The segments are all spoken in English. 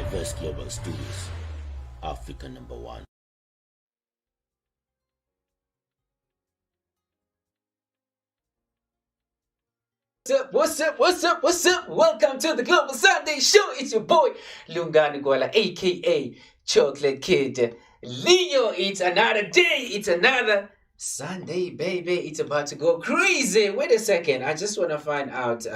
Diverse Global Studios, Africa #1. What's up? Welcome to the Global Sunday Show. It's your boy, Lungani Gwala, aka Chocolate Kid Leo. It's another day. It's another Sunday, baby. It's about to go crazy. Wait a second. I just want to find out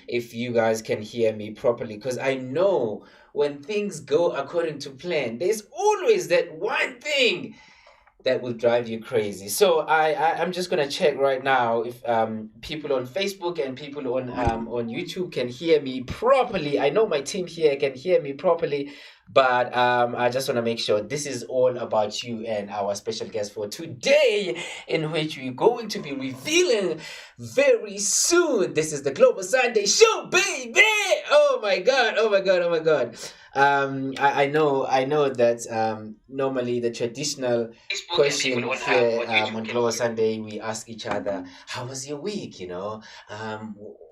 if you guys can hear me properly, because I know when things go according to plan, there's always that one thing that will drive you crazy. So I'm just gonna check right now if people on Facebook and people on YouTube can hear me properly. I know my team here can hear me properly, but I just want to make sure this is all about you and our special guest for today, in which we're going to be revealing very soon. This is the Global Sunday Show, baby. Oh my god! Oh my god! Oh my god! I know that normally the traditional question here on Global Sunday, we ask each other, how was your week?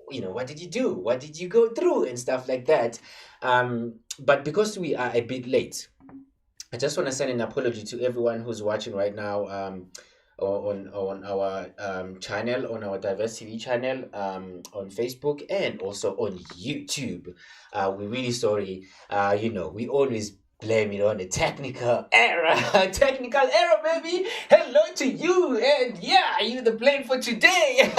What did you do? What did you go through? And stuff like that. But because we are a bit late, I just want to send an apology to everyone who's watching right now on our channel, on our Diverse TV channel, on Facebook and also on YouTube. We're really sorry. We always blame it on the technical error. Technical error, baby. Hello to you. And yeah, you the blame for today.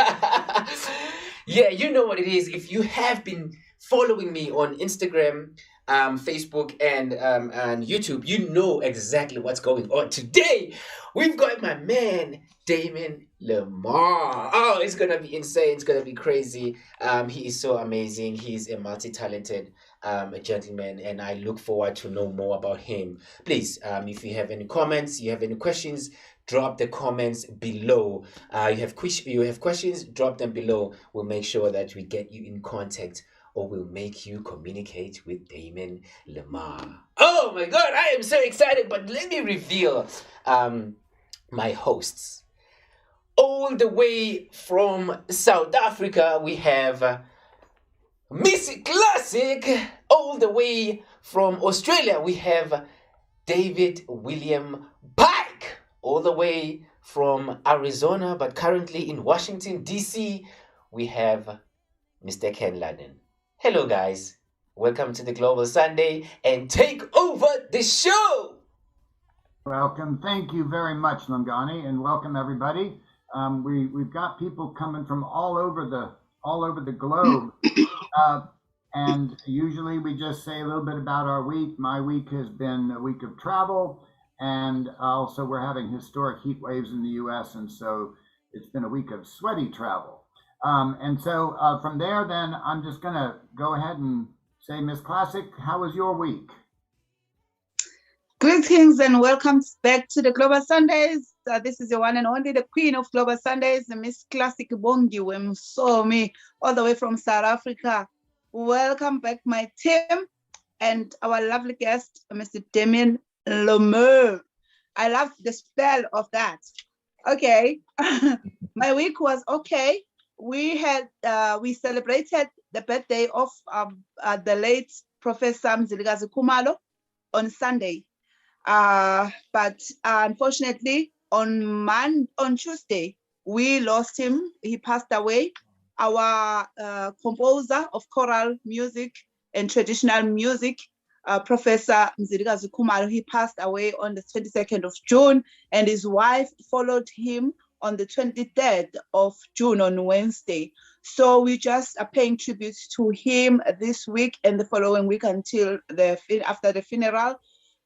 Yeah, you know what it is. If you have been following me on Instagram, Facebook, and YouTube, you know exactly what's going on today. We've got my man Damien Lamar. Oh, it's gonna be insane. It's gonna be crazy. He is so amazing. He's a multi-talented gentleman, and I look forward to know more about him. Please, if you have any comments, you have any questions, drop the comments below. You have questions, drop them below. We'll make sure that we get you in contact, or will make you communicate with Damien Lamar. Oh my god, I am so excited, but let me reveal my hosts. All the way from South Africa, we have Miss Classic. All the way from Australia, we have David William Pike. All the way from Arizona, but currently in Washington, D.C., we have Mr. Ken Laden. Hello, guys. Welcome to the Global Sunday, and take over the show. Welcome. Thank you very much, Lungani, and welcome everybody. We've got people coming from all over the globe, and usually we just say a little bit about our week. My week has been a week of travel, and also we're having historic heat waves in the U.S., and so it's been a week of sweaty travel. And so from there, then I'm just going to go ahead and say, Miss Classic, how was your week? Greetings and welcome back to the Global Sundays. This is your one and only, the Queen of Global Sundays, Miss Classic Bongi Wemsomi, all the way from South Africa. Welcome back, my team, and our lovely guest, Mr. Damien Lamar. I love the spell of that. Okay, my week was okay. We celebrated the birthday of the late Professor Mzilikazi Khumalo on Sunday. But unfortunately, on Tuesday, we lost him. He passed away. Our composer of choral music and traditional music, Professor Mzilikazi Khumalo, he passed away on the 22nd of June, and his wife followed him on the 23rd of June on Wednesday. So we just are paying tribute to him this week and the following week until after the funeral.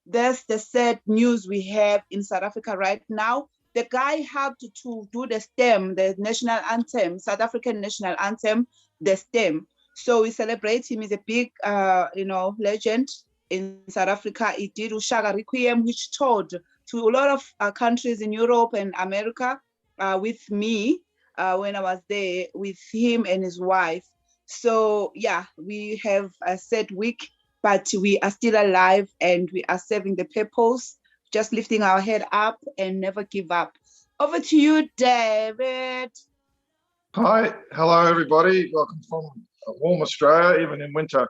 That's the sad news we have in South Africa right now. The guy helped to do the stem, the national anthem, South African national anthem, the stem. So we celebrate him. He's a big, legend in South Africa. He did Ushaka Requiem, which toured to a lot of countries in Europe and America with me when I was there with him and his wife. So yeah, we have a sad week, but we are still alive and we are serving the purpose, just lifting our head up and never give up. Over to you, David. Hi, hello everybody. Welcome from warm Australia, even in winter.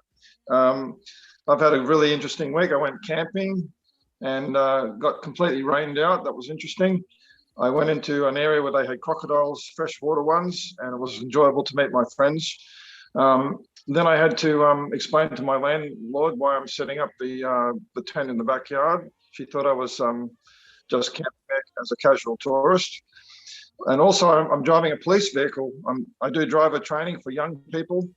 I've had a really interesting week. I went camping and got completely rained out. That was interesting. I went into an area where they had crocodiles, freshwater ones, and it was enjoyable to meet my friends. Then I had to explain to my landlord why I'm setting up the tent in the backyard. She thought I was just camping there as a casual tourist. And also, I'm driving a police vehicle. I do driver training for young people.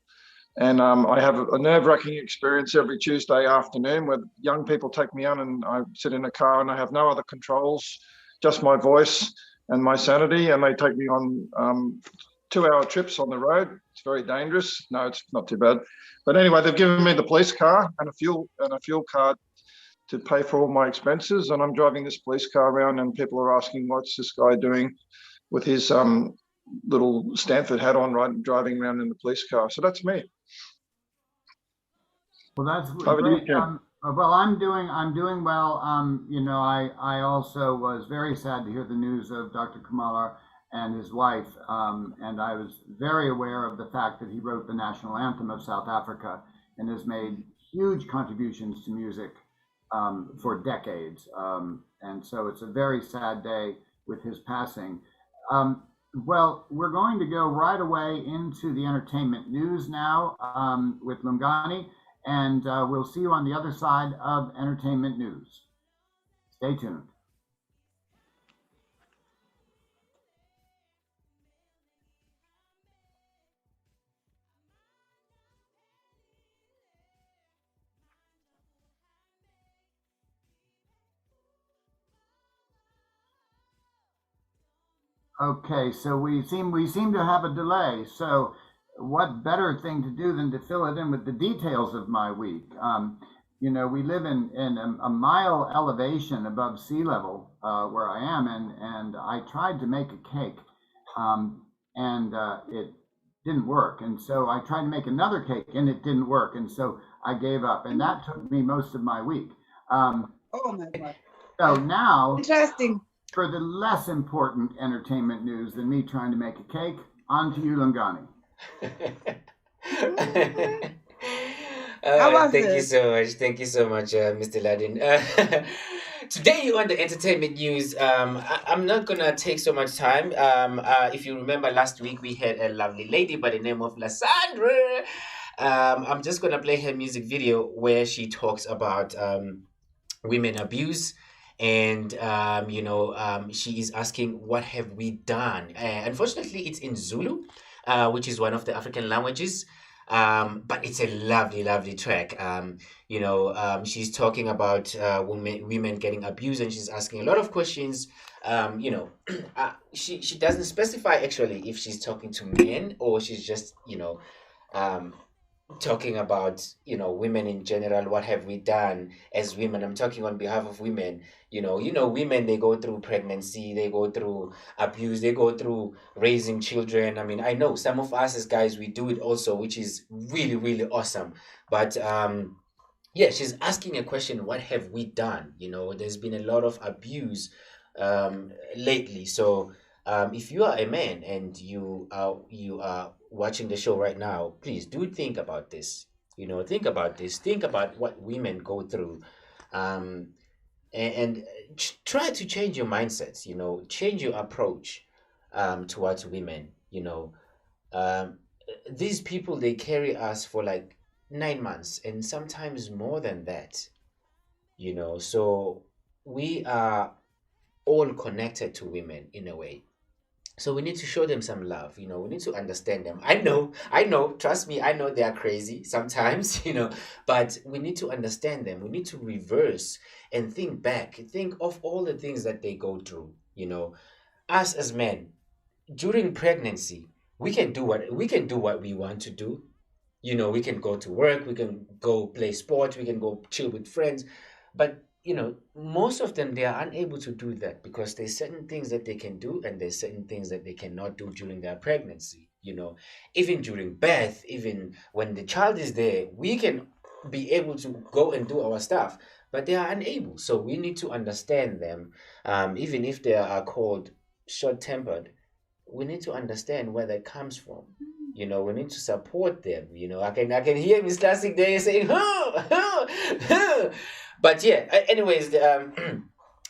And I have a nerve-wracking experience every Tuesday afternoon where young people take me on and I sit in a car and I have no other controls, just my voice and my sanity. And they take me on 2-hour trips on the road. It's very dangerous. No, it's not too bad. But anyway, they've given me the police car and a fuel card to pay for all my expenses. And I'm driving this police car around and people are asking, what's this guy doing with his little Stanford hat on, right, driving around in the police car. So that's me. Well, that's How great. are you? Well, I'm doing well. I also was very sad to hear the news of Dr. Kamala and his wife, and I was very aware of the fact that he wrote the national anthem of South Africa and has made huge contributions to music for decades. And so it's a very sad day with his passing. Well, we're going to go right away into the entertainment news now with Lungani, and we'll see you on the other side of entertainment news. Stay tuned. Okay, so we seem to have a delay. So what better thing to do than to fill it in with the details of my week? We live in a mile elevation above sea level where I am, and I tried to make a cake, and it didn't work. And so I tried to make another cake, and it didn't work. And so I gave up, and that took me most of my week. Oh my God. So now, Interesting. for the less important entertainment news than me trying to make a cake, on to you, Lungani. Thank you so much. Thank you so much, Mr. Ladin. Today on the entertainment news, I'm not gonna take so much time. If you remember last week, we had a lovely lady by the name of Lysandra. I'm just gonna play her music video where she talks about women abuse. And she is asking, what have we done? Unfortunately, it's in Zulu, which is one of the African languages, but it's a lovely track. She's talking about women getting abused, and she's asking a lot of questions. She doesn't specify actually if she's talking to men or she's just talking about women in general. What have we done as women? I'm talking on behalf of women. Women, they go through pregnancy, they go through abuse, they go through raising children. I mean, I know some of us as guys, we do it also, which is really awesome. But she's asking a question, what have we done? There's been a lot of abuse lately. So if you are a man and you are watching the show right now, please do think about this. Think about this. Think about what women go through, and try to change your mindsets. Change your approach towards women. These people, they carry us for like 9 months and sometimes more than that. So we are all connected to women in a way. So we need to show them some love. We need to understand them. I know, trust me, I know they are crazy sometimes, but we need to understand them. We need to reverse and think back, think of all the things that they go through. Us as men, during pregnancy, we can do what we want to do. We can go to work, we can go play sports, we can go chill with friends, but most of them, they are unable to do that because there's certain things that they can do and there's certain things that they cannot do during their pregnancy. Even during birth, even when the child is there, we can be able to go and do our stuff, but they are unable. So we need to understand them. Even if they are called short-tempered, we need to understand where that comes from. You know, we need to support them. You know, I can hear Miss Classic there saying, but yeah. Anyways,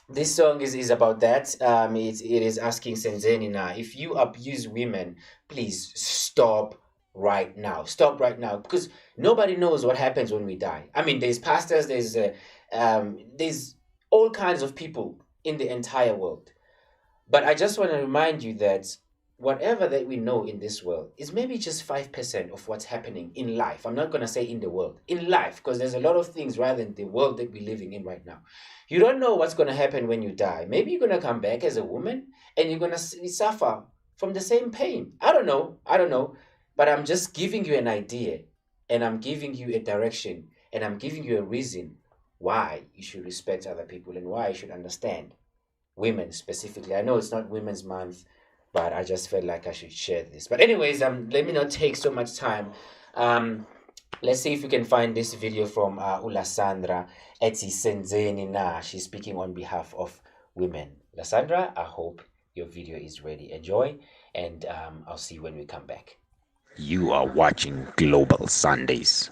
this song is about that. It is asking Senzeni now, if you abuse women, please stop right now. Stop right now, because nobody knows what happens when we die. I mean, there's pastors, there's all kinds of people in the entire world. But I just want to remind you that whatever that we know in this world is maybe just 5% of what's happening in life. I'm not going to say in the world, in life, because there's a lot of things rather than the world that we're living in right now. You don't know what's going to happen when you die. Maybe you're going to come back as a woman and you're going to suffer from the same pain. I don't know. But I'm just giving you an idea, and I'm giving you a direction, and I'm giving you a reason why you should respect other people and why you should understand women specifically. I know it's not Women's Month, but I just felt like I should share this. But anyways, let me not take so much time. Let's see if we can find this video from Ulasandra Eti Senzeni Na. She's speaking on behalf of women. Lasandra, I hope your video is ready. Enjoy, and I'll see you when we come back. You are watching Global Sundays.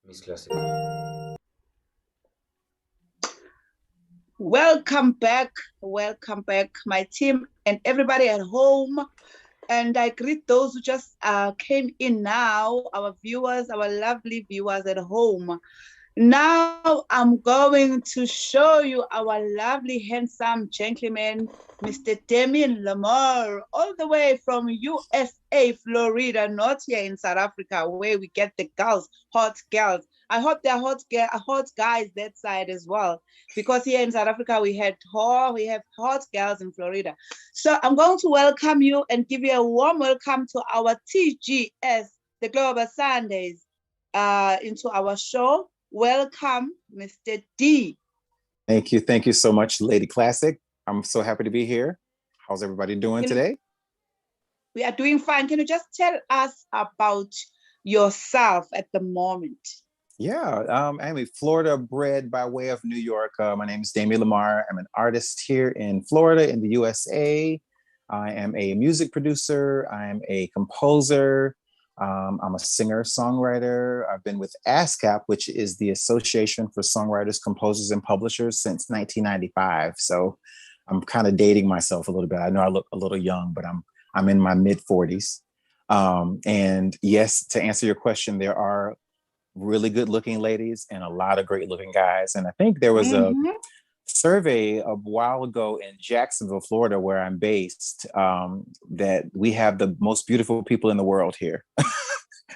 Miss Classic. Welcome back, my team and everybody at home. And I greet those who just came in now, our viewers, our lovely viewers at home. Now I'm going to show you our lovely, handsome gentleman, Mr. Damien Lamar, all the way from USA, Florida, not here in South Africa, where we get the girls, hot girls. I hope they're hot guys that side as well, because here in South Africa we have hot girls in Florida. So I'm going to welcome you and give you a warm welcome to our TGS, the Global Sundays, into our show. Welcome, Mr. D. Thank you so much, Lady Classic. I'm so happy to be here. How's everybody doing today? We are doing fine. Can you just tell us about yourself at the moment? Yeah, I'm a Florida bred by way of New York. My name is Damien Lamar. I'm an artist here in Florida, in the USA. I am a music producer. I'm a composer. I'm a singer-songwriter. I've been with ASCAP, which is the Association for Songwriters, Composers, and Publishers, since 1995. So I'm kind of dating myself a little bit. I know I look a little young, but I'm in my mid-40s. And yes, to answer your question, there are really good-looking ladies and a lot of great-looking guys. And I think there was a survey a while ago in Jacksonville, Florida, where I'm based, that we have the most beautiful people in the world here.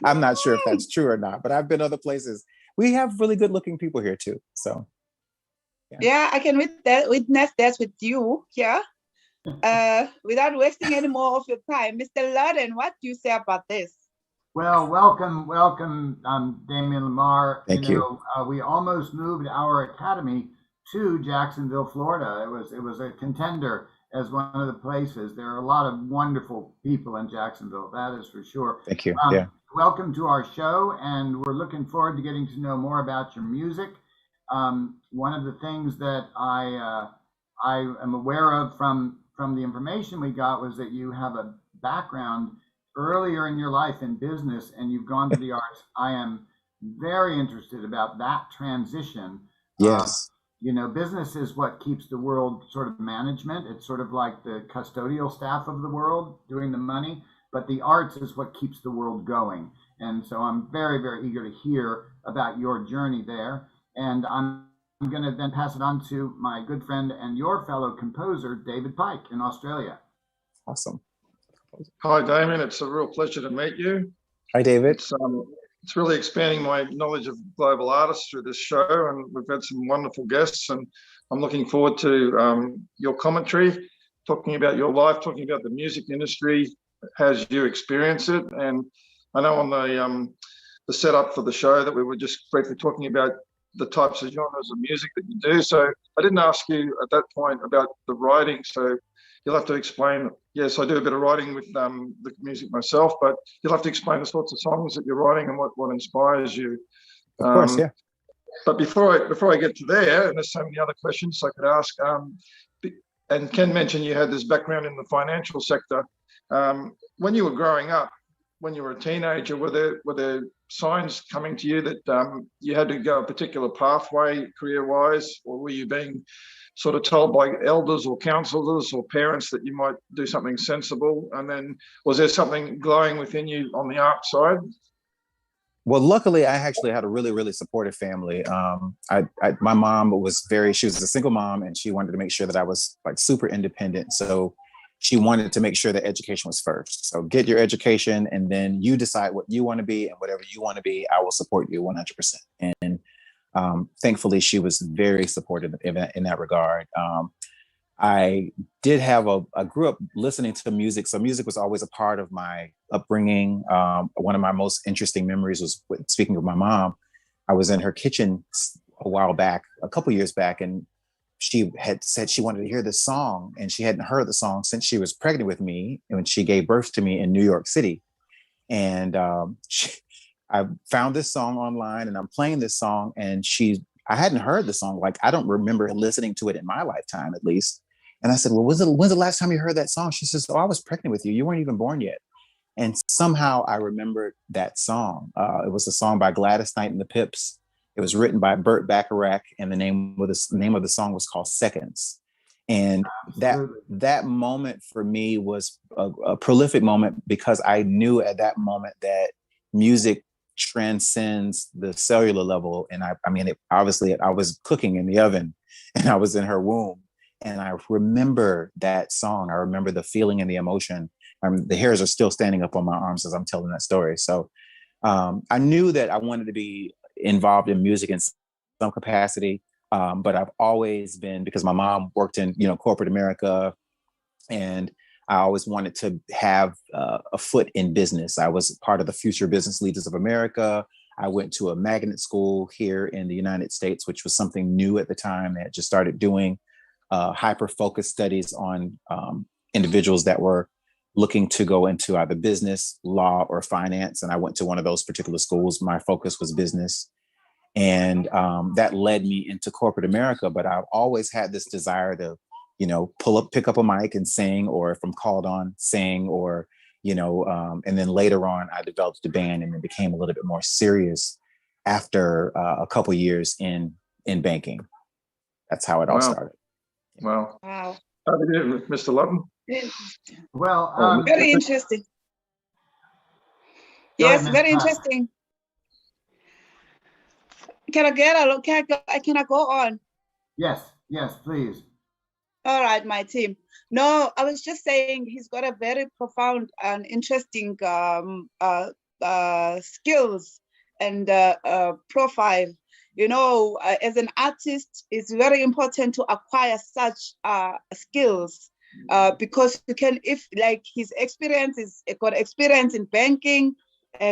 I'm not sure if that's true or not, but I've been other places. We have really good looking people here too. So yeah, I can witness that with you. Yeah. Without wasting any more of your time, Mr. Ludden, what do you say about this? Well, welcome, Damien Lamar. Thank you. We almost moved our academy to Jacksonville, Florida. It was a contender as one of the places. There are a lot of wonderful people in Jacksonville, that is for sure. Thank you. Welcome to our show, and we're looking forward to getting to know more about your music. One of the things that I am aware of from the information we got was that you have a background earlier in your life in business, and you've gone to the arts. I am very interested about that transition. Yes. Business is what keeps the world sort of management. It's sort of like the custodial staff of the world doing the money, but the arts is what keeps the world going. And so I'm very, very eager to hear about your journey there. And I'm going to then pass it on to my good friend and your fellow composer, David Pike in Australia. Awesome. Hi, Damien. It's a real pleasure to meet you. Hi, David. It's really expanding my knowledge of global artists through this show, and we've had some wonderful guests, and I'm looking forward to your commentary, talking about your life, talking about the music industry, as you experience it. And I know on the setup for the show that we were just briefly talking about the types of genres of music that you do. So I didn't ask you at that point about the writing. So you'll have to explain. Yes, I do a bit of writing with the music myself, but you'll have to explain the sorts of songs that you're writing and what inspires you. Of course, yeah. But before I get to there, and there's so many other questions I could ask. And Ken mentioned you had this background in the financial sector. When you were growing up, when you were a teenager, were there signs coming to you that you had to go a particular pathway career-wise, or were you being sort of told by elders or counselors or parents that you might do something sensible? And then was there something glowing within you on the art side? Well, luckily, I actually had a really, really supportive family. My mom she was a single mom, and she wanted to make sure that I was like super independent. So she wanted to make sure that education was first. So get your education, and then you decide what you want to be, and whatever you want to be, I will support you 100%. And thankfully, she was very supportive in that regard. I did have I grew up listening to music. So music was always a part of my upbringing. One of my most interesting memories was speaking with my mom. I was in her kitchen a couple years back, and she had said she wanted to hear this song, and she hadn't heard the song since she was pregnant with me and when she gave birth to me in New York City. And I found this song online, and I'm playing this song, and I hadn't heard the song. Like, I don't remember listening to it in my lifetime, at least. And I said, well, when's the last time you heard that song? She says, oh, I was pregnant with you. You weren't even born yet. And somehow I remembered that song. It was a song by Gladys Knight and the Pips. It was written by Burt Bacharach, and the name of the song was called Seconds. And that moment for me was a prolific moment, because I knew at that moment that music transcends the cellular level. And I was cooking in the oven, and I was in her womb, and I remember that song. I remember the feeling and the emotion. The hairs are still standing up on my arms as I'm telling that story. So I knew that I wanted to be involved in music in some capacity, but I've always been, because my mom worked in corporate America, and I always wanted to have a foot in business. I was part of the Future Business Leaders of America. I went to a magnet school here in the United States, which was something new at the time. They had just started doing hyper-focused studies on individuals that were looking to go into either business, law, or finance. And I went to one of those particular schools. My focus was business. And that led me into corporate America. But I've always had this desire to, pick up a mic and sing, or if I'm called on, sing, or, and then later on, I developed the band, and then became a little bit more serious after a couple years in banking. That's how it all started. Wow. How did you do, Mr. Lutton? Well, very interesting. Yes, very interesting. Can I go on? Yes, please. All right, my team. No, I was just saying he's got a very profound and interesting skills and profile. As an artist, it's very important to acquire such skills because you can, if like his experience is got experience in banking,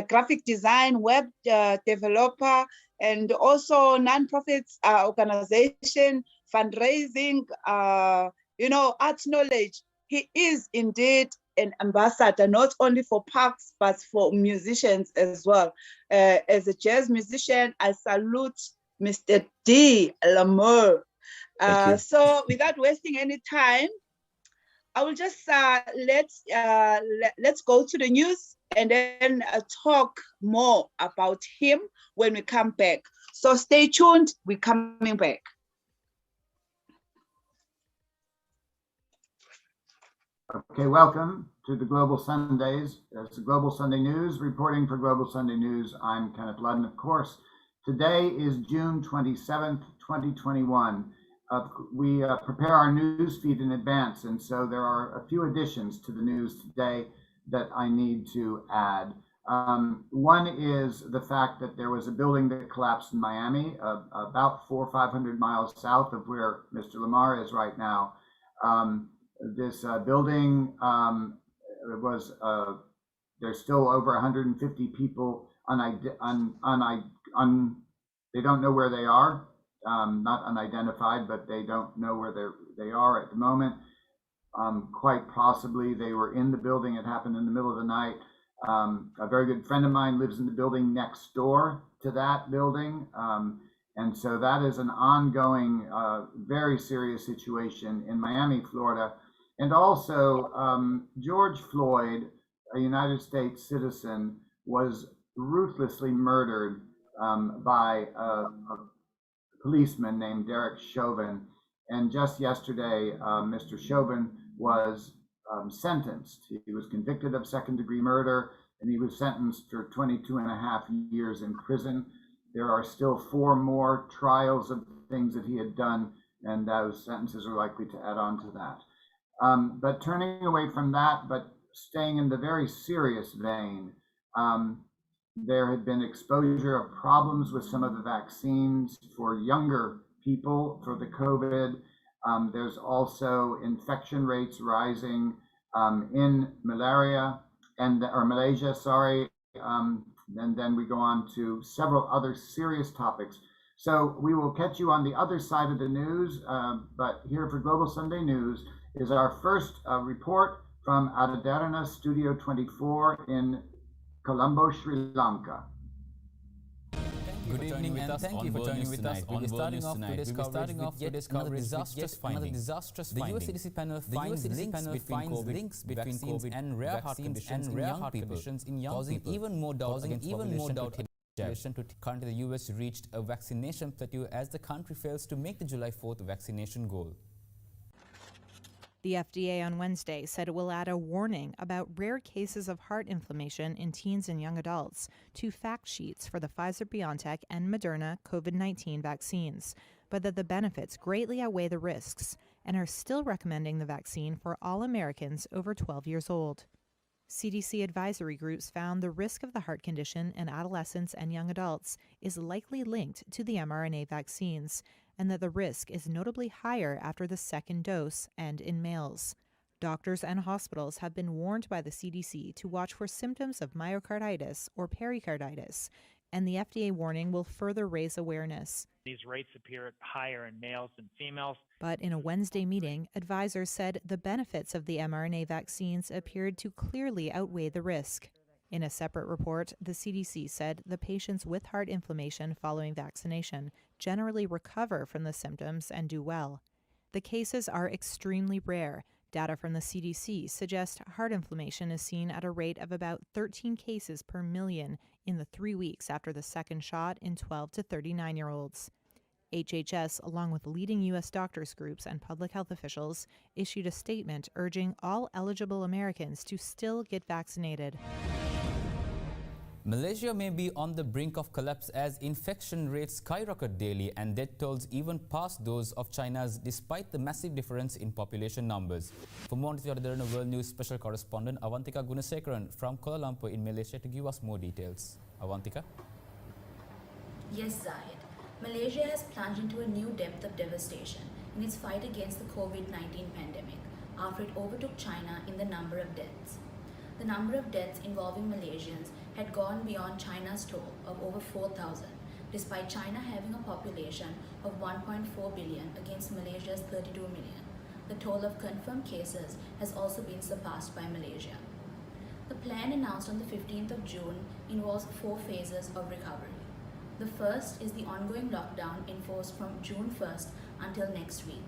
graphic design, web developer, and also non-profits organization, fundraising, arts knowledge. He is indeed an ambassador, not only for parks, but for musicians as well. As a jazz musician, I salute Mr. D. Lamar. So without wasting any time, I will just let's go to the news and then talk more about him when we come back. So stay tuned, we're coming back. Okay, welcome to the Global Sundays. It's the Global Sunday News. Reporting for Global Sunday News, I'm Kenneth Ludden, of course. Today is June 27th, 2021. We prepare our news feed in advance, and so there are a few additions to the news today that I need to add. One is the fact that there was a building that collapsed in Miami, about 400 or 500 miles south of where Mr. Lamar is right now. This building was, there's still over 150 people they don't know where they are, not unidentified, but they don't know where they are at the moment. Quite possibly they were in the building. It happened in the middle of the night. A very good friend of mine lives in the building next door to that building. And so that is an ongoing, very serious situation in Miami, Florida. And also, George Floyd, a United States citizen, was ruthlessly murdered by a policeman named Derek Chauvin. And just yesterday, Mr. Chauvin was sentenced. He was convicted of second-degree murder, and he was sentenced for 22 and a half years in prison. There are still 4 more trials of things that he had done, and those sentences are likely to add on to that. But turning away from that, but staying in the very serious vein, there had been exposure of problems with some of the vaccines for younger people for the COVID. There's also infection rates rising in Malaysia, and then we go on to several other serious topics. So we will catch you on the other side of the news, but here for Global Sunday News is our first report from Adaderana Studio 24 in Colombo, Sri Lanka. Good evening and thank you for joining with us. We'll be starting off today's coverage with another disastrous finding. The US CDC panel finds links between COVID and rare heart conditions in young people, causing even more doubt Currently, the US reached a vaccination plateau as the country fails to make the July 4th vaccination goal. The FDA on Wednesday said it will add a warning about rare cases of heart inflammation in teens and young adults to fact sheets for the Pfizer-BioNTech and Moderna COVID-19 vaccines, but that the benefits greatly outweigh the risks and are still recommending the vaccine for all Americans over 12 years old. CDC advisory groups found the risk of the heart condition in adolescents and young adults is likely linked to the mRNA vaccines, and that the risk is notably higher after the second dose and in males. Doctors and hospitals have been warned by the CDC to watch for symptoms of myocarditis or pericarditis, and the FDA warning will further raise awareness. These rates appear higher in males than females. But in a Wednesday meeting, advisors said the benefits of the mRNA vaccines appeared to clearly outweigh the risk. In a separate report, the CDC said the patients with heart inflammation following vaccination generally recover from the symptoms and do well. The cases are extremely rare. Data from the CDC suggest heart inflammation is seen at a rate of about 13 cases per million in the 3 weeks after the second shot in 12 to 39-year-olds. HHS, along with leading U.S. doctors groups and public health officials, issued a statement urging all eligible Americans to still get vaccinated. Malaysia may be on the brink of collapse as infection rates skyrocket daily and death tolls even pass those of China's despite the massive difference in population numbers. For more on the World News special correspondent Avantika Gunasekaran from Kuala Lumpur in Malaysia to give us more details. Avantika? Yes, Zahid. Malaysia has plunged into a new depth of devastation in its fight against the COVID-19 pandemic after it overtook China in the number of deaths. The number of deaths involving Malaysians had gone beyond China's toll of over 4,000, despite China having a population of 1.4 billion against Malaysia's 32 million. The toll of confirmed cases has also been surpassed by Malaysia. The plan announced on the 15th of June involves 4 phases of recovery. The first is the ongoing lockdown enforced from June 1st until next week.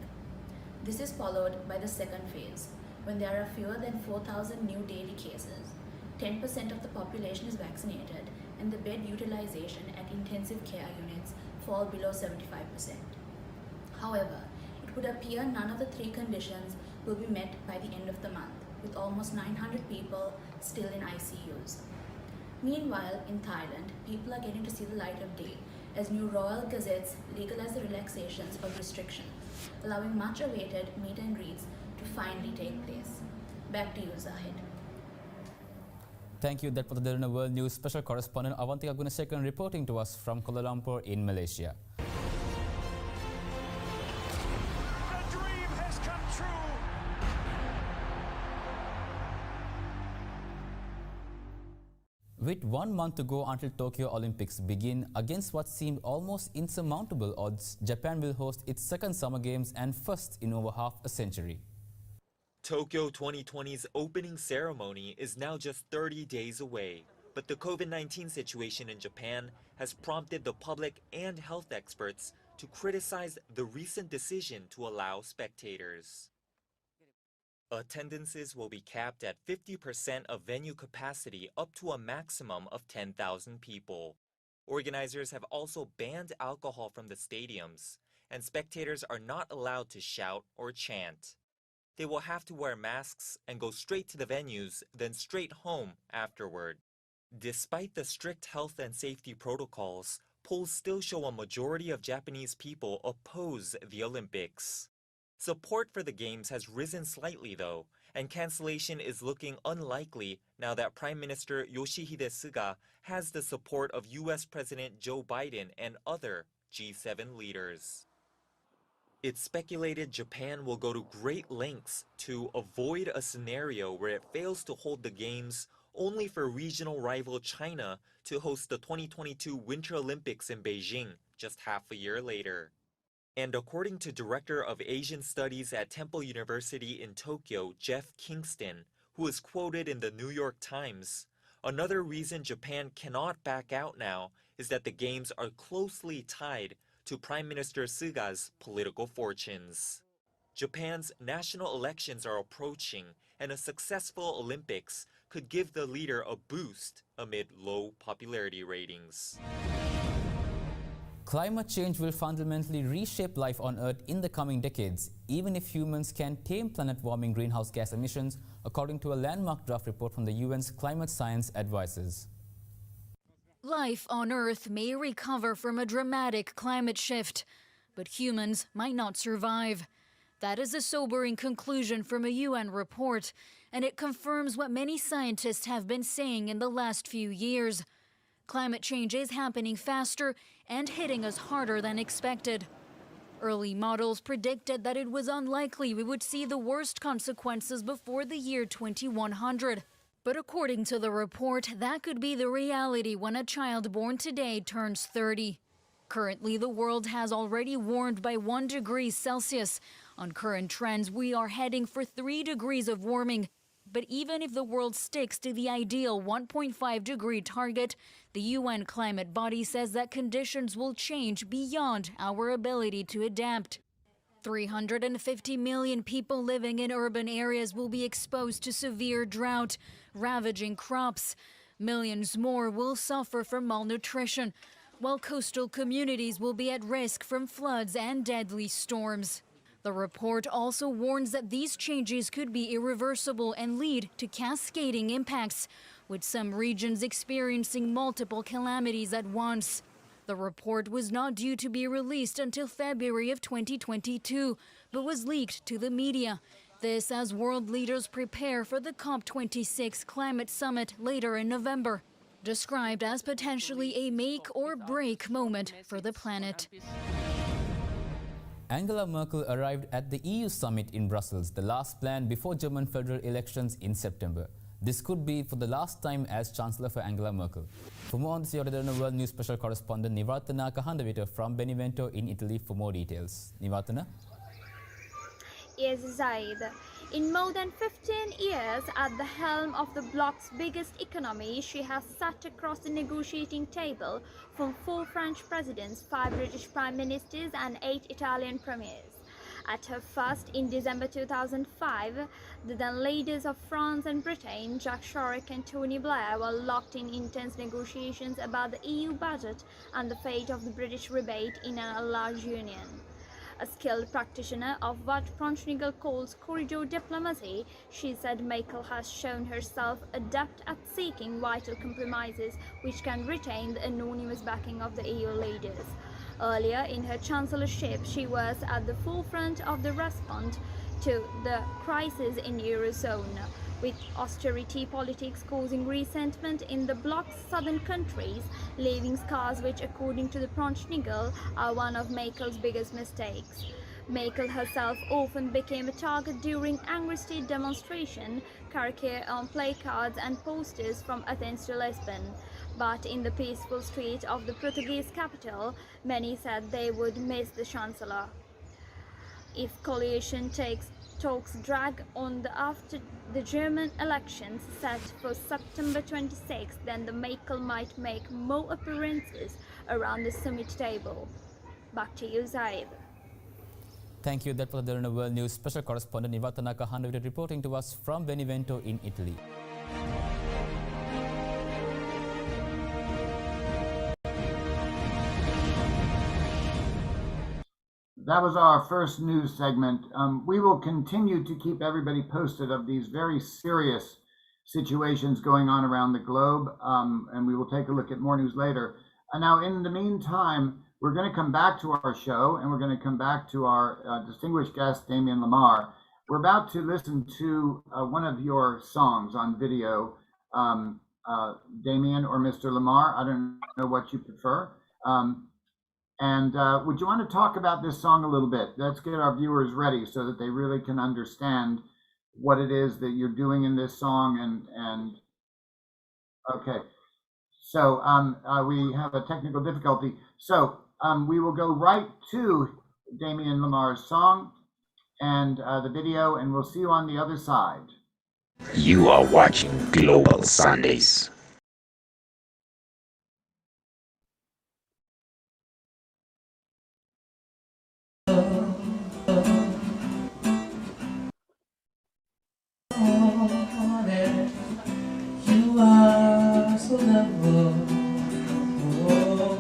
This is followed by the second phase, when there are fewer than 4,000 new daily cases. 10% of the population is vaccinated, and the bed utilization at intensive care units fall below 75%. However, it would appear none of the 3 conditions will be met by the end of the month, with almost 900 people still in ICUs. Meanwhile, in Thailand, people are getting to see the light of day as new royal gazettes legalize the relaxations of restrictions, allowing much awaited meet and greets to finally take place. Back to you, Zahid. Thank you. That was the World News special correspondent Avantika Gunasekaran reporting to us from Kuala Lumpur in Malaysia. The dream has come true. With 1 month to go until Tokyo Olympics begin, against what seemed almost insurmountable odds, Japan will host its second Summer Games and first in over half a century. Tokyo 2020's opening ceremony is now just 30 days away, but the COVID-19 situation in Japan has prompted the public and health experts to criticize the recent decision to allow spectators. Attendances will be capped at 50% of venue capacity up to a maximum of 10,000 people. Organizers have also banned alcohol from the stadiums, and spectators are not allowed to shout or chant. They will have to wear masks and go straight to the venues, then straight home afterward. Despite the strict health and safety protocols, polls still show a majority of Japanese people oppose the Olympics. Support for the Games has risen slightly though, and cancellation is looking unlikely now that Prime Minister Yoshihide Suga has the support of US President Joe Biden and other G7 leaders. It's speculated Japan will go to great lengths to avoid a scenario where it fails to hold the Games only for regional rival China to host the 2022 Winter Olympics in Beijing just half a year later. And according to Director of Asian Studies at Temple University in Tokyo, Jeff Kingston, who is quoted in the New York Times, another reason Japan cannot back out now is that the Games are closely tied to Prime Minister Suga's political fortunes. Japan's national elections are approaching, and a successful Olympics could give the leader a boost amid low popularity ratings. Climate change will fundamentally reshape life on Earth in the coming decades, even if humans can tame planet-warming greenhouse gas emissions, according to a landmark draft report from the UN's Climate Science Advisors. Life on Earth may recover from a dramatic climate shift, but humans might not survive. That is a sobering conclusion from a UN report, and it confirms what many scientists have been saying in the last few years. Climate change is happening faster and hitting us harder than expected. Early models predicted that it was unlikely we would see the worst consequences before the year 2100. But according to the report, that could be the reality when a child born today turns 30. Currently, the world has already warmed by 1 degree Celsius. On current trends, we are heading for 3 degrees of warming. But even if the world sticks to the ideal 1.5 degree target, the UN climate body says that conditions will change beyond our ability to adapt. 350 million people living in urban areas will be exposed to severe drought, ravaging crops. Millions more will suffer from malnutrition, while coastal communities will be at risk from floods and deadly storms. The report also warns that these changes could be irreversible and lead to cascading impacts, with some regions experiencing multiple calamities at once. The report was not due to be released until February of 2022, but was leaked to the media. This as world leaders prepare for the COP26 climate summit later in November, described as potentially a make or break moment for the planet. Angela Merkel arrived at the EU summit in Brussels, the last planned before German federal elections in September. This could be for the last time as Chancellor for Angela Merkel. For more on this, you're the World News Special Correspondent Nivartana Kahandavita from Benevento in Italy for more details. Nivartana? Yes, Zaid. In more than 15 years at the helm of the bloc's biggest economy, she has sat across the negotiating table from 4 French presidents, 5 British prime ministers and 8 Italian premiers. At her first in December 2005, the then leaders of France and Britain, Jacques Chirac and Tony Blair, were locked in intense negotiations about the EU budget and the fate of the British rebate in an enlarged union. A skilled practitioner of what Pronchnigel calls corridor diplomacy, she said Merkel has shown herself adept at seeking vital compromises which can retain the anonymous backing of the EU leaders. Earlier in her chancellorship, she was at the forefront of the response to the crisis in Eurozone, with austerity politics causing resentment in the bloc's southern countries, leaving scars which, according to the Pronchnigel, are one of Merkel's biggest mistakes. Merkel herself often became a target during angry state demonstrations, caricatured on placards and posters from Athens to Lisbon. But in the peaceful streets of the Portuguese capital, many said they would miss the Chancellor. If coalition takes talks drag on after the German elections set for September 26, then the Merkel might make more appearances around the summit table. Back to you, Zaid. Thank you. That was the World News special correspondent Ivatanaka Hanavita reporting to us from Benevento in Italy. That was our first news segment. We will continue to keep everybody posted of these very serious situations going on around the globe, and we will take a look at more news later. Now, in the meantime, we're going to come back to our show, and we're going to come back to our distinguished guest, Damien Lamar. We're about to listen to one of your songs on video, Damien or Mr. Lamar. I don't know what you prefer. Would you want to talk about this song a little bit? Let's get our viewers ready so that they really can understand what it is that you're doing in this song. And okay, so we have a technical difficulty. So we will go right to Damien Lamar's song and the video, and we'll see you on the other side. You are watching Global Sundays. You are so lovable. Oh,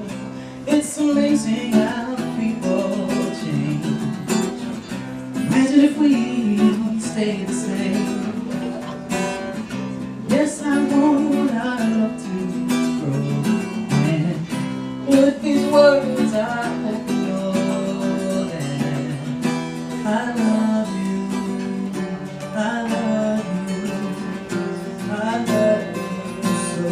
it's amazing how people change. Imagine if we stayed the same. Yes, I want our love to grow. And with these words, I hope you know that I love you. I love you. I love you so.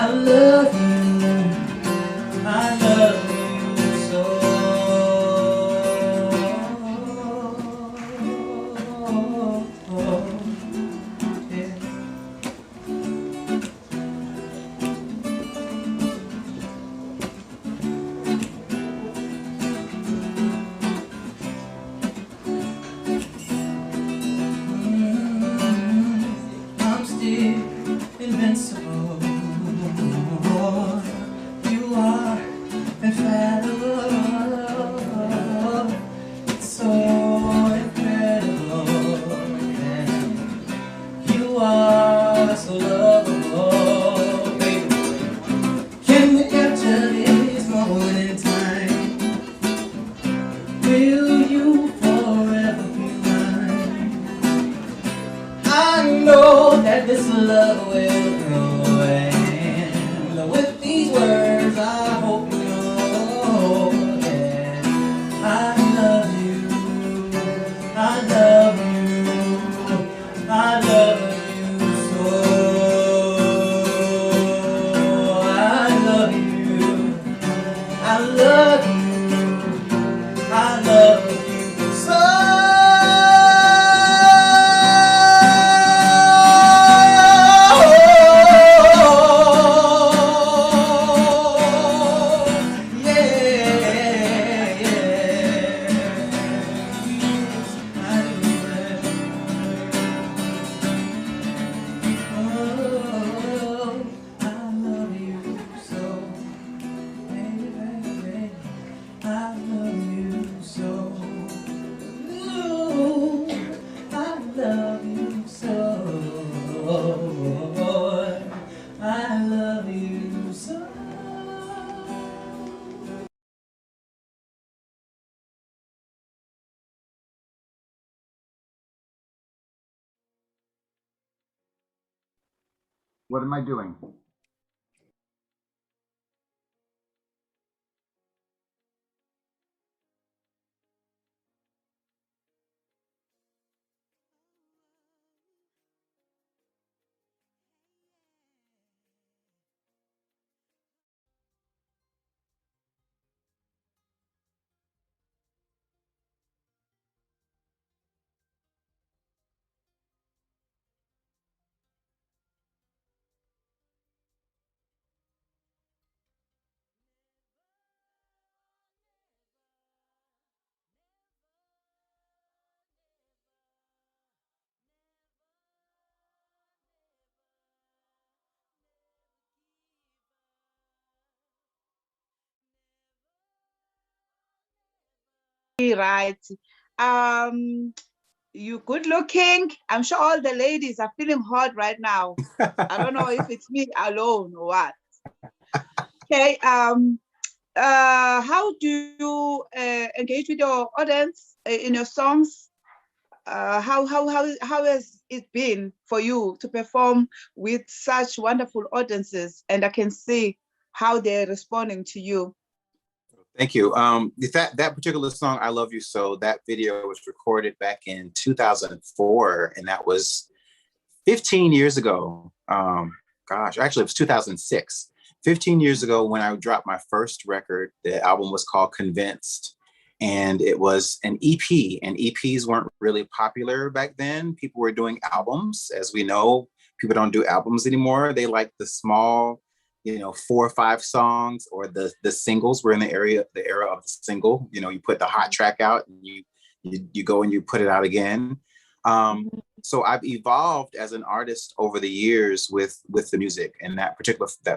I love you. I love you so. I'm still invincible. You are infallible. It's so incredible. You are so lovable, baby. Can we capture this moment in time? Will you forever be mine? I know that this love will grow, and with these words I hope you know that I love you, I love you, I love you so. I love you, I love you, I love you so. What am I doing? right. You good looking. I'm sure all the ladies are feeling hot right now. I don't know if it's me alone or what. Okay. How do you engage with your audience in your songs? How has it been for you to perform with such wonderful audiences? And I can see how they're responding to you. Thank you. That particular song, "I Love You So," that video was recorded back in 2004, and that was 15 years ago. Actually, it was 2006. 15 years ago when I dropped my first record. The album was called Convinced, and it was an EP, and EPs weren't really popular back then. People were doing albums. As we know, people don't do albums anymore. They like the small, 4 or 5 songs, or the singles. We're in the era of the single. You put the hot track out and you go and you put it out again. So I've evolved as an artist over the years with the music. And that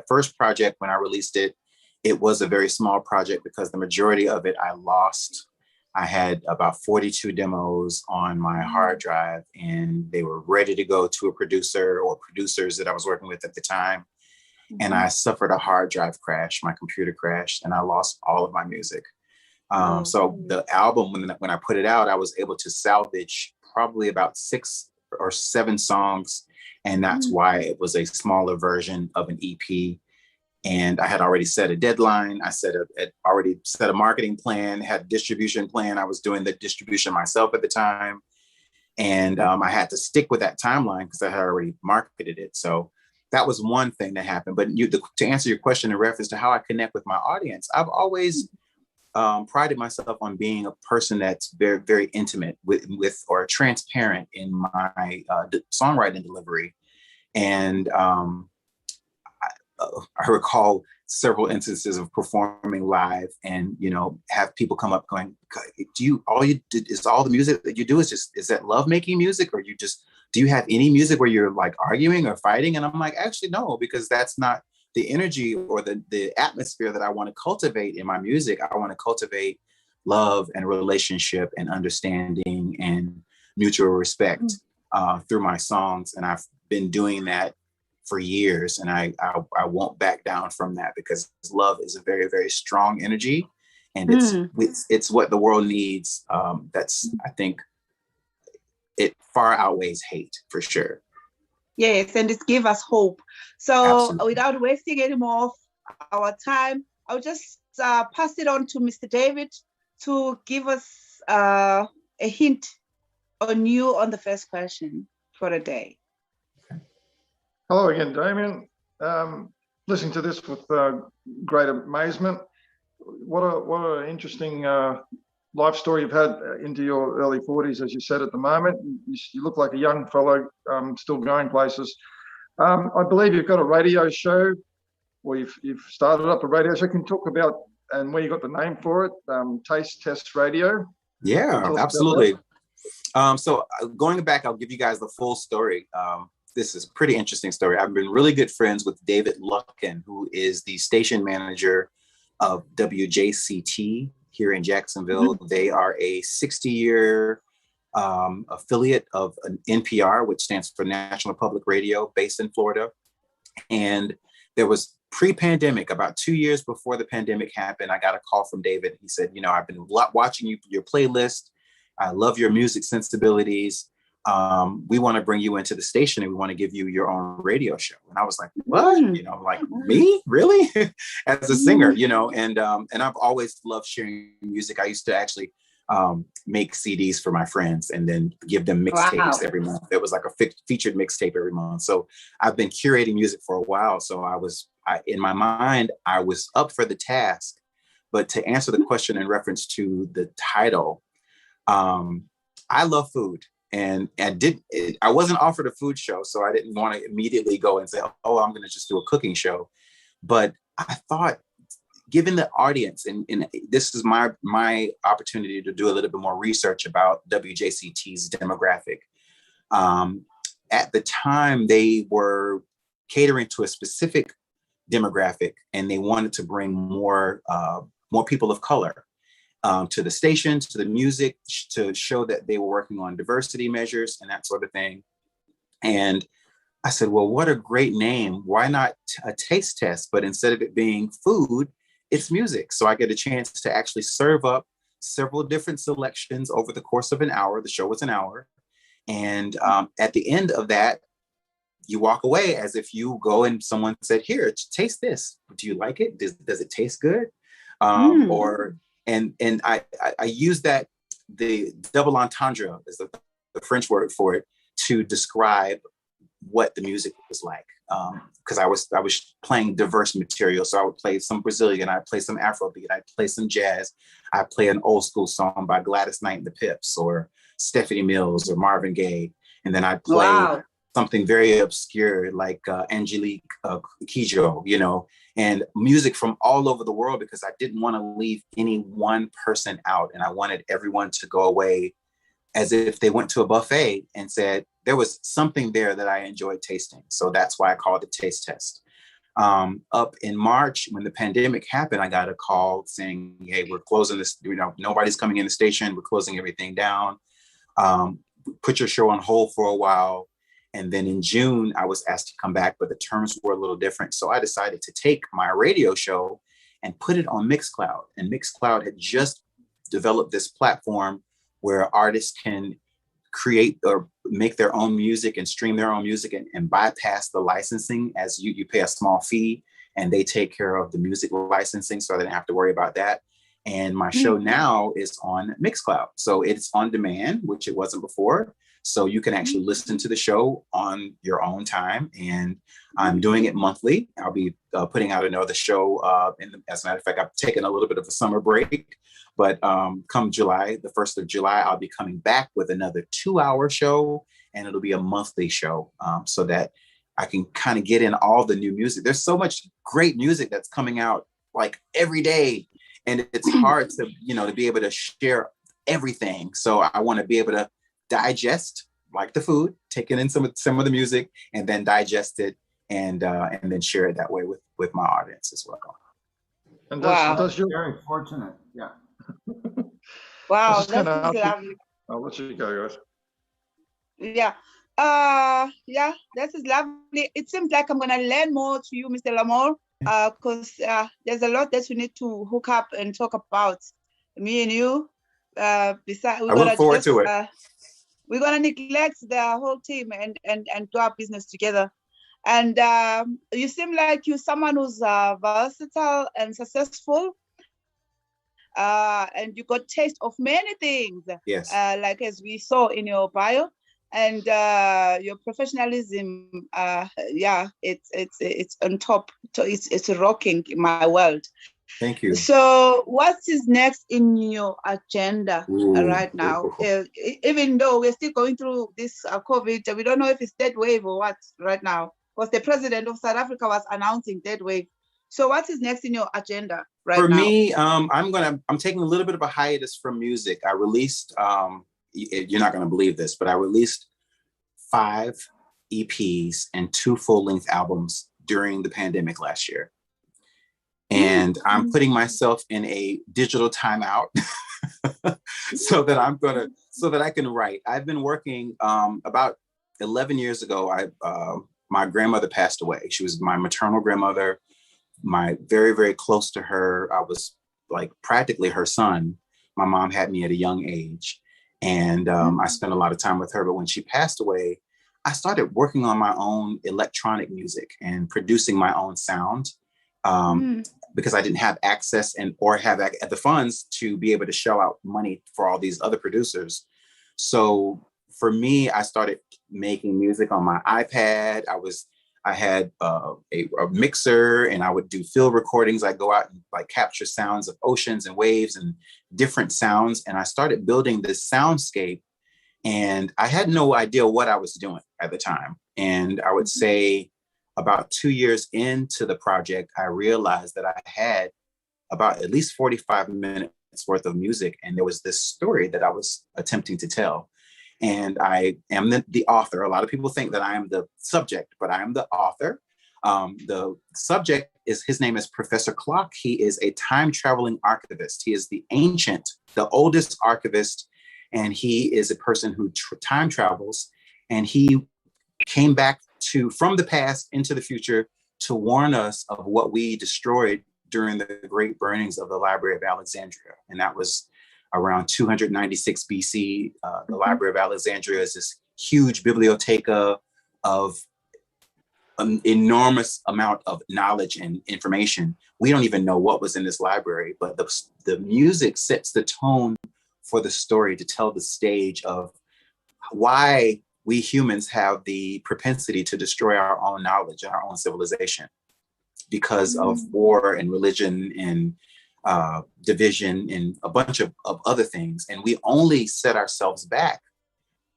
first project, when I released it, it was a very small project because the majority of it I lost. I had about 42 demos on my hard drive, and they were ready to go to a producer or producers that I was working with at the time. And I suffered a hard drive crash. My computer crashed, and I lost all of my music. So the album, when I put it out, I was able to salvage probably about 6 or 7 songs. And that's why it was a smaller version of an EP. And I had already set a deadline. I had already set a marketing plan, had a distribution plan. I was doing the distribution myself at the time. And I had to stick with that timeline because I had already marketed it. So that was one thing that happened. But to answer your question in reference to how I connect with my audience, I've always prided myself on being a person that's very, very intimate with or transparent in my songwriting delivery. And I recall several instances of performing live and, have people come up going, is all the music that you do is that lovemaking music? Or do you have any music where you're like arguing or fighting? And I'm like, actually, no, because that's not the energy or the atmosphere that I want to cultivate in my music. I want to cultivate love and relationship and understanding and mutual respect through my songs. And I've been doing that for years. And I won't back down from that because love is a very, very strong energy. And it's what the world needs. I think it far outweighs hate for sure. Yes, and it gives us hope. So absolutely. Without wasting any more of our time, I'll just pass it on to Mr. David to give us a hint on you on the first question for the day. Hello again, Damien. Listening to this with great amazement. What an interesting life story you've had into your early 40s, as you said at the moment. You look like a young fellow, still going places. I believe you've got a radio show, or you've started up a radio show. Can you talk about and where you got the name for it? Taste Test Radio. Yeah, absolutely. So going back, I'll give you guys the full story. This is a pretty interesting story. I've been really good friends with David Luckin, who is the station manager of WJCT here in Jacksonville. They are a 60-year affiliate of an NPR, which stands for National Public Radio, based in Florida. And there was pre-pandemic, about 2 years before the pandemic happened, I got a call from David. He said, I've been watching your playlist. I love your music sensibilities. We want to bring you into the station and we want to give you your own radio show. And I was like, what? Like me? Really? As a singer, and I've always loved sharing music. I used to actually make CDs for my friends and then give them mixtapes every month. There was like a featured mixtape every month. So I've been curating music for a while. So in my mind, I was up for the task. But to answer the question in reference to the title, I love food. And I wasn't offered a food show, so I didn't want to immediately go and say, oh, I'm going to just do a cooking show. But I thought, given the audience, and this is my opportunity to do a little bit more research about WJCT's demographic. At the time, they were catering to a specific demographic, and they wanted to bring more people of color. to the stations, to the music, to show that they were working on diversity measures and that sort of thing. And I said, well, what a great name. Why not a taste test? But instead of it being food, it's music. So I get a chance to actually serve up several different selections over the course of an hour. The show was an hour. And at the end of that, you walk away as if you go and someone said, here, taste this. Do you like it? Does it taste good? Or and I use that, the double entendre is the French word for it, to describe what the music was like. Because I was playing diverse material. So I would play some Brazilian, I'd play some Afrobeat, I'd play some jazz, I'd play an old school song by Gladys Knight and the Pips, or Stephanie Mills, or Marvin Gaye. And then I'd play something very obscure like Angelique Kidjo, you know, and music from all over the world, because I didn't want to leave any one person out. And I wanted everyone to go away as if they went to a buffet and said, there was something there that I enjoyed tasting. So that's why I called it Taste Test. Up in March, when the pandemic happened, I got a call saying, hey, we're closing this, you know, nobody's coming in the station. We're closing everything down. Put your show on hold for a while. And then in June, I was asked to come back, but the terms were a little different. So I decided to take my radio show and put it on Mixcloud. And Mixcloud had just developed this platform where artists can create or make their own music and stream their own music and bypass the licensing, as you pay a small fee and they take care of the music licensing, so I didn't have to worry about that. And my show now is on Mixcloud. So it's on demand, which it wasn't before. So you can actually listen to the show on your own time. And I'm doing it monthly. I'll be putting out another show. As a matter of fact, I've taken a little bit of a summer break. But come July, the 1st of July, I'll be coming back with another 2-hour show. And it'll be a monthly show so that I can kind of get in all the new music. There's so much great music that's coming out like every day. And it's hard to, you know, to be able to share everything. So I want to be able to digest, like the food, taking in some of the music, and then digest it and then share it that way with my audience as well. And That's very fortunate. Yeah. Wow, that is lovely. I'll let you go, guys. Yeah. Yeah, that is lovely. It seems like I'm gonna learn more to you, Mr. Lamar, because there's a lot that we need to hook up and talk about. Me and you. Besides, I look forward to it. We're gonna neglect the whole team and do our business together. And you seem like you're someone who's versatile and successful. And you got taste of many things. Yes. Like as we saw in your bio, and your professionalism. Yeah, it's on top. So it's rocking my world. Thank you. So what is next in your agenda right now? Even though we're still going through this COVID, we don't know if it's third wave or what right now, because the president of South Africa was announcing third wave. So what is next in your agenda right now? For me, I'm taking a little bit of a hiatus from music. I released, you're not gonna believe this, but I released 5 EPs and 2 full-length albums during the pandemic last year. And I'm putting myself in a digital timeout so that I can write. I've been working about 11 years ago. My grandmother passed away. She was my maternal grandmother, my very, very close to her. I was like practically her son. My mom had me at a young age, and I spent a lot of time with her. But when she passed away, I started working on my own electronic music and producing my own sound. Because I didn't have access or have the funds to be able to shell out money for all these other producers. So for me, I started making music on my iPad. I had a mixer, and I would do field recordings. I go out and like capture sounds of oceans and waves and different sounds. And I started building this soundscape, and I had no idea what I was doing at the time. And I would say, about 2 years into the project, I realized that I had about at least 45 minutes worth of music. And there was this story that I was attempting to tell. And I am the author. A lot of people think that I am the subject, but I am the author. The subject is, his name is Professor Clock. He is a time traveling archivist. He is the oldest archivist, and he is a person who time travels. And he came back from the past into the future to warn us of what we destroyed during the great burnings of the Library of Alexandria. And that was around 296 BC. The Library of Alexandria is this huge bibliotheca of an enormous amount of knowledge and information. We don't even know what was in this library, but the music sets the tone for the story to tell the stage of why we humans have the propensity to destroy our own knowledge and our own civilization because of war and religion and division and a bunch of other things. And we only set ourselves back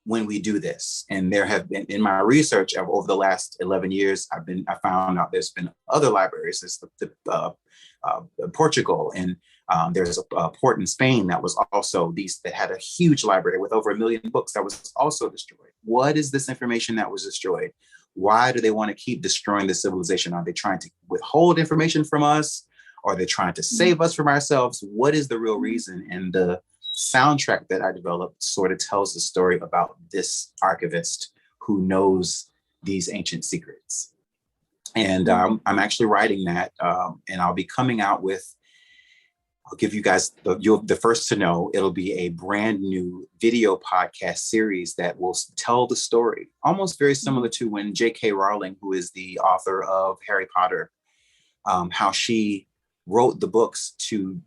when we do this. And there have been, in my research over the last 11 years, I found out there's been other libraries. There's Portugal, and there's a port in Spain that was also that had a huge library with over 1 million books that was also destroyed. What is this information that was destroyed? Why do they want to keep destroying the civilization? Are they trying to withhold information from us? Are they trying to save us from ourselves? What is the real reason? And the soundtrack that I developed sort of tells the story about this archivist who knows these ancient secrets. And I'm actually writing that, and I'll be coming out with, I'll give you guys, you're the first to know, it'll be a brand new video podcast series that will tell the story, almost very similar to when J.K. Rowling, who is the author of Harry Potter, how she wrote the books to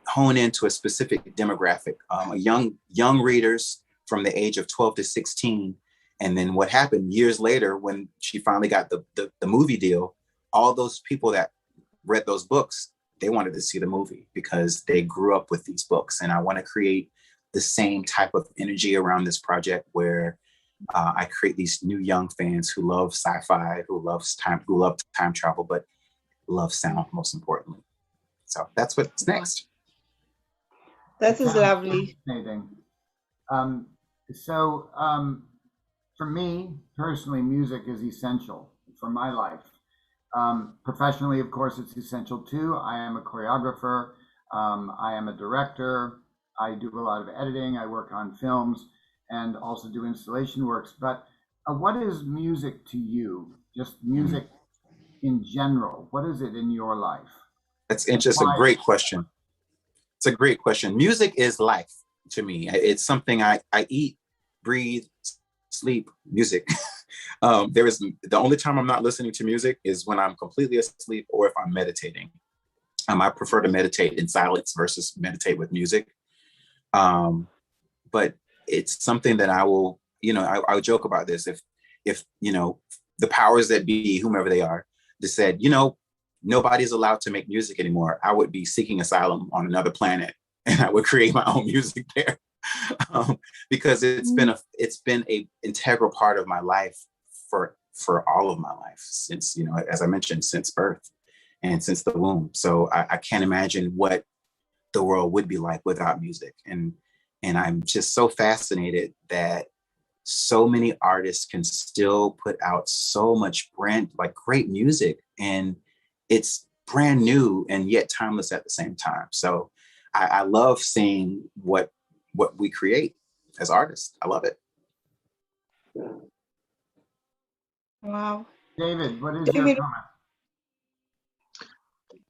hone into a specific demographic, young readers from the age of 12 to 16. And then what happened years later when she finally got the movie deal, all those people that read those books, they wanted to see the movie because they grew up with these books. And I want to create the same type of energy around this project where I create these new young fans who love sci-fi, who love time travel, but love sound most importantly. So that's what's next. That is lovely. Fascinating. For me personally, music is essential for my life. Professionally, of course, it's essential too. I am a choreographer. I am a director. I do a lot of editing. I work on films and also do installation works. But what is music to you? Just music in general. What is it in your life? It's just a great question. It's a great question. Music is life to me. It's something I eat, breathe, sleep, music. The only time I'm not listening to music is when I'm completely asleep or if I'm meditating. I prefer to meditate in silence versus meditate with music. But it's something that I will, I would joke about this. If the powers that be, whomever they are, just said, nobody's allowed to make music anymore, I would be seeking asylum on another planet and I would create my own music there. Because it's been a integral part of my life for all of my life since, as I mentioned, since birth and since the womb. So I can't imagine what the world would be like without music. And I'm just so fascinated that so many artists can still put out so much great music, and it's brand new and yet timeless at the same time. So I love seeing what we create as artists. I love it. Wow. David, what is your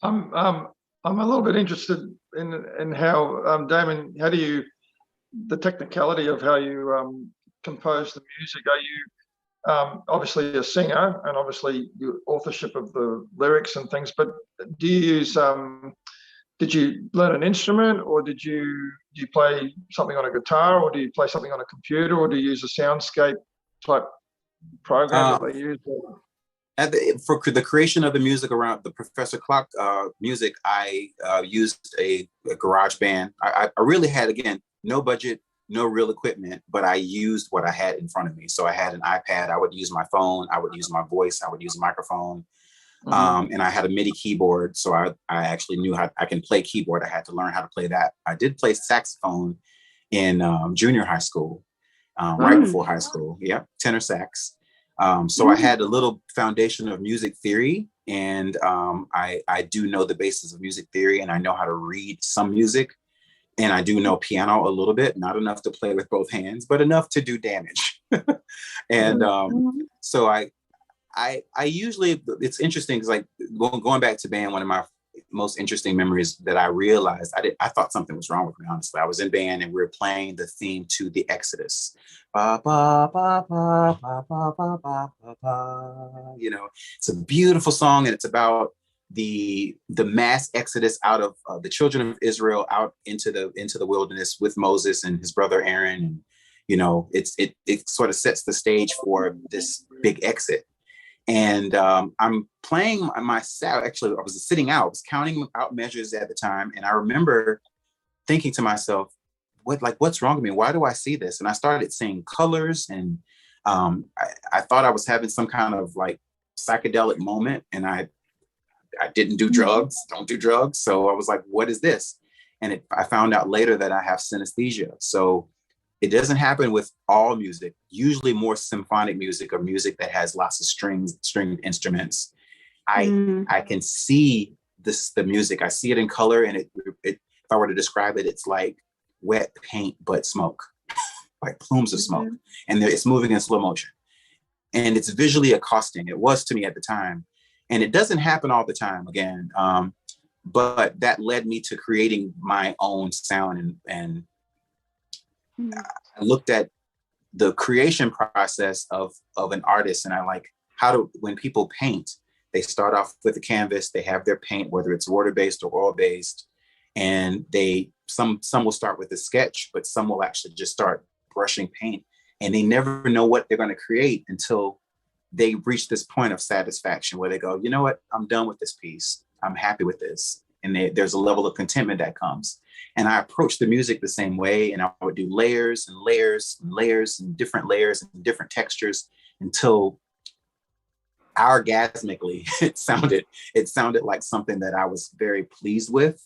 comment? I'm a little bit interested in how, Damien, the technicality of how you compose the music. Are you obviously a singer and obviously the authorship of the lyrics and things, but do you use, did you learn an instrument, or do you play something on a guitar, or do you play something on a computer, or do you use a soundscape type program that they use? For the creation of the music around the Professor Clock music, I used a garage band. I really had, again, no budget, no real equipment, but I used what I had in front of me. So I had an iPad, I would use my phone, I would use my voice, I would use a microphone. And I had a MIDI keyboard. So I actually knew how I can play keyboard. I had to learn how to play that. I did play saxophone in junior high school, right before high school. Yeah, tenor sax. So I had a little foundation of music theory, and I do know the basis of music theory, and I know how to read some music, and I do know piano a little bit, not enough to play with both hands, but enough to do damage. And so I usually, it's interesting because like going back to band, one of my most interesting memories that I realized I thought something was wrong with me, honestly. I was in band and we were playing the theme to the Exodus. Ba, ba, ba, ba, ba, ba, ba, ba, ba, ba. You know, it's a beautiful song, and it's about the mass exodus out of the children of Israel out into the wilderness with Moses and his brother Aaron. And you know, it sort of sets the stage for this big exit. And I'm playing my sound. Actually, I was sitting out, I was counting out measures at the time. And I remember thinking to myself, what's wrong with me? Why do I see this? And I started seeing colors, and I thought I was having some kind of like psychedelic moment. And I didn't do drugs, don't do drugs. So I was like, what is this? And I found out later that I have synesthesia. So it doesn't happen with all music, usually more symphonic music or music that has lots of stringed instruments. I can see the music. I see it in color, and if I were to describe it, it's like wet paint, but smoke, like plumes of smoke. And it's moving in slow motion. And it's visually accosting. It was to me at the time. And it doesn't happen all the time again. But that led me to creating my own sound, and I looked at the creation process of an artist, and I like when people paint, they start off with a canvas, they have their paint, whether it's water-based or oil-based, and some will start with a sketch, but some will actually just start brushing paint, and they never know what they're going to create until they reach this point of satisfaction where they go, you know what, I'm done with this piece. I'm happy with this. And there's a level of contentment that comes. And I approach the music the same way, and I would do layers and layers and layers and different textures until orgasmically it sounded like something that I was very pleased with,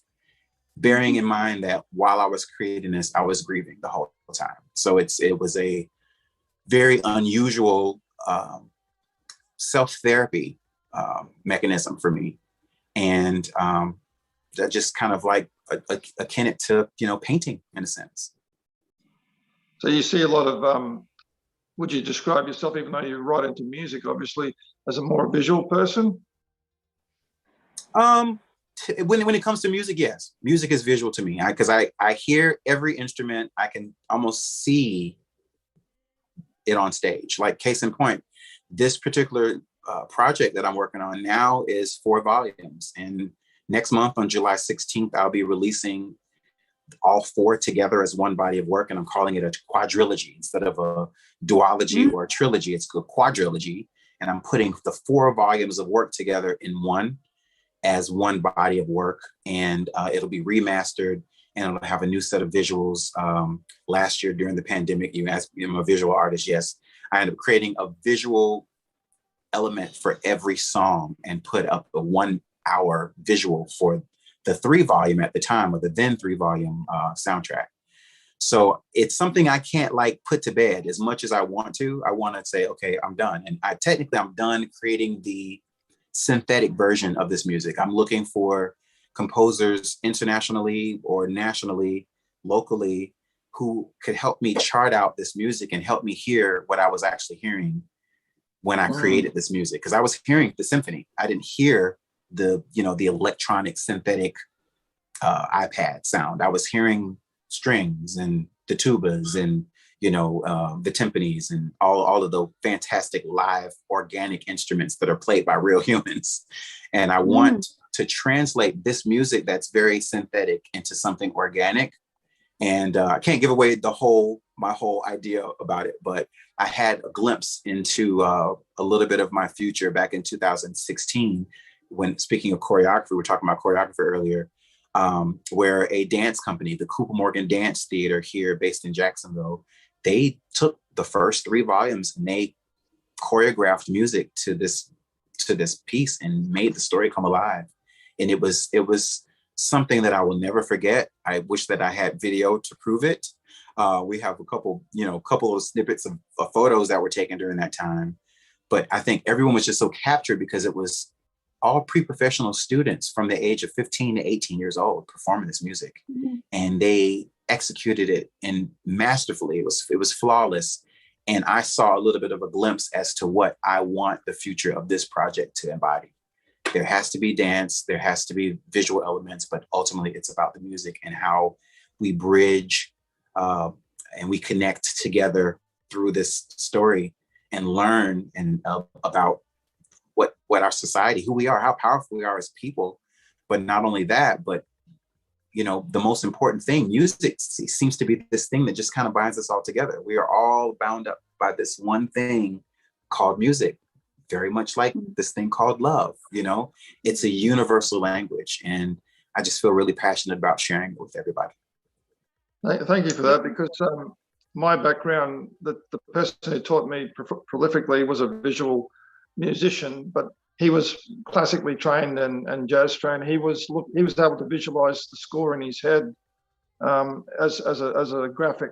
bearing in mind that while I was creating this, I was grieving the whole time. So it was a very unusual self-therapy mechanism for me. And that just kind of like akin it to, painting in a sense. So you see a lot of, would you describe yourself, even though you're right into music, obviously, as a more visual person? When it comes to music, yes. Music is visual to me because I hear every instrument. I can almost see it on stage. Like case in point, this particular project that I'm working on now is 4 volumes. And next month on July 16th, I'll be releasing all 4 together as one body of work. And I'm calling it a quadrilogy instead of a duology or a trilogy. It's a quadrilogy. And I'm putting the 4 volumes of work together in one as one body of work. And it'll be remastered, and it'll have a new set of visuals. Last year during the pandemic, you asked me, I'm a visual artist. Yes, I ended up creating a visual element for every song and put up a 1-hour visual for the 3-volume at the time, or the then 3-volume soundtrack. So it's something I can't like put to bed as much as I want to. I want to say, okay, I'm done. And I'm done creating the synthetic version of this music. I'm looking for composers internationally or nationally, locally, who could help me chart out this music and help me hear what I was actually hearing when I created this music. Because I was hearing the symphony. I didn't hear the electronic synthetic iPad sound. I was hearing strings and the tubas and the timpanis and all of the fantastic live organic instruments that are played by real humans. And I want to translate this music that's very synthetic into something organic. And I can't give away my whole idea about it, but I had a glimpse into a little bit of my future back in 2016 when, speaking of choreography, we were talking about choreography earlier, where a dance company, the Cooper Morgan Dance Theater here based in Jacksonville, they took the first 3 volumes and they choreographed music to this piece and made the story come alive. And it was something that I will never forget. I wish that I had video to prove it. We have a couple of snippets of photos that were taken during that time. but I think everyone was just so captured because it was all pre-professional students from the age of 15 to 18 years old performing this music. And they executed it and masterfully. It was flawless. And I saw a little bit of a glimpse as to what I want the future of this project to embody. There has to be dance, there has to be visual elements, but ultimately it's about the music and how we bridge and we connect together through this story and learn and about what our society, who we are, how powerful we are as people. But not only that, but the most important thing, music seems to be this thing that just kind of binds us all together. We are all bound up by this one thing called music, very much like this thing called love. It's a universal language, and I just feel really passionate about sharing it with everybody. Thank you for that, because my background, the person who taught me prolifically was a visual musician, but he was classically trained and jazz trained. He was able to visualize the score in his head as a graphic,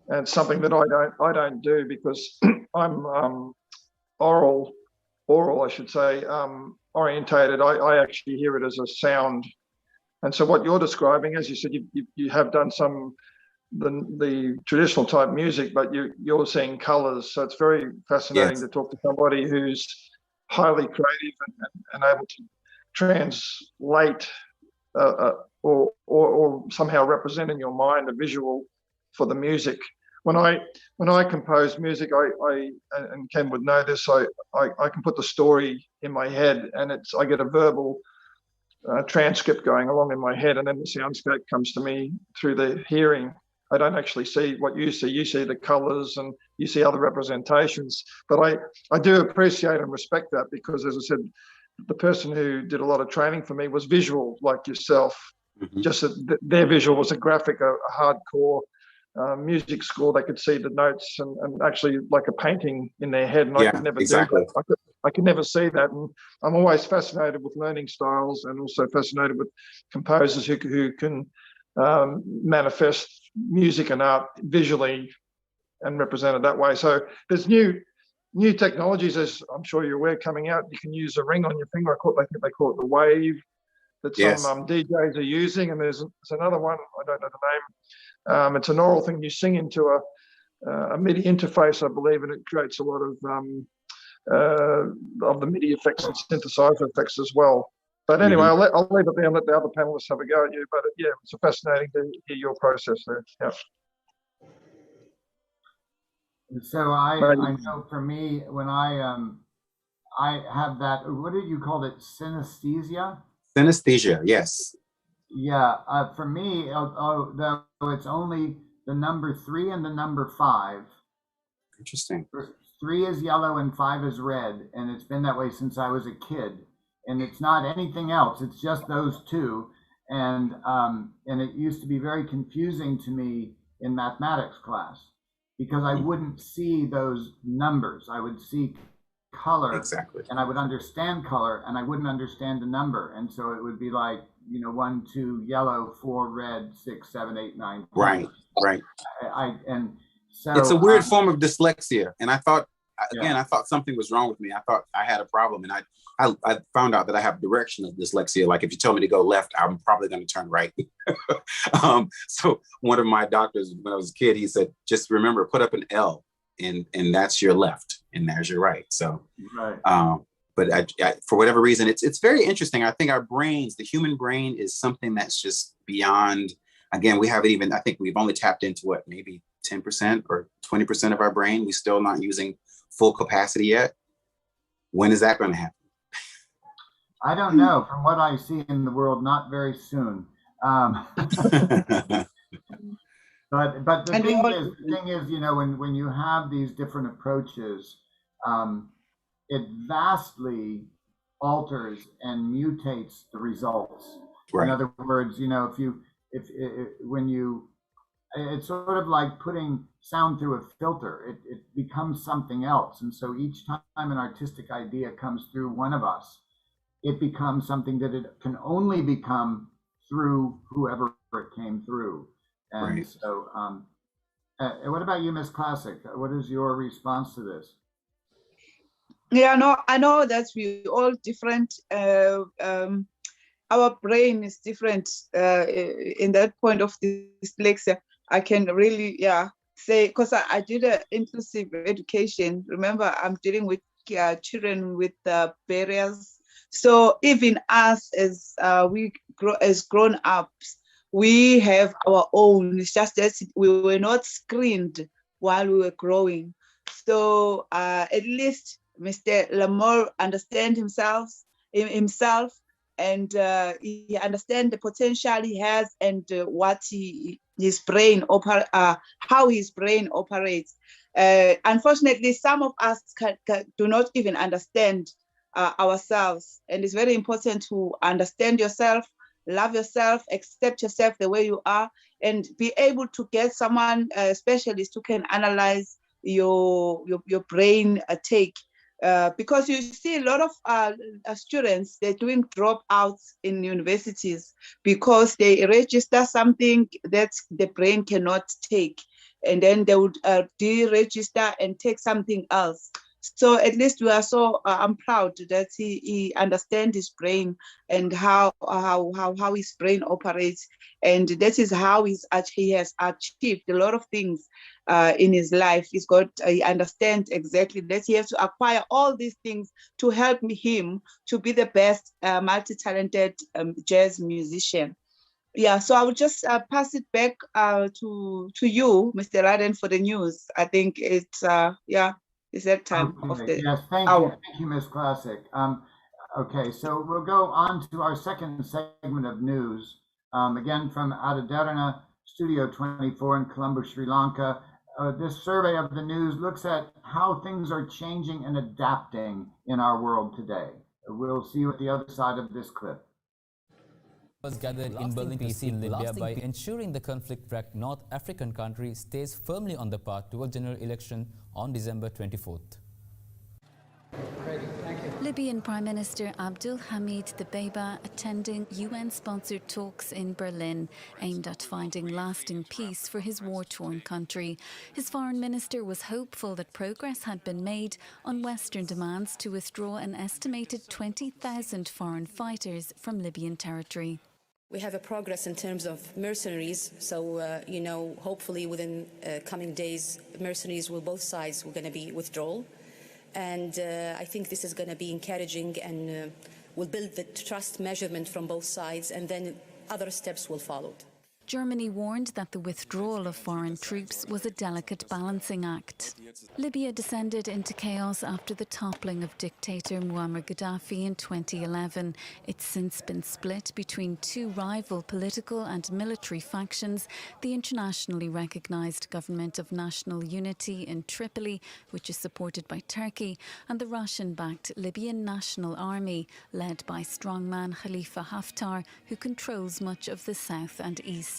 and something that I don't do because I'm oral, I should say, orientated. I actually hear it as a sound. And so what you're describing, as you said, you have done the traditional type music, but you're seeing colors. So it's very fascinating to talk to somebody who's highly creative and able to translate or somehow represent in your mind a visual for the music. When I compose music, I and Ken would know this, I can put the story in my head, and I get a verbal transcript going along in my head, and then the soundscape comes to me through the hearing. I don't actually see what you see. You see the colors and you see other representations. But I do appreciate and respect that, because, as I said, the person who did a lot of training for me was visual, like yourself. Just that their visual was a graphic, a hardcore music score. They could see the notes and actually like a painting in their head. And I could never do that. I could never see that. And I'm always fascinated with learning styles, and also fascinated with composers who can manifest music and art visually and represent it that way. So there's new technologies, as I'm sure you're aware, coming out. You can use a ring on your finger. I think they call it the Wave, that some DJs are using. And there's another one, I don't know the name. It's an oral thing you sing into a MIDI interface, I believe, and it creates a lot of the MIDI effects and synthesizer effects as well. But anyway, I'll leave it there and let the other panelists have a go at you. But yeah, it's fascinating to hear your process there. Yeah. So I know for me, when I have that, what did you call it? Synesthesia? Synesthesia, yes. Yeah, for me, though it's only the number 3 and the number 5. Interesting. 3 is yellow and 5 is red, and it's been that way since I was a kid. And it's not anything else. It's just those two. And it used to be very confusing to me in mathematics class, because I wouldn't see those numbers. I would see color, and I would understand color, and I wouldn't understand the number. And so it would be like, 1, 2, yellow, 4, red, 6, 7, 8, 9. 10. Right. And so it's a weird form of dyslexia. And I thought, I thought something was wrong with me. I thought I had a problem, and I found out that I have directional dyslexia. Like if you tell me to go left, I'm probably going to turn right. So one of my doctors, when I was a kid, he said, just remember, put up an L, and that's your left, and there's your right. So, but I, for whatever reason, it's very interesting. I think our brains, the human brain, is something that's just beyond. Again, we haven't even. I think we've only tapped into maybe 10% or 20% of our brain. We're still not using full capacity yet. When is that going to happen? I don't know. From what I see in the world, not very soon. But the thing is, when you have these different approaches, it vastly alters and mutates the results. In other words, it's sort of like putting sound through a filter. It becomes something else. And so each time an artistic idea comes through one of us, it becomes something that it can only become through whoever it came through. And so what about you, Miss Classic? What is your response to this? Yeah, no, I know that we all different. Our brain is different in that point of dyslexia. I can really, yeah, say, because I did an inclusive education. Remember, I'm dealing with children with barriers. So even us as we grow as grown ups, we have our own. It's just that we were not screened while we were growing. So at least Mr. Lamar understand himself, and he understands the potential he has, and how his brain operates. Unfortunately, some of us do not even understand ourselves, and it's very important to understand yourself, love yourself, accept yourself the way you are, and be able to get someone, a specialist, who can analyze your brain take. Because you see a lot of students, they're doing dropouts in universities because they register something that the brain cannot take, and then they would deregister and take something else. So at least we are so I'm proud that he understands his brain and how his brain operates, and that is how he has achieved a lot of things in his life. He understands exactly that he has to acquire all these things to help him to be the best multi-talented jazz musician. Yeah, so I will just pass it back to you, Mr. Raden, for the news. I think it's it's that time of Okay. the Yes, hour. thank you, Ms. Classic. Okay, so we'll go on to our second segment of news. Again, from Adaderana Studio 24 in Colombo, Sri Lanka. This survey of the news looks at how things are changing and adapting in our world today. We'll see you at the other side of this clip. Was gathered in Berlin peace in Libya by ensuring the conflict-wracked North African country stays firmly on the path toward general election on December 24th. Libyan Prime Minister Abdul Hamid Dbeibah attending UN-sponsored talks in Berlin aimed at finding lasting peace for his war-torn country. His foreign minister was hopeful that progress had been made on Western demands to withdraw an estimated 20,000 foreign fighters from Libyan territory. We have a progress in terms of mercenaries, so hopefully within coming days, mercenaries both sides will going to be withdrawal. And I think this is going to be encouraging and will build the trust measurement from both sides, and then other steps will follow. Germany warned that the withdrawal of foreign troops was a delicate balancing act. Libya descended into chaos after the toppling of dictator Muammar Gaddafi in 2011. It's since been split between two rival political and military factions: the internationally recognized Government of National Unity in Tripoli, which is supported by Turkey, and the Russian-backed Libyan National Army, led by strongman Khalifa Haftar, who controls much of the south and east.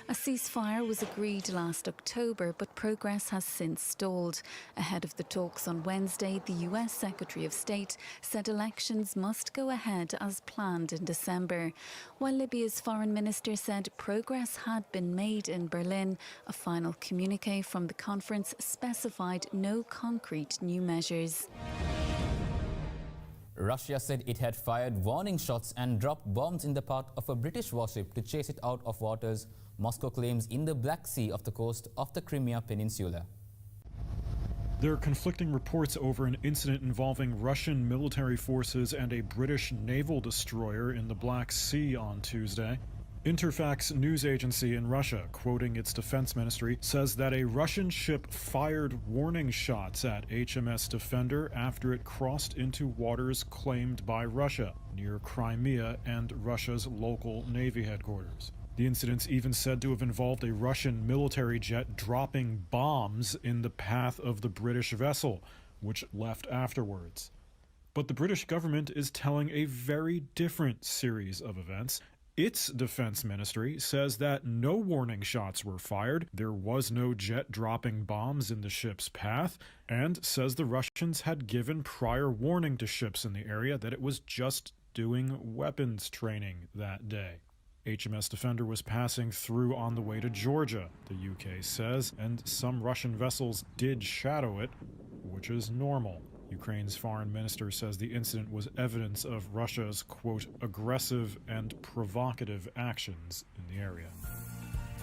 A ceasefire was agreed last October, but progress has since stalled. Ahead of the talks on Wednesday, the US Secretary of State said elections must go ahead as planned in December. While Libya's foreign minister said progress had been made in Berlin, a final communique from the conference specified no concrete new measures. Russia said it had fired warning shots and dropped bombs in the path of a British warship to chase it out of waters, Moscow claims, in the Black Sea off the coast of the Crimea Peninsula. There are conflicting reports over an incident involving Russian military forces and a British naval destroyer in the Black Sea on Tuesday. Interfax news agency in Russia, quoting its defense ministry, says that a Russian ship fired warning shots at HMS Defender after it crossed into waters claimed by Russia near Crimea and Russia's local Navy headquarters. The incident's even said to have involved a Russian military jet dropping bombs in the path of the British vessel, which left afterwards. But the British government is telling a very different series of events. Its defense ministry says that no warning shots were fired, there was no jet dropping bombs in the ship's path, and says the Russians had given prior warning to ships in the area that it was just doing weapons training that day. HMS Defender was passing through on the way to Georgia, the UK says, and some Russian vessels did shadow it, which is normal. Ukraine's foreign minister says the incident was evidence of Russia's, quote, aggressive and provocative actions in the area.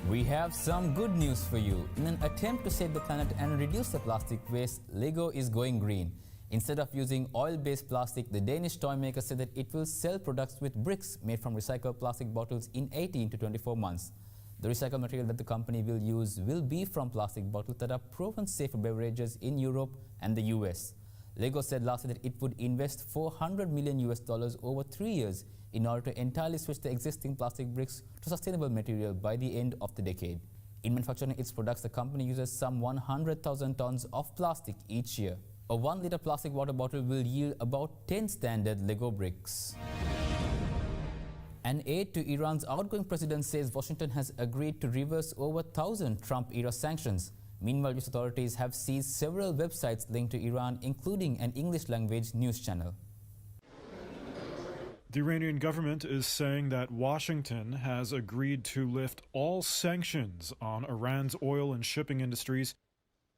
We have some good news for you. In an attempt to save the planet and reduce the plastic waste, Lego is going green. Instead of using oil-based plastic, the Danish toy maker said that it will sell products with bricks made from recycled plastic bottles in 18 to 24 months. The recycled material that the company will use will be from plastic bottles that are proven safe for beverages in Europe and the US. Lego said last year that it would invest $400 million over 3 years in order to entirely switch the existing plastic bricks to sustainable material by the end of the decade. In manufacturing its products, the company uses some 100,000 tons of plastic each year. A 1-liter plastic water bottle will yield about 10 standard Lego bricks. An aide to Iran's outgoing president says Washington has agreed to reverse over 1,000 Trump-era sanctions. Meanwhile, US authorities have seized several websites linked to Iran, including an English-language news channel. The Iranian government is saying that Washington has agreed to lift all sanctions on Iran's oil and shipping industries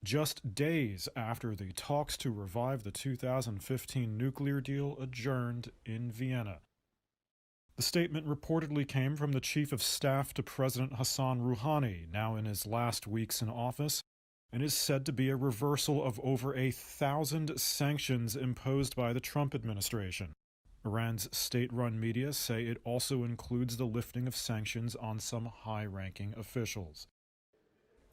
just days after the talks to revive the 2015 nuclear deal adjourned in Vienna. The statement reportedly came from the chief of staff to President Hassan Rouhani, now in his last weeks in office, and is said to be a reversal of over 1,000 sanctions imposed by the Trump administration. Iran's state-run media say it also includes the lifting of sanctions on some high-ranking officials.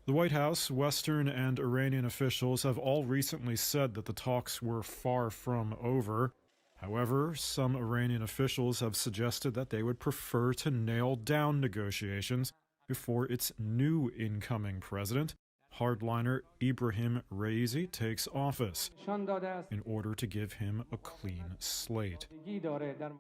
The White House, Western, and Iranian officials have all recently said that the talks were far from over. However, some Iranian officials have suggested that they would prefer to nail down negotiations before its new incoming president, hardliner Ibrahim Raisi, takes office, in order to give him a clean slate.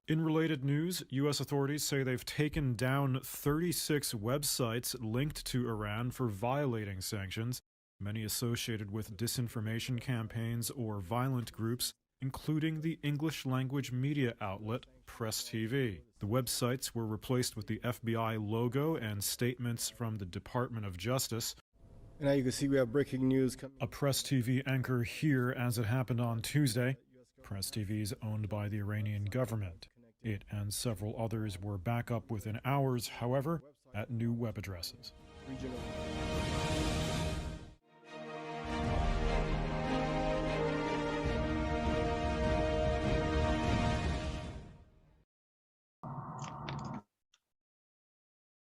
In related news, U.S. authorities say they've taken down 36 websites linked to Iran for violating sanctions, many associated with disinformation campaigns or violent groups, including the English-language media outlet Press TV. The websites were replaced with the FBI logo and statements from the Department of Justice. And now you can see we have breaking news. A Press TV anchor here as it happened on Tuesday. Press TV is owned by the Iranian government. It and several others were back up within hours, however, at new web addresses.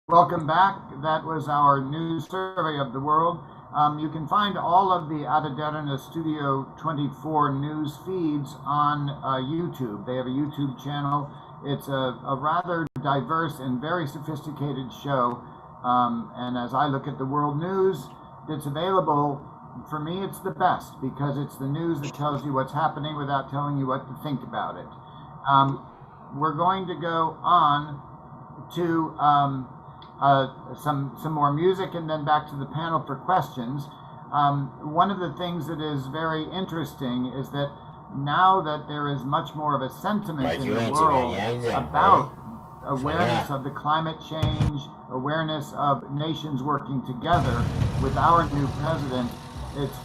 Welcome back. That was our news survey of the world. You can find all of the Adaderna Studio 24 news feeds on YouTube. They have a YouTube channel. It's a rather diverse and very sophisticated show. And as I look at the world news, it's available. For me, it's the best because it's the news that tells you what's happening without telling you what to think about it. We're going to go on to some more music and then back to the panel for questions. One of the things that is very interesting is that now that there is much more of a sentiment in the world about awareness of the climate change, awareness of nations working together with our new president, it's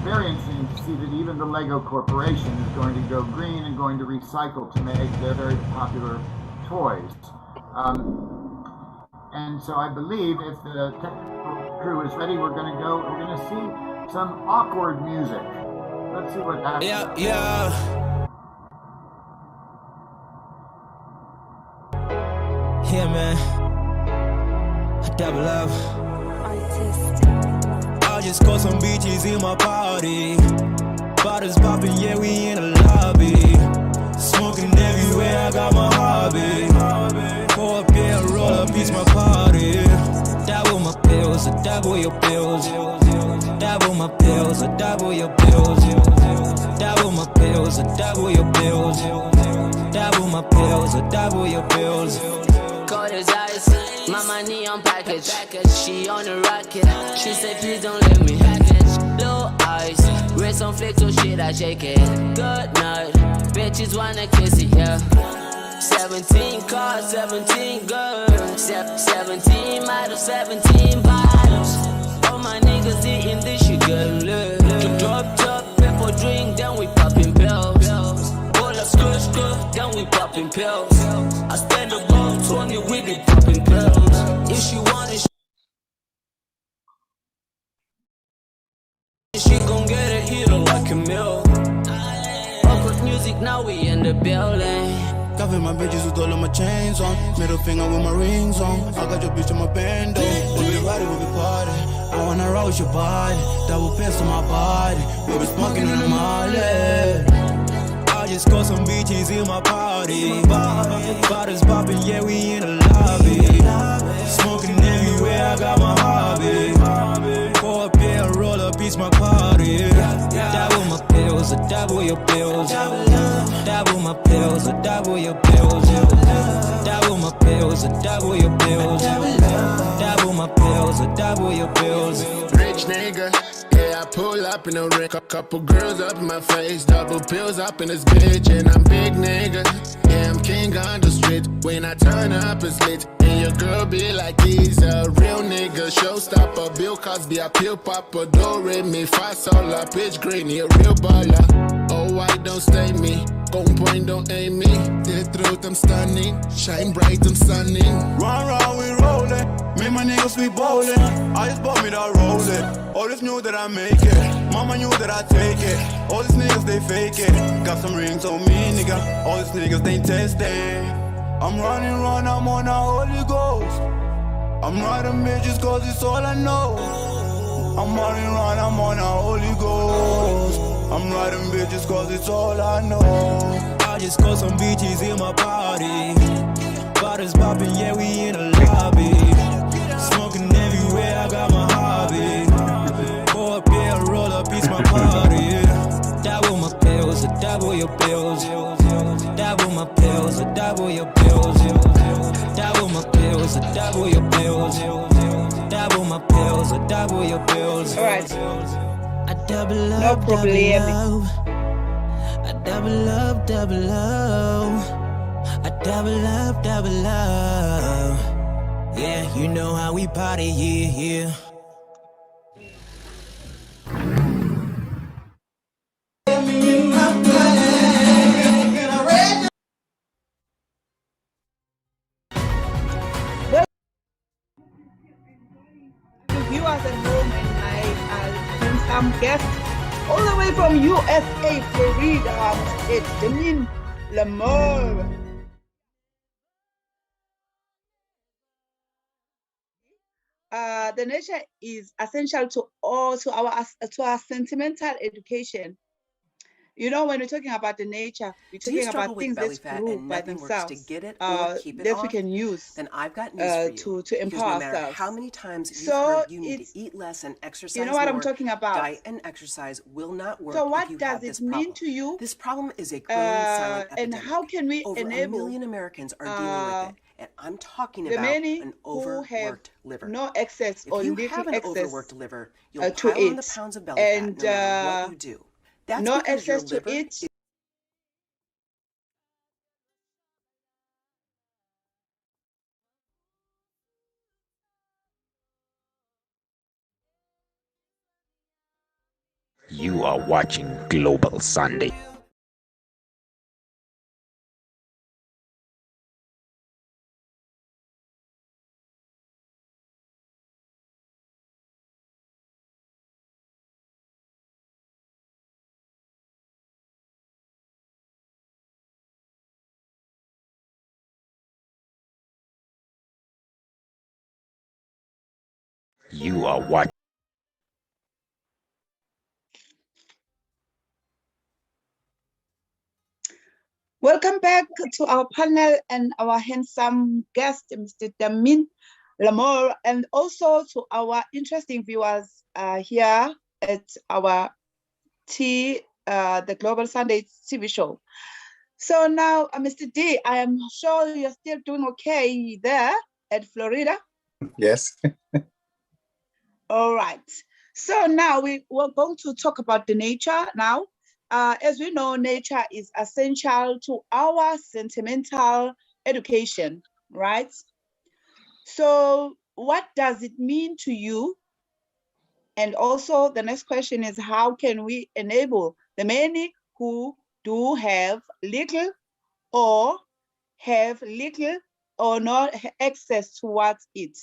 very interesting to see that even the Lego Corporation is going to go green and going to recycle to make their very popular toys. And so I believe if the technical crew is ready, we're going to see some awkward music. Let's see what happens. Yeah. Yeah, man. I double up. I just caught some bitches in my party. Bottles popping, yeah, we in the lobby. Smoking everywhere, I got my hobby. Pour up here, roll up, it's my party. Double my pills, I double your pills. Double my pills, I double your pills. Double my pills, I double your pills. Double my pills, I double your pills. Cold as ice, my money on package. She on a rocket, she said please don't let me. Low ice, red some flakes, oh shit I shake it. Good night, bitches wanna kiss it, yeah. 17 cars, 17 girls, 17 models, 17 bottles. All my niggas eating this shit, girl. Drop top, pepper drink, then we pop She gon' get a heater like a mill. Upward music, now we in the building. Cover my bitches with all of my chains on. Middle finger with my rings on. I got your bitch on my bando. We'll be riding, we'll be party. I wanna roll with your body. Double piss on my body. We'll be smoking in the molly. I just got some bitches in my party. Bottles popping, yeah, we in the lobby. Smoking everywhere, I got my hobby. Pour a beer, roll up, it's my party. Double my pills, double your pills. Double my pills, double your pills. Double my pills, double your pills. Double my pills, double your pills. Rich nigga, yeah, I pull up in a ring. Couple girls up in my face, double pills up in this bitch, and I'm big nigga. Yeah, I'm king on the street. When I turn up, it's lit. And your girl be like, he's a real nigga. Showstopper, Bill Cosby, a pill popper. Do re mi fa sol la pitch green, he a real baller. Oh, I don't stay me. Gon' point, don't aim me. The truth, I'm stunning. Shine bright, I'm sunning. Run round, we rollin'. Me and my niggas, we bowling. I just bought me that rolling. All this knew that I make it. Mama knew that I take it. All these niggas, they fake it. Got some rings on me, nigga. All these niggas, they testing. I'm running, I'm on a Holy Ghost. I'm riding bitches cause it's all I know. I'm running, I'm on a Holy Ghost. I'm riding bitches cause it's all I know. I just got some bitches in my party. Bottles popping, yeah, we in the lobby. Smoking everywhere, I got my hobby. Pour a beer, roll up, it's my party. Double my pills, double your pills. Double my pills, double your pills. Double my pills, double your pills. Double my pills, double your pills. All right. I double No up, double problem. love. I double up, double love. I double up, double love. Yeah, you know how we party, yeah, yeah. Viewers at home and my handsome guest all the way from USA, Florida, it's Damien Lamar. The nature is essential to our sentimental education. You know, when we're talking about the nature, we're talking about things that grew by themselves, that we can use then I've got news for you. to empower no matter ourselves. how many times you've So heard you need to eat less and exercise you know what more, I'm talking about. diet and exercise will not work. So what if you does have it this mean problem. to you? This problem is a growing silent And epidemic. how can we Over enable 1 million Americans are dealing with it, and I'm talking the about many an who have overworked liver. no excess If or you little have an excess overworked liver, you'll to pile on the eat, pounds of belly and fat no matter what you do. That's no because your excess to liver eat. You are watching Global Sunday. You are watching. Welcome back to our panel and our handsome guest, Mr. Damien Lamar, and also to our interesting viewers here at our the Global Sunday TV show. So now, Mr. D, I am sure you're still doing okay there at Florida. Yes. All right. So now we're going to talk about the nature now. As we know, nature is essential to our sentimental education, right? So what does it mean to you? And also the next question is, how can we enable the many who do have little or not access towards it?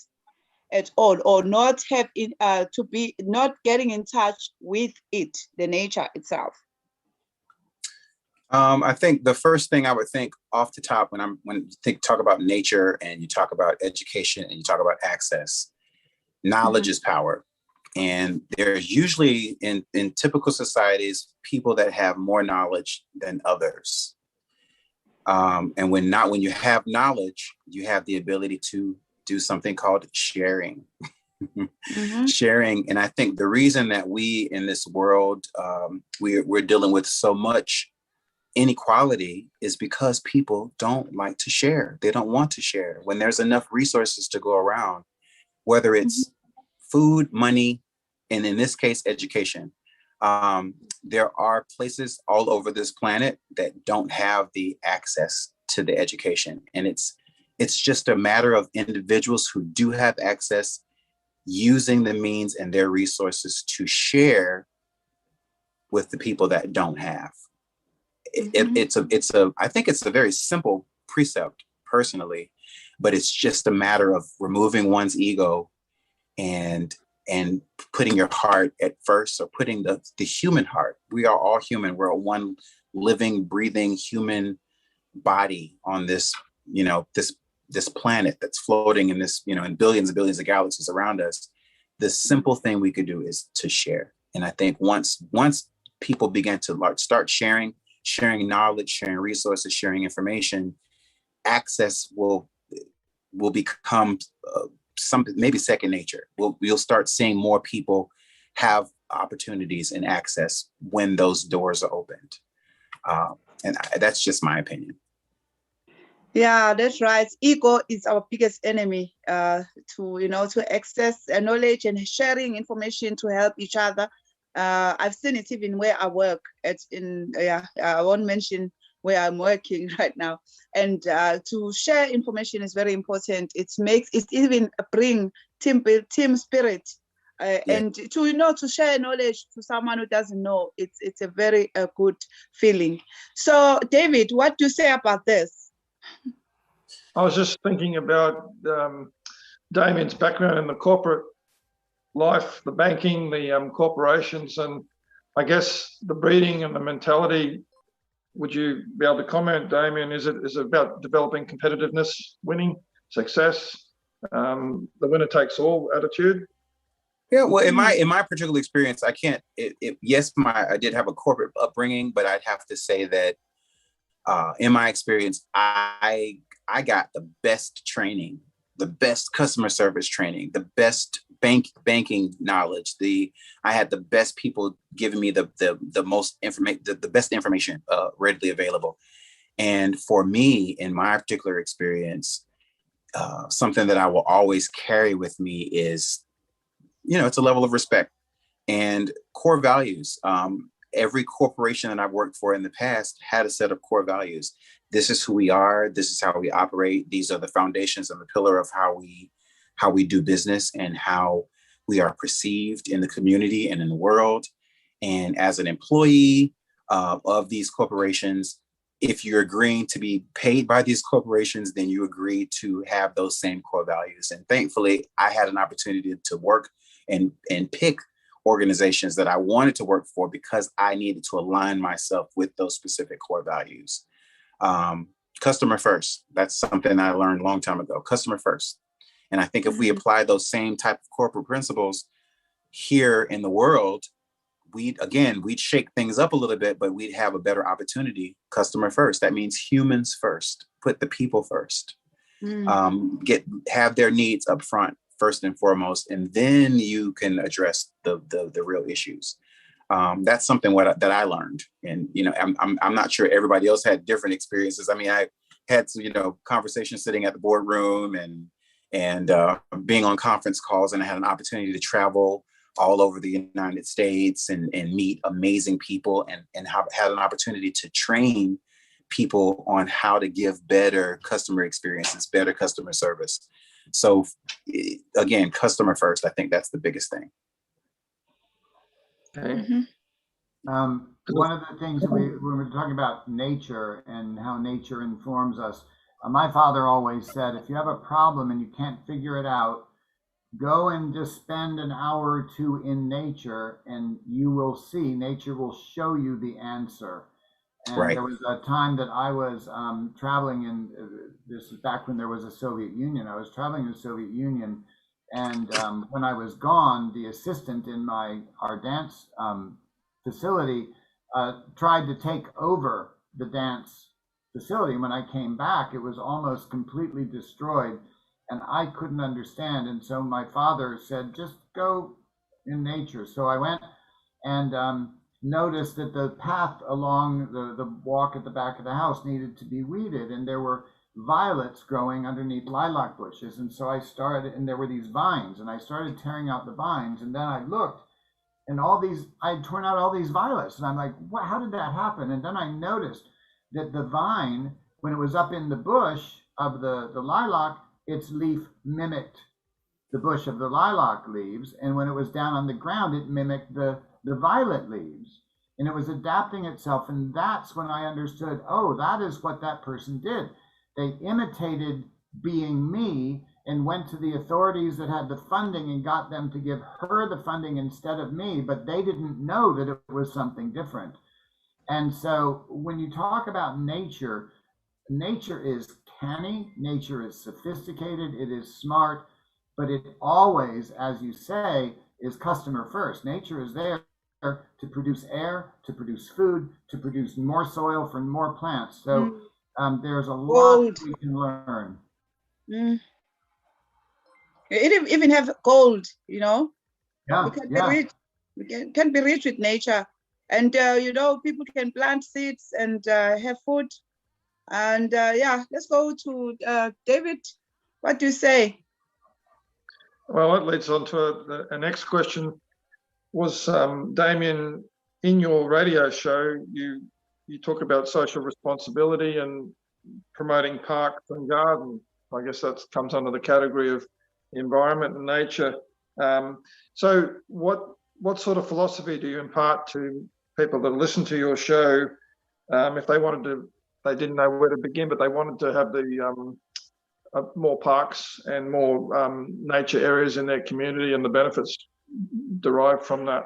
at all, or not have to be not getting in touch with it, the nature itself? I think the first thing I would think off the top when you talk about nature and you talk about education and you talk about access, knowledge is power. And there's usually in typical societies, people that have more knowledge than others. And when you have knowledge, you have the ability to do something called sharing. Sharing. And I think the reason that we in this world, we're dealing with so much inequality is because people don't like to share. They don't want to share. When there's enough resources to go around, whether it's food, money, and in this case, education. There are places all over this planet that don't have the access to the education. And it's just a matter of individuals who do have access using the means and their resources to share with the people that don't have. I think it's a very simple precept personally, but it's just a matter of removing one's ego and putting your heart at first, or putting the human heart. We are all human. We're one living, breathing human body on this, this planet that's floating in this, in billions and billions of galaxies around us. The simple thing we could do is to share. And I think once people begin to start sharing knowledge, sharing resources, sharing information, access will become something maybe second nature. We'll start seeing more people have opportunities and access when those doors are opened. That's just my opinion. Yeah, that's right. Ego is our biggest enemy to access knowledge and sharing information to help each other. I've seen it even where I work I won't mention where I'm working right now. And to share information is very important. It even bring team spirit. And to share knowledge to someone who doesn't know, it's a very good feeling. So David, what do you say about this? I was just thinking about Damien's background in the corporate life, the banking, the corporations, and I guess the breeding and the mentality. Would you be able to comment, Damien? Is it about developing competitiveness, winning, success, the winner takes all attitude? Yeah, well, in my particular experience, I can't. Yes, I did have a corporate upbringing, but I'd have to say that in my experience, I got the best training, the best customer service training, the best banking knowledge. I had the best people giving me the most information, the best information readily available. And for me, in my particular experience, something that I will always carry with me is, it's a level of respect and core values. Every corporation that I've worked for in the past had a set of core values. This is who we are. This is how we operate. These are the foundations and the pillar of how we do business and how we are perceived in the community and in the world. And as an employee of these corporations, if you're agreeing to be paid by these corporations, then you agree to have those same core values. And thankfully, I had an opportunity to work and pick organizations that I wanted to work for because I needed to align myself with those specific core values. Customer first. That's something I learned a long time ago. Customer first. And I think if we apply those same type of corporate principles here in the world, we'd shake things up a little bit, but we'd have a better opportunity. Customer first. That means humans first. Put the people first. Have their needs up front first and foremost, and then you can address the real issues. That's something that I learned, and I'm not sure everybody else had different experiences. I mean, I had conversations sitting at the boardroom and being on conference calls, and I had an opportunity to travel all over the United States and meet amazing people and had an opportunity to train people on how to give better customer experiences, better customer service. So again, customer first. I think that's the biggest thing. One of the things when we're talking about nature and how nature informs us, my father always said, if you have a problem and you can't figure it out, go and just spend an hour or two in nature, and you will see nature will show you the answer. And Right. there was a time that I was traveling in, this is back when there was a Soviet Union. I was traveling in the Soviet Union, and when I was gone, the assistant in our dance facility tried to take over the dance facility. When I came back, it was almost completely destroyed, and I couldn't understand. And so my father said, just go in nature. So I went and noticed that the path along the walk at the back of the house needed to be weeded, and there were violets growing underneath lilac bushes. And so I started, and there were these vines, and I started tearing out the vines, and then I looked, and I had torn out all these violets, and I'm like, what, how did that happen? And then I noticed that the vine, when it was up in the bush of the lilac, its leaf mimicked the bush of the lilac leaves, and when it was down on the ground, it mimicked the violet leaves, and it was adapting itself. And that's when I understood, oh, that is what that person did. They imitated being me and went to the authorities that had the funding and got them to give her the funding instead of me, but they didn't know that it was something different. And so when you talk about nature, nature is canny, nature is sophisticated, it is smart, but it always, as you say, is customer first. Nature is there to produce air, to produce food, to produce more soil for more plants. So there's a lot we can learn. It even have gold, you know. Yeah, we can be rich. We can be rich with nature, and you know, people can plant seeds and have food. And yeah, let's go to David. What do you say? Well, that leads on to a next question. Was Damien, in your radio show, you talk about social responsibility and promoting parks and gardens. I guess that comes under the category of environment and nature. So what sort of philosophy do you impart to people that listen to your show if they didn't know where to begin, but they wanted to have the more parks and more nature areas in their community and the benefits derived from that?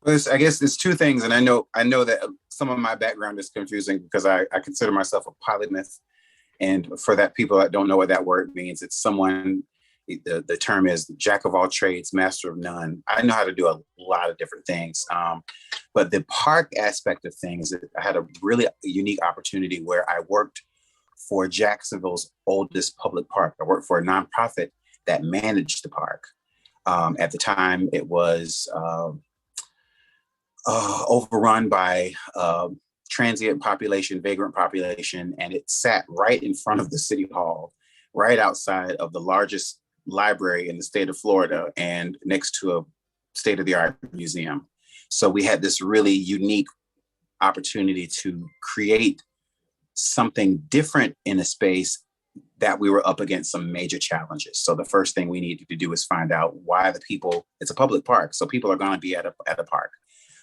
Well, I guess there's two things, and I know that some of my background is confusing because I consider myself a polymath, and for that people that don't know what that word means, it's someone. The term is jack of all trades, master of none. I know how to do a lot of different things, but the park aspect of things, I had a really unique opportunity where I worked for Jacksonville's oldest public park. I worked for a nonprofit that managed the park. At the time, it was overrun by transient population, vagrant population, and it sat right in front of the city hall, right outside of the largest library in the state of Florida and next to a state-of-the-art museum. So we had this really unique opportunity to create something different in a space that we were up against some major challenges. So the first thing we needed to do is find out why it's a public park, so people are going to be at a park.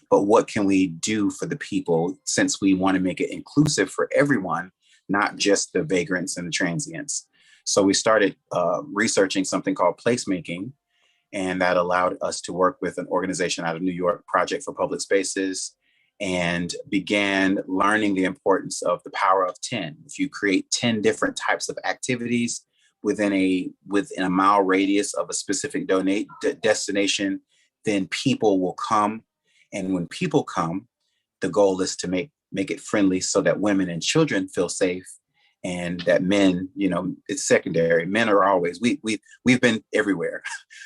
But what can we do for the people, since we want to make it inclusive for everyone, not just the vagrants and the transients? So we started researching something called placemaking, and that allowed us to work with an organization out of New York, Project for Public Spaces, and began learning the importance of the power of 10. If you create 10 different types of activities within a mile radius of a specific destination, then people will come. And when people come, the goal is to make it friendly so that women and children feel safe, and that men, it's secondary. Men are always, we've been everywhere.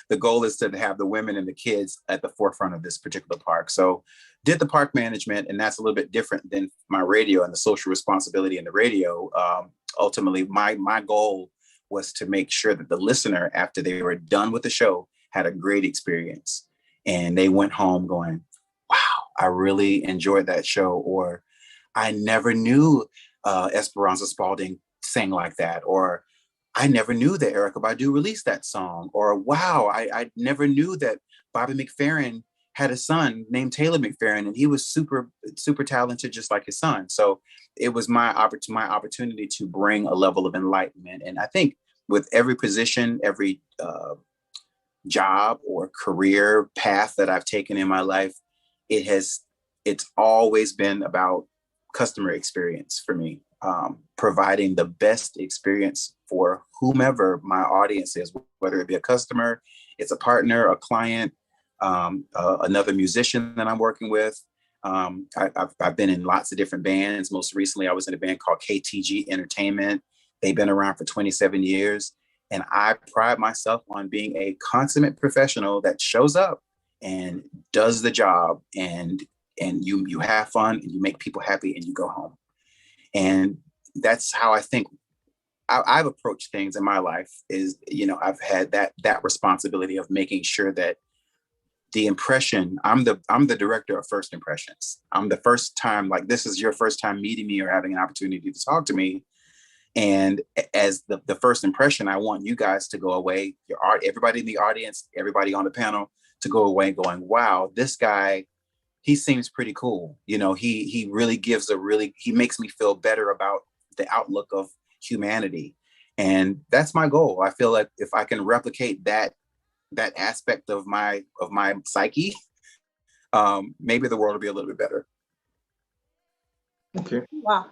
The goal is to have the women and the kids at the forefront of this particular park. So did the park management, and that's a little bit different than my radio and the social responsibility in the radio. Ultimately, my goal was to make sure that the listener, after they were done with the show, had a great experience. And they went home going, wow, I really enjoyed that show. Or I never knew Esperanza Spalding sang like that. Or I never knew that Erykah Badu released that song. Or wow, I never knew that Bobby McFerrin had a son named Taylor McFerrin, and he was super, super talented, just like his son. So it was my opportunity to bring a level of enlightenment. And I think with every position, every job or career path that I've taken in my life, it's always been about customer experience for me, providing the best experience for whomever my audience is, whether it be a customer, it's a partner, a client, another musician that I'm working with. I've been in lots of different bands. Most recently, I was in a band called KTG Entertainment. They've been around for 27 years. And I pride myself on being a consummate professional that shows up and does the job, and you have fun and you make people happy and you go home. And that's how I think I've approached things in my life is, I've had that responsibility of making sure that the impression, I'm the director of first impressions. I'm the first time, like, this is your first time meeting me or having an opportunity to talk to me. And as the first impression, I want you guys to go away, everybody in the audience, everybody on the panel, to go away going, wow, this guy, he seems pretty cool. He really he makes me feel better about the outlook of humanity. And that's my goal. I feel like if I can replicate that aspect of my psyche, maybe the world will be a little bit better. Okay. Wow.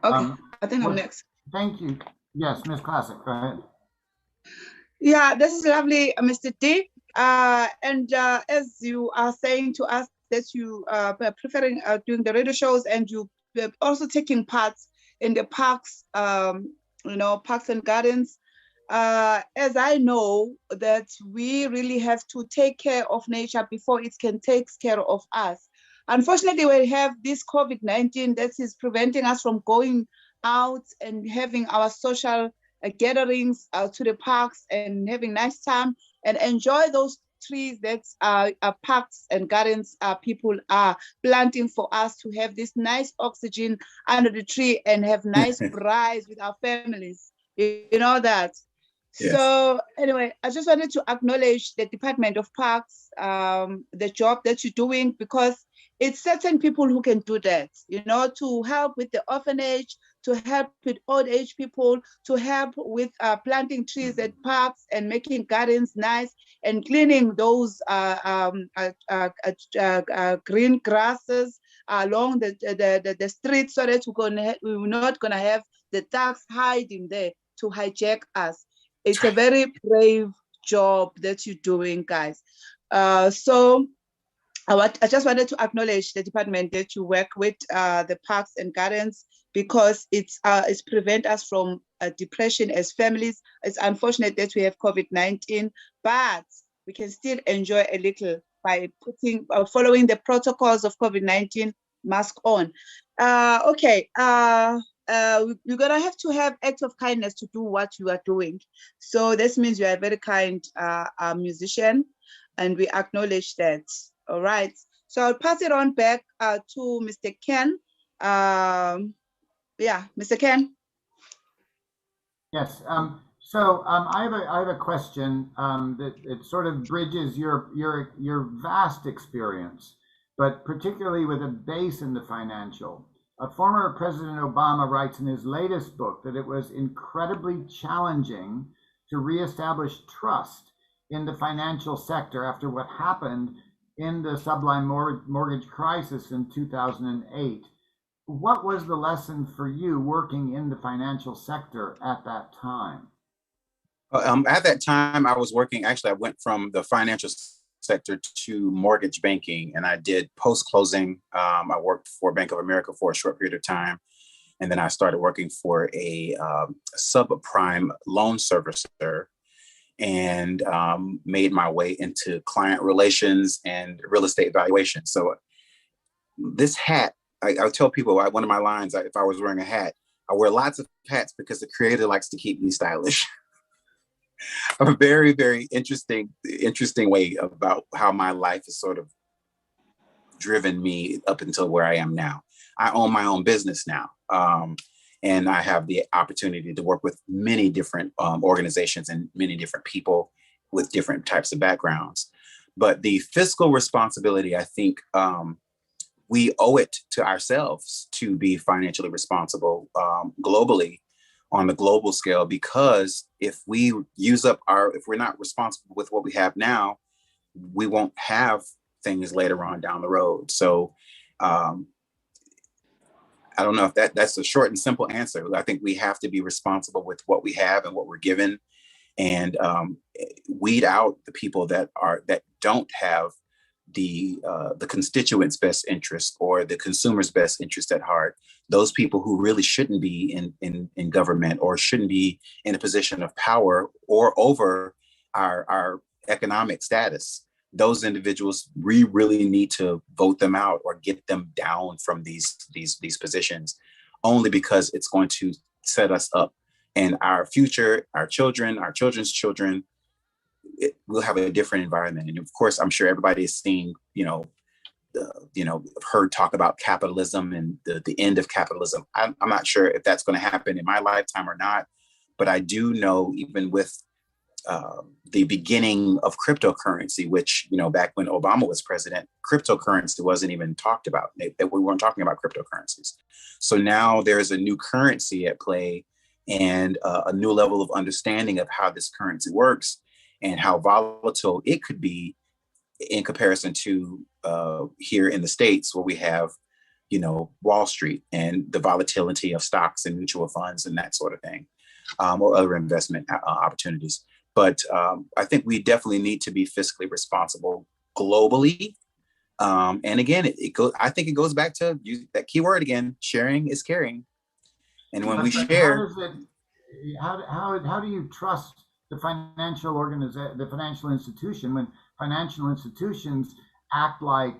Okay, I think I'm next. Thank you. Yes, Ms. Classic, go ahead. Yeah, this is lovely, Mr. D. And as you are saying to us that you are preferring doing the radio shows, and you also taking parts in the parks, parks and gardens, as I know that we really have to take care of nature before it can take care of us. Unfortunately, we have this COVID-19 that is preventing us from going out and having our social gatherings to the parks and having nice time and enjoy those trees that parks and gardens people are planting for us to have this nice oxygen under the tree and have nice rides with our families. You know that. Yes. So anyway, I just wanted to acknowledge the Department of Parks, the job that you're doing, because it's certain people who can do that, to help with the orphanage, to help with old age people, to help with planting trees at parks and making gardens nice and cleaning those green grasses along the streets, so that we're not gonna have the dogs hiding there to hijack us. It's a very brave job that you're doing, guys. So I just wanted to acknowledge the department that you work with, the parks and gardens, because it's prevent us from depression as families. It's unfortunate that we have COVID-19, but we can still enjoy a little by following the protocols of COVID-19, mask on. Okay. You're gonna have to have acts of kindness to do what you are doing. So this means you are a very kind musician, and we acknowledge that. All right. So I'll pass it on back to Mr. Ken. Yeah, Mr. Ken. Yes. So I have a question that it sort of bridges your vast experience, but particularly with a base in the financial. Former President Obama writes in his latest book that it was incredibly challenging to reestablish trust in the financial sector after what happened in the subprime mortgage crisis in 2008. What was the lesson for you working in the financial sector at that time? At that time, I was working, actually, I went from the financial sector to mortgage banking, and I did post-closing. I worked for Bank of America for a short period of time, and then I started working for a subprime loan servicer, and made my way into client relations and real estate valuation. So this hat, I tell people, one of my lines, if I was wearing a hat, I wear lots of hats because the creator likes to keep me stylish. A very, very interesting way about how my life has sort of driven me up until where I am now. I own my own business now. And I have the opportunity to work with many different organizations and many different people with different types of backgrounds. But the fiscal responsibility, I think we owe it to ourselves to be financially responsible globally on the global scale, because if we if we're not responsible with what we have now, we won't have things later on down the road. So I don't know if that's a short and simple answer. I think we have to be responsible with what we have and what we're given, and weed out the people that don't have the constituents' best interest or the consumer's best interest at heart. Those people who really shouldn't be in government or shouldn't be in a position of power or over our economic status. Those individuals, we really need to vote them out or get them down from these positions, only because it's going to set us up and our future, our children, our children's children. We'll have a different environment. And of course, I'm sure everybody has seen, heard talk about capitalism and the end of capitalism. I'm not sure if that's going to happen in my lifetime or not, but I do know, even with the beginning of cryptocurrency, which, back when Obama was president, cryptocurrency wasn't even talked about. We weren't talking about cryptocurrencies. So now there's a new currency at play and a new level of understanding of how this currency works and how volatile it could be in comparison to here in the States, where we have, Wall Street and the volatility of stocks and mutual funds and that sort of thing, or other investment opportunities. But I think we definitely need to be fiscally responsible globally. And again, I think it goes back to that key word again: sharing is caring. And when we share, how do you trust the the financial institution, when financial institutions act like,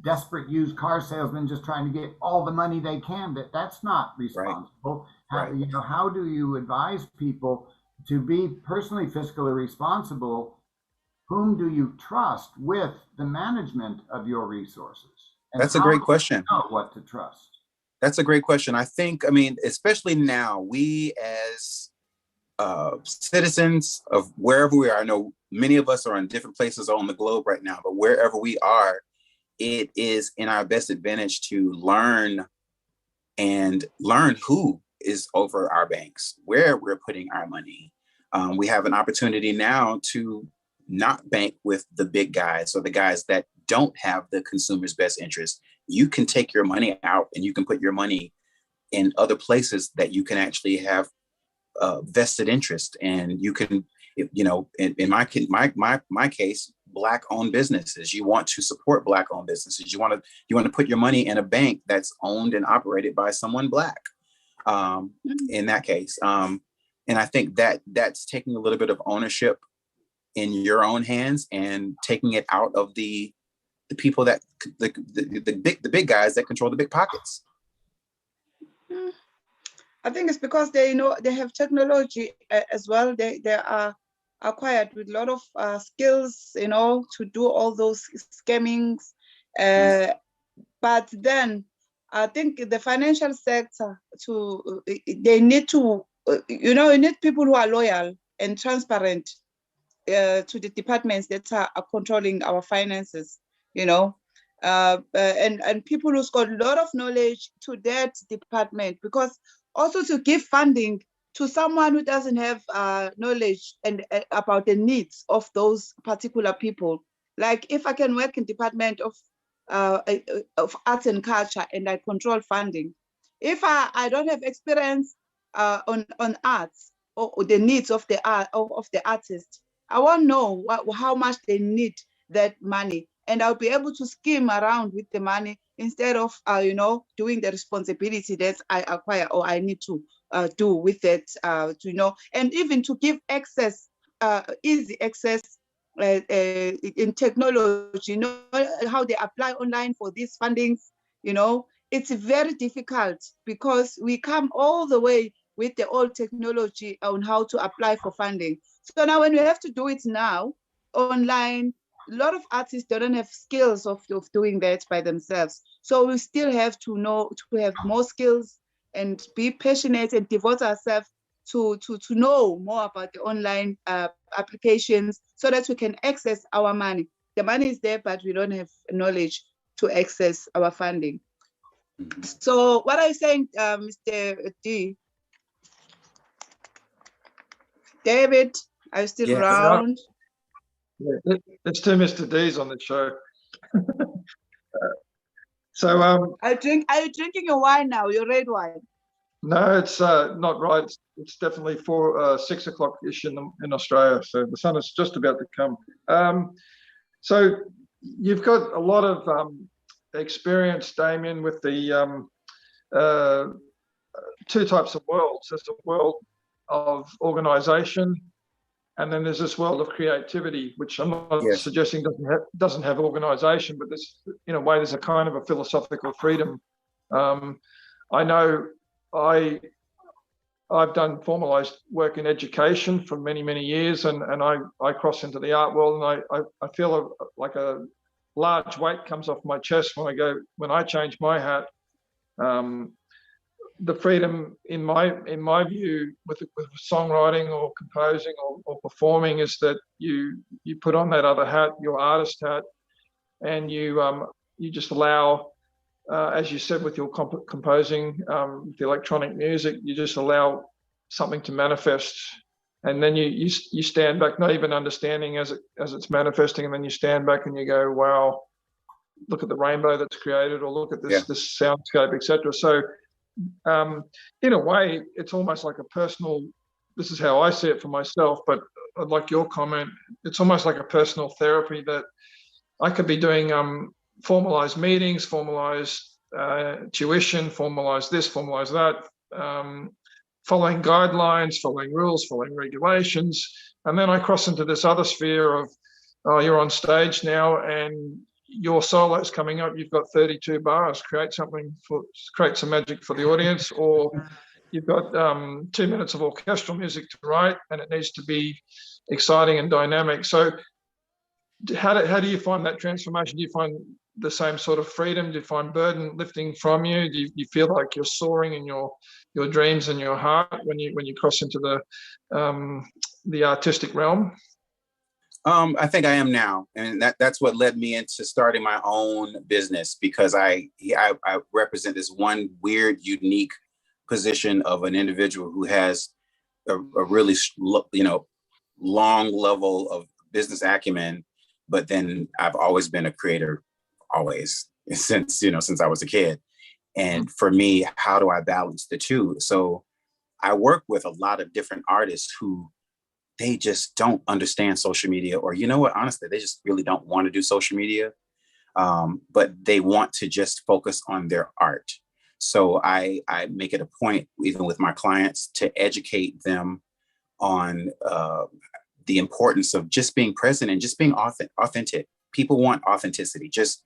desperate used car salesmen just trying to get all the money they can? That's not responsible. Right. How do you advise people to be personally fiscally responsible? Whom do you trust with the management of your resources? And that's a great question. Know what to trust? That's a great question. I think, especially now, we as citizens of wherever we are, I know many of us are in different places on the globe right now, but wherever we are, it is in our best advantage to learn who is over our banks, where we're putting our money. We have an opportunity now to not bank with the big guys or the guys that don't have the consumer's best interest. You can take your money out and you can put your money in other places that you can actually have vested interest. And you can, in my case, Black-owned businesses. You want to support Black-owned businesses. You want to put your money in a bank that's owned and operated by someone Black. In that case, and I think that's taking a little bit of ownership in your own hands and taking it out of the people that the big guys that control the big pockets. I think it's because they have technology as well. They are acquired with a lot of skills, to do all those scammings. But then I think the financial sector they need to, you need people who are loyal and transparent to the departments that are controlling our finances, and people who's got a lot of knowledge to that department, because also to give funding to someone who doesn't have knowledge and about the needs of those particular people. Like if I can work in Department of Arts and Culture and I control funding, if I don't have experience on arts or the needs of the artist, I won't know how much they need that money, and I'll be able to scheme around with the money instead of doing the responsibility that I acquire or I need to do with it, and even to give access, easy access in technology, how they apply online for these fundings, it's very difficult because we come all the way with the old technology on how to apply for funding. So now when we have to do it now online, a lot of artists don't have skills of doing that by themselves. So we still have to have more skills and be passionate and devote ourselves to know more about the online applications so that we can access our money. The money is there, but we don't have knowledge to access our funding. So what are you saying, Mr. D? David, are you still Yes. around? Yeah, there's two Mr. D's on the show. So Are you drinking your wine now? Your red wine? no, it's not right. It's definitely 6 o'clock ish in Australia. So the sun is just about to come. So you've got a lot of experience, Damien, with the two types of worlds. There's a world of organization, and then there's this world of creativity, which I'm not suggesting doesn't have organization, but there's, in a way, there's a kind of a philosophical freedom. I know I've done formalized work in education for many, many years, and I cross into the art world, and I feel like a large weight comes off my chest when I change my hat. The freedom, in my view, with songwriting or composing or performing, is that you put on that other hat, your artist hat, and you just allow, as you said, with your composing, with the electronic music, you just allow something to manifest, and then you stand back, not even understanding as it's manifesting, and then you stand back and you go, wow, look at the rainbow that's created, or look at this soundscape, etc. So in a way, it's almost like a personal, this is how I see it for myself, but I'd like your comment, it's almost like a personal therapy that I could be doing formalized meetings, formalized tuition, formalized this, formalized that, following guidelines, following rules, following regulations. And then I cross into this other sphere of, you're on stage now and your solo's coming up, you've got 32 bars, create some magic for the audience, or you've got 2 minutes of orchestral music to write and it needs to be exciting and dynamic. So how do you find that transformation? Do you find the same sort of freedom? Do you find burden lifting from you? Do you feel like you're soaring in your dreams and your heart when you cross into the artistic realm? I think I am now, and that's what led me into starting my own business, because I represent this one weird, unique position of an individual who has a really long level of business acumen, but then I've always been a creator, always, since I was a kid. And for me, how do I balance the two? So I work with a lot of different artists who they just don't understand social media, or honestly, they just really don't want to do social media, but they want to just focus on their art. So I make it a point, even with my clients, to educate them on the importance of just being present and just being authentic. People want authenticity. Just,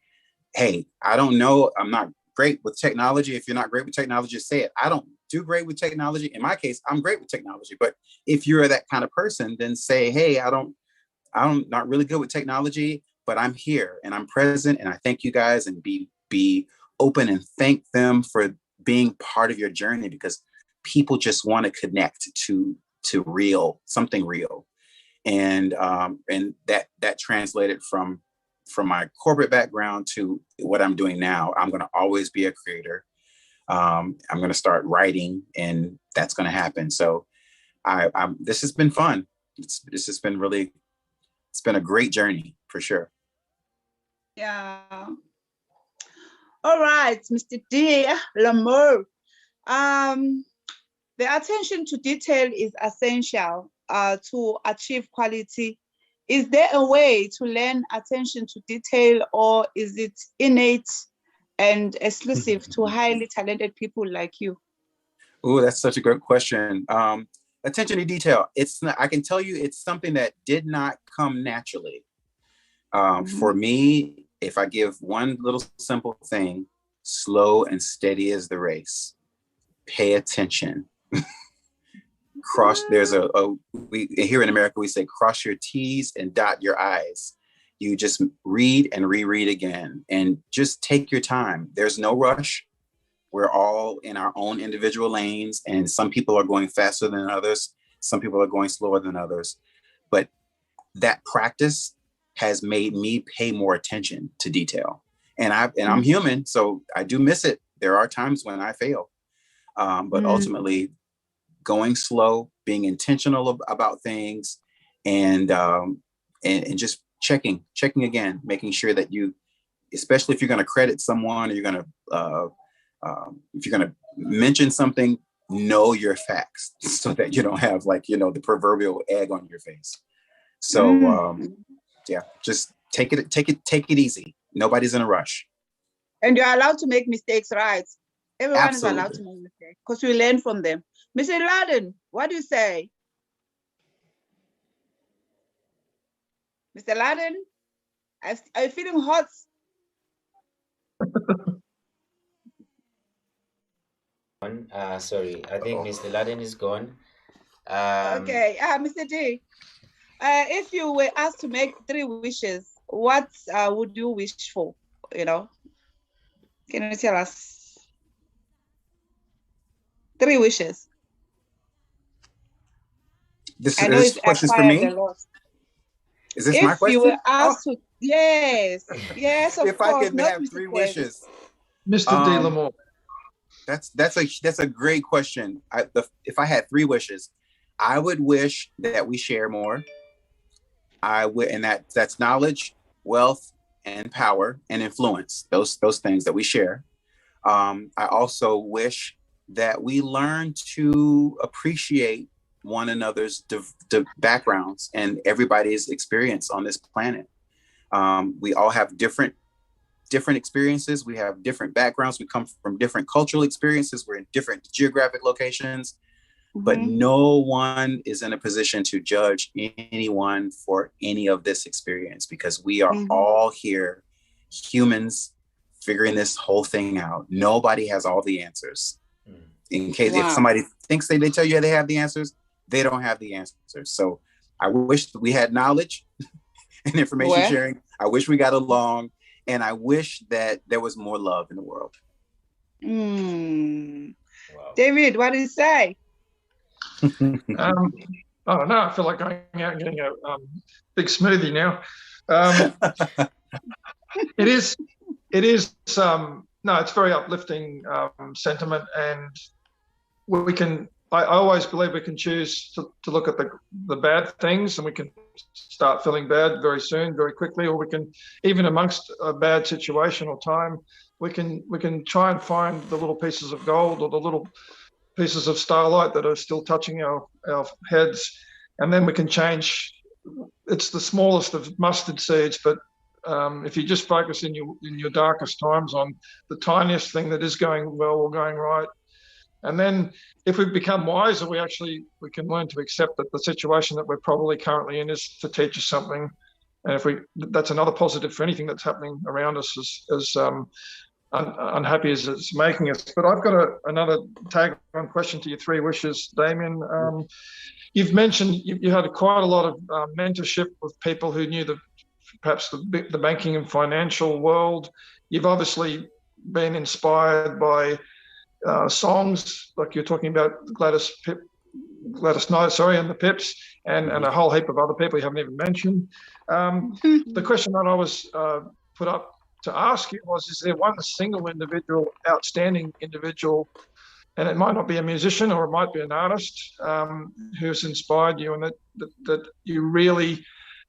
hey, I don't know, I'm not great with technology. If you're not great with technology, just say it. I don't do great with technology. In my case, I'm great with technology. But if you're that kind of person, then say, hey, I'm not really good with technology, but I'm here and I'm present and I thank you guys, and be open and thank them for being part of your journey, because people just want to connect to something real. And that translated from my corporate background to what I'm doing now. I'm going to always be a creator. I'm going to start writing, and that's going to happen. So this has been fun. It's been a great journey for sure. Yeah. All right, Mr. Damien Lamar. The attention to detail is essential to achieve quality. Is there a way to learn attention to detail, or is it innate and exclusive to highly talented people like you? Oh, that's such a great question. Attention to detail. I can tell you, it's something that did not come naturally. For me, if I give one little simple thing, slow and steady is the race. Pay attention. Here in America, we say cross your T's and dot your I's. You just read and reread again, and just take your time. There's no rush. We're all in our own individual lanes, and some people are going faster than others. Some people are going slower than others. But that practice has made me pay more attention to detail. And I'm human, so I do miss it. There are times when I fail. But ultimately, going slow, being intentional about things, and just checking again, making sure that you, especially if you're going to credit someone or you're going to if you're going to mention something, know your facts so that you don't have, like, the proverbial egg on your face. So yeah, just take it easy. Nobody's in a rush. And you're allowed to make mistakes, right? Everyone Absolutely. is allowed to make mistakes because we learn from them. Mr. Laden, what do you say? Mr. Laden, are you feeling hot? Sorry, I think Mr. Laden is gone. Okay, Mr. D, if you were asked to make 3 wishes, what would you wish for? Can you tell us 3 wishes? This question's for me? Is this my question? If you were asked to, yes, of if course. I could have 3 wishes, Mr. D. Lamar. That's a great question. If I had 3 wishes, I would wish that we share more. And that's knowledge, wealth, and power and influence. Those things that we share. I also wish that we learn to appreciate one another's backgrounds and everybody's experience on this planet. We all have different experiences. We have different backgrounds. We come from different cultural experiences. We're in different geographic locations, but no one is in a position to judge anyone for any of this experience, because we are all here, humans, figuring this whole thing out. Nobody has all the answers. In case if somebody thinks they tell you they have the answers, they don't have the answers. So I wish we had knowledge and information sharing. I wish we got along. And I wish that there was more love in the world. Wow. David, what do you say? I don't know. I feel like going out and getting a big smoothie now. It is. No, it's very uplifting sentiment, and we can. I always believe we can choose to look at the bad things, and we can start feeling bad very soon, very quickly, or we can, even amongst a bad situation or time, we can try and find the little pieces of gold or the little pieces of starlight that are still touching our heads, and then we can change. It's the smallest of mustard seeds, but if you just focus in your darkest times on the tiniest thing that is going well or going right, and then if we become wiser, we can learn to accept that the situation that we're probably currently in is to teach us something. And that's another positive for anything that's happening around us, as unhappy as it's making us. But I've got another tag-on question to your 3 wishes, Damien. You've mentioned you had quite a lot of mentorship with people who knew perhaps the banking and financial world. You've obviously been inspired by songs like you're talking about Gladys Knight, and the Pips, and a whole heap of other people you haven't even mentioned. The question that I was put up to ask you was: is there one single individual, outstanding individual, and it might not be a musician or it might be an artist, who's inspired you and that you really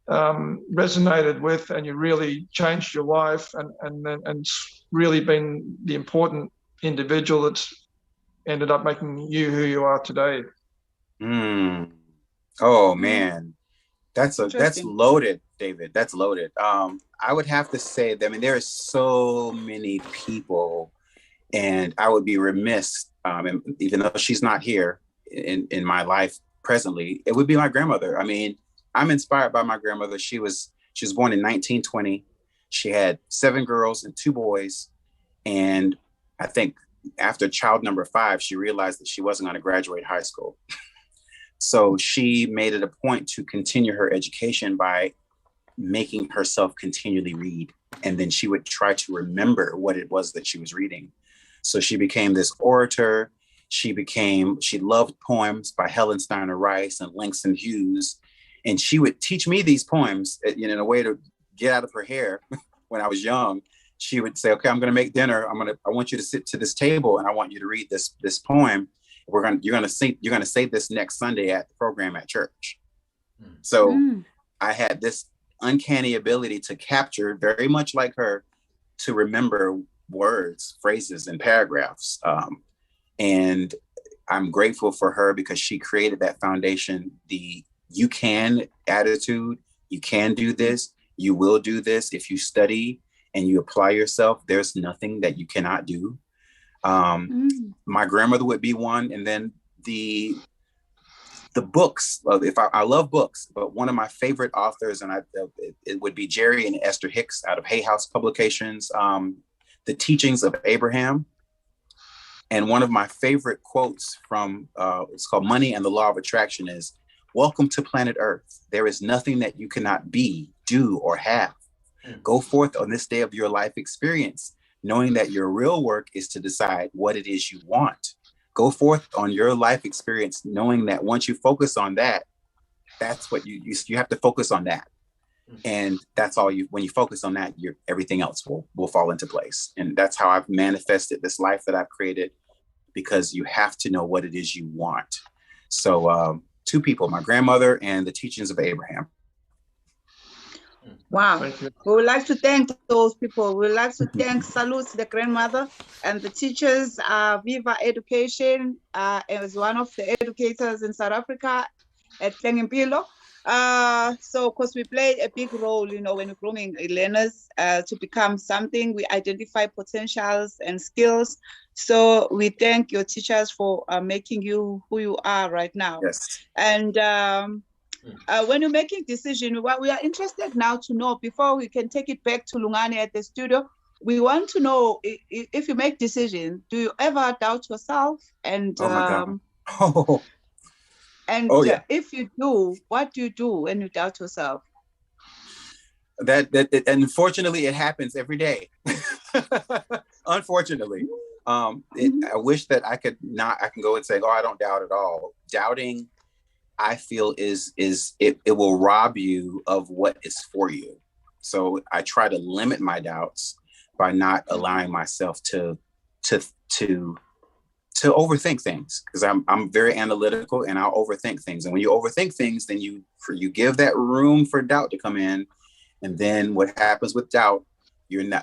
resonated with, and you really changed your life, and really been the important individual that's ended up making you who you are today? Oh man, that's loaded, David. That's loaded. I would have to say that, there are so many people, and I would be remiss, and even though she's not here in my life presently, it would be my grandmother. I'm inspired by my grandmother. She was born in 1920. She had 7 girls and 2 boys. And I think after child number 5, she realized that she wasn't going to graduate high school. So she made it a point to continue her education by making herself continually read. And then she would try to remember what it was that she was reading. So she became this orator. She loved poems by Helen Steiner Rice and Langston Hughes. And she would teach me these poems, in a way to get out of her hair. When I was young, she would say, okay, I'm going to make dinner. I want you to sit to this table and I want you to read this poem. you're gonna say this next Sunday at the program at church. So I had this uncanny ability to capture, very much like her, to remember words, phrases, and paragraphs. And I'm grateful for her because she created that foundation, the you can attitude, you can do this, you will do this. If you study and you apply yourself, there's nothing that you cannot do. My grandmother would be one. And then the books, I love books, but one of my favorite authors, and it would be Jerry and Esther Hicks out of Hay House Publications, The Teachings of Abraham. And one of my favorite quotes from, it's called Money and the Law of Attraction, is, "Welcome to planet Earth. There is nothing that you cannot be, do, or have. Go forth on this day of your life experience, knowing that your real work is to decide what it is you want. Go forth on your life experience, knowing that once you focus on that, that's what you have to focus on that. And that's all when you focus on that, everything else will fall into place." And that's how I've manifested this life that I've created, because you have to know what it is you want. So two people, my grandmother and The Teachings of Abraham. Wow. We would like to thank those people. We would like to thank Salute, the grandmother, and the teachers, Viva Education, as one of the educators in South Africa at Flengimpilo. So, of course, we play a big role, when we're grooming learners to become something. We identify potentials and skills. So we thank your teachers for making you who you are right now. Yes. And when you're making decisions, what we are interested now to know, before we can take it back to Lungani at the studio, we want to know, if you make decisions, do you ever doubt yourself? And oh my God. And yeah. If you do, what do you do when you doubt yourself? That unfortunately, it happens every day. Unfortunately. I wish that I can go and say, oh, I don't doubt at all. Doubting, I feel it will rob you of what is for you. So I try to limit my doubts by not allowing myself to overthink things, because I'm very analytical and I'll overthink things. And when you overthink things, then you give that room for doubt to come in. And then what happens with doubt,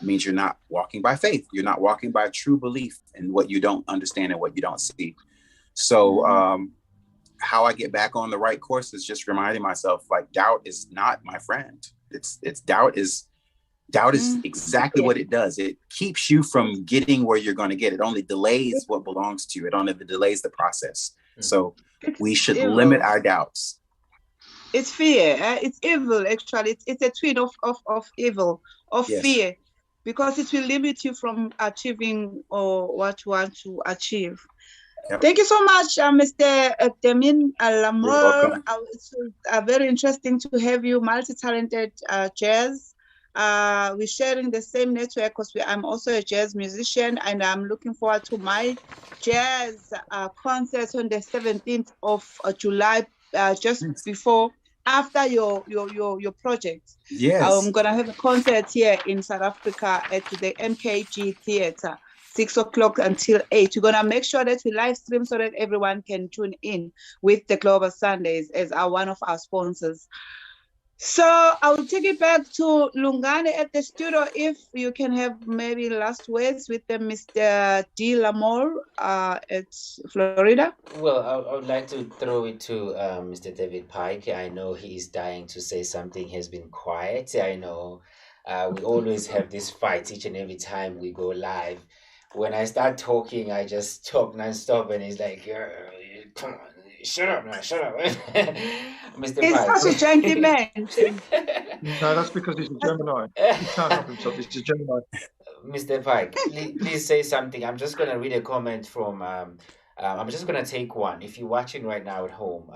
means you're not walking by faith. You're not walking by true belief in what you don't understand and what you don't see. So how I get back on the right course is just reminding myself, like, doubt is not my friend. Doubt is exactly what it does. It keeps you from getting where you're going to get. It only delays what belongs to you. It only delays the process. So we should limit our doubts. It's fear. It's evil, actually. It's a twin of evil, of Yes. fear, because it will limit you from achieving what you want to achieve. Yep. Thank you so much, Mr. Damien Lamar. It's very interesting to have you, multi-talented jazz. We're sharing the same network because I'm also a jazz musician, and I'm looking forward to my jazz concert on the 17th of July, just after your project. Yes. I'm gonna have a concert here in South Africa at the MKG Theatre. 6 o'clock until 8. We're going to make sure that we live stream so that everyone can tune in with the Global Sundays as one of our sponsors. So I will take it back to Lungani at the studio. If you can have maybe last words with Mr. D. Lamar at Florida. Well, I would like to throw it to Mr. David Pike. I know he is dying to say something. He has been quiet. I know we always have this fight each and every time we go live. When I start talking, I just talk nonstop, and he's like, "Come on, shut up now, shut up." Mr. He's Pike. such a gentleman. No, that's because he's a Gemini. He can't help himself. He's a Gemini. Mr. Pike, please say something. I'm just gonna read a comment from. I'm just gonna take one. If you're watching right now at home,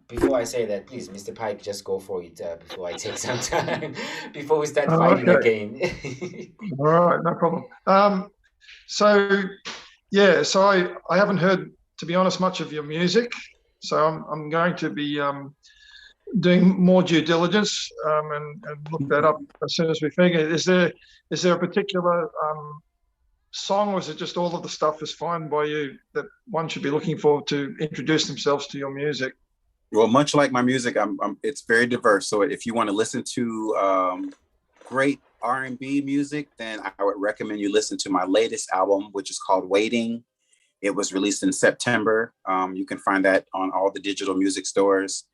before I say that, please, Mr. Pike, just go for it before I take some time before we start fighting again. All right, no problem. So I haven't heard, to be honest, much of your music. So I'm going to be doing more due diligence and look that up as soon as we figure. Is there a particular song, or is it just all of the stuff is fine by you that one should be looking for to introduce themselves to your music? Well, much like my music, it's very diverse. So if you want to listen to great R&B music, then I would recommend you listen to my latest album, which is called Waiting. It was released in September. You can find that on all the digital music stores.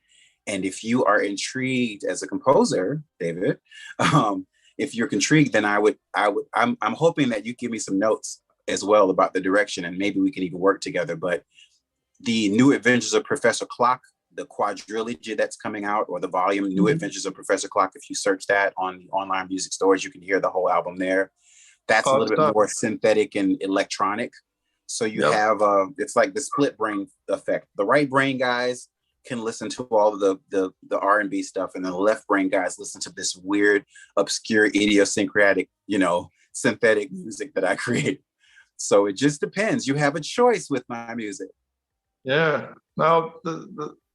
And if you are intrigued as a composer, David, if you're intrigued, then I'm hoping that you give me some notes as well about the direction, and maybe we can even work together. But the New Adventures of Professor Clock, the quadrilogy that's coming out, or the volume New Adventures of Professor Clock, if you search that on the online music stores, you can hear the whole album there. That's a little bit more synthetic and electronic. So you have, it's like the split brain effect. The right brain guys can listen to all of the R&B stuff, and the left brain guys listen to this weird, obscure, idiosyncratic, synthetic music that I create. So it just depends. You have a choice with my music. Yeah. Now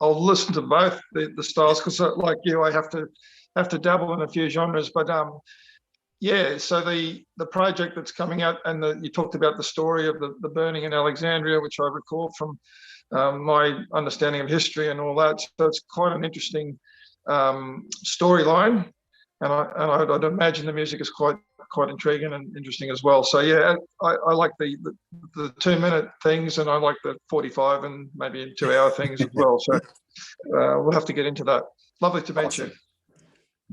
I'll listen to both the styles, because like you, I have to dabble in a few genres. But yeah. So the project that's coming out, and you talked about the story of the burning in Alexandria, which I recall from my understanding of history and all that. So it's quite an interesting storyline, and I'd imagine the music is quite intriguing and interesting as well. So yeah, I like the 2-minute things, and I like the 45 and maybe 2-hour things as well. So we'll have to get into that. Lovely to meet you.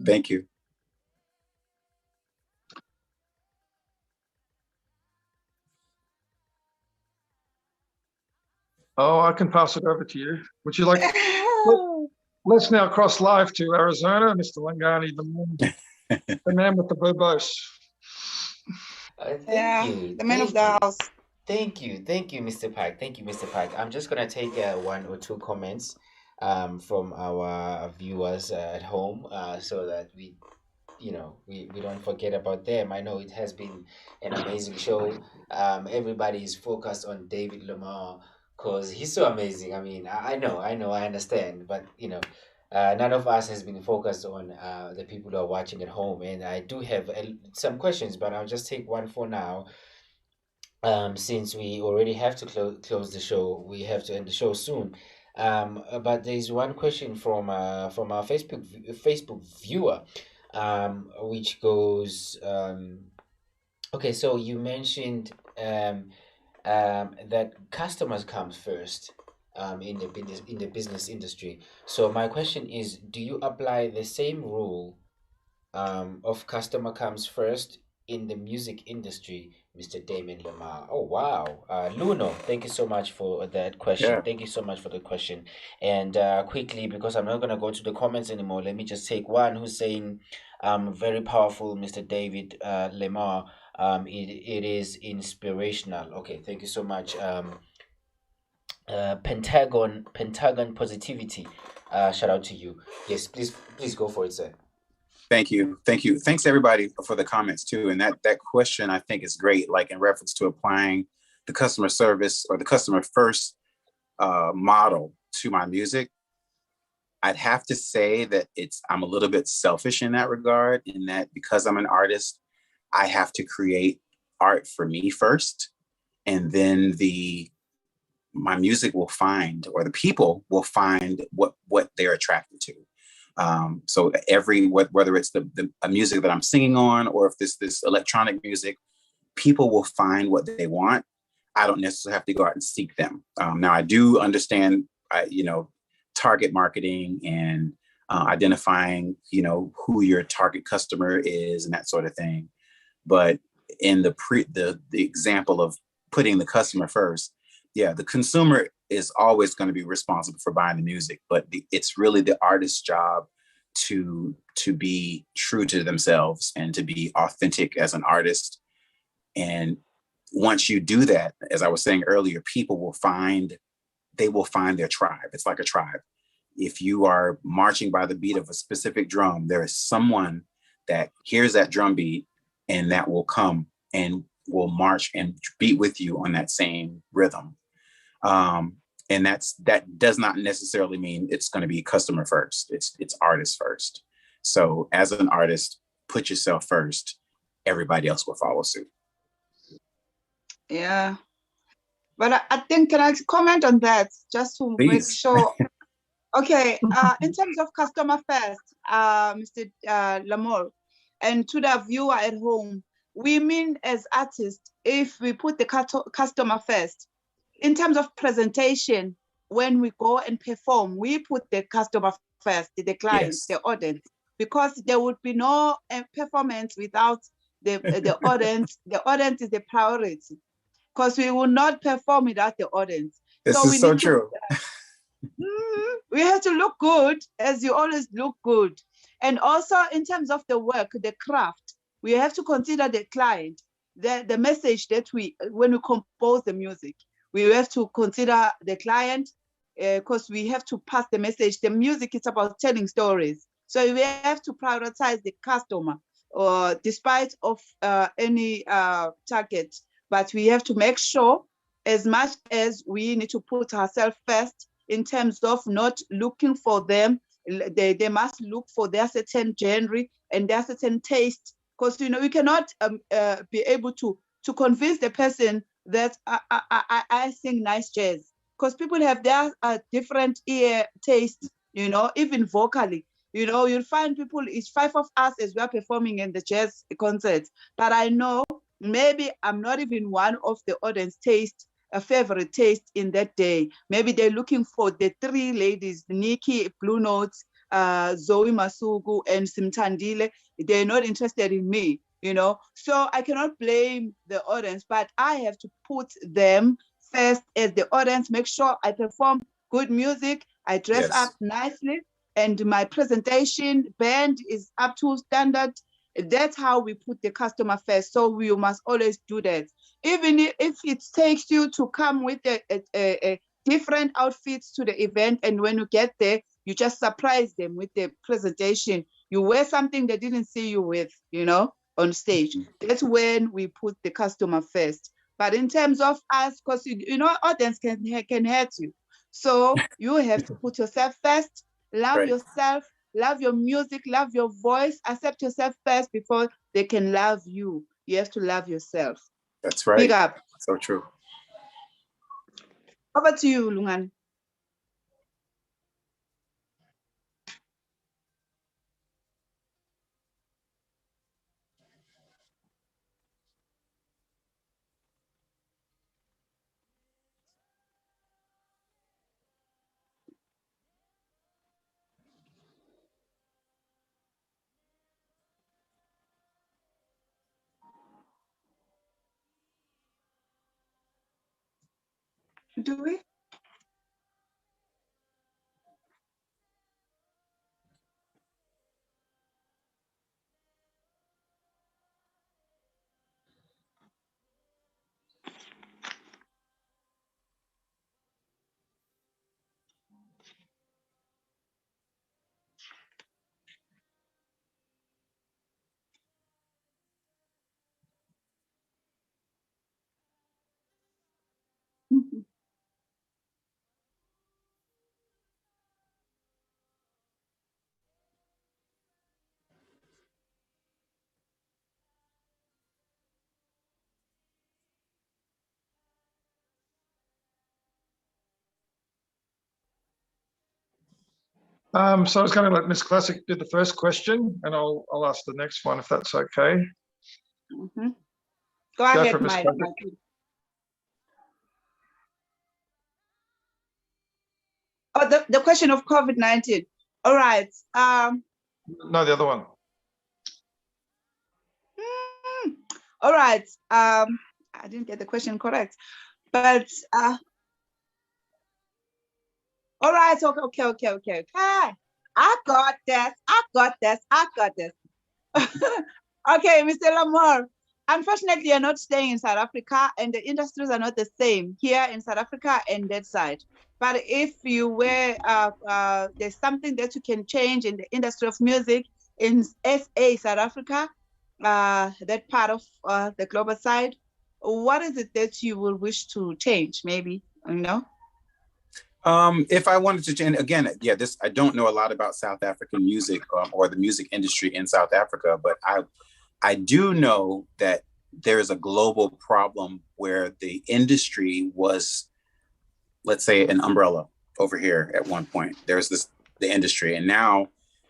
Thank you. Oh, I can pass it over to you. Would you like? Let's now cross live to Arizona, Mr. Lungani, the man with the bobos. Thank you. The man of the house. Thank you, Mr. Pike. Thank you, Mr. Pike. I'm just gonna take 1 or 2 comments from our viewers at home, so that we don't forget about them. I know it has been an amazing show. Everybody is focused on David Lamar because he's so amazing. I mean, I understand, but none of us has been focused on the people who are watching at home. And I do have some questions, but I'll just take one for now. Since we already have to close the show, we have to end the show soon. But there's one question from our Facebook viewer, which goes, okay, so you mentioned that customers come first in the business industry. So my question is, do you apply the same rule of customer comes first in the music industry, Mr. Damien Lamar? Oh, wow. Luno, thank you so much for that question. Yeah. Thank you so much for the question. And quickly, because I'm not going to go to the comments anymore, let me just take one who's saying, very powerful, Mr. David Lamar. It is inspirational. Okay, thank you so much. Pentagon Positivity. Shout out to you. Yes, please go for it, sir. Thank you. Thanks everybody for the comments too. And that question I think is great, like in reference to applying the customer service or the customer first model to my music. I'd have to say that I'm a little bit selfish in that regard, in that because I'm an artist, I have to create art for me first, and then my music will find, or the people will find what they're attracted to. So whether it's the music that I'm singing on, or if this electronic music, people will find what they want. I don't necessarily have to go out and seek them. Now I do understand, target marketing and identifying, who your target customer is and that sort of thing. But in the example of putting the customer first, yeah, the consumer is always going to be responsible for buying the music, but it's really the artist's job to be true to themselves and to be authentic as an artist. And once you do that, as I was saying earlier, people will find their tribe. It's like a tribe. If you are marching by the beat of a specific drum, there is someone that hears that drum beat and that will come and will march and beat with you on that same rhythm. And that does not necessarily mean it's going to be customer first. It's artist first. So as an artist, put yourself first. Everybody else will follow suit. Yeah. But I think, can I comment on that just to make Please. sure? Okay, in terms of customer first, Mr. Lamar, and to the viewer at home, we mean as artists, if we put the customer first, in terms of presentation, when we go and perform, we put the customer first, the client, Yes. the audience, because there would be no performance without the audience. The audience is the priority, because we will not perform without the audience. This So is we so need true. we have to look good, as you always look good. And also in terms of the work, the craft, we have to consider the client, the message that when we compose the music, we have to consider the client, because we have to pass the message. The music is about telling stories. So we have to prioritize the customer, despite of any target, but we have to make sure, as much as we need to put ourselves first, in terms of not looking for them, they must look for their certain genre and their certain taste, because we cannot be able to convince the person that I sing nice jazz, because people have their different ear taste, even vocally. You'll find people, it's 5 of us as we're performing in the jazz concerts, but I know maybe I'm not even one of the audience taste, a favorite taste in that day. Maybe they're looking for the 3 ladies, Nikki, Blue Notes, Zoe Masugu, and Simtandile. They're not interested in me, So I cannot blame the audience, but I have to put them first as the audience, make sure I perform good music, I dress up nicely, and my presentation band is up to standard. That's how we put the customer first. So we must always do that. Even if it takes you to come with a different outfits to the event, and when you get there, you just surprise them with the presentation. You wear something they didn't see you with, on stage. That's when we put the customer first. But in terms of us, because audience can hurt you. So you have to put yourself first, love yourself, love your music, love your voice, accept yourself first before they can love you. You have to love yourself. That's right. Big up. So true. Over to you, Lungani. Do we? So I was going to let Miss Classic do the first question, and I'll ask the next one if that's okay. Mm-hmm. Go ahead, Miss Classic. Oh, the question of COVID-19. All right. No, the other one. All right. I didn't get the question correct, but all right. Okay. I got this. Okay, Mr. Lamar. Unfortunately, you're not staying in South Africa, and the industries are not the same here in South Africa and that side. But if you were, there's something that you can change in the industry of music in SA, South Africa, that part of the global side, what is it that you will wish to change, maybe, If I wanted to change, again, I don't know a lot about South African music or the music industry in South Africa, but I do know that there's a global problem where the industry was, let's say, an umbrella over here at one point. There's the industry, and now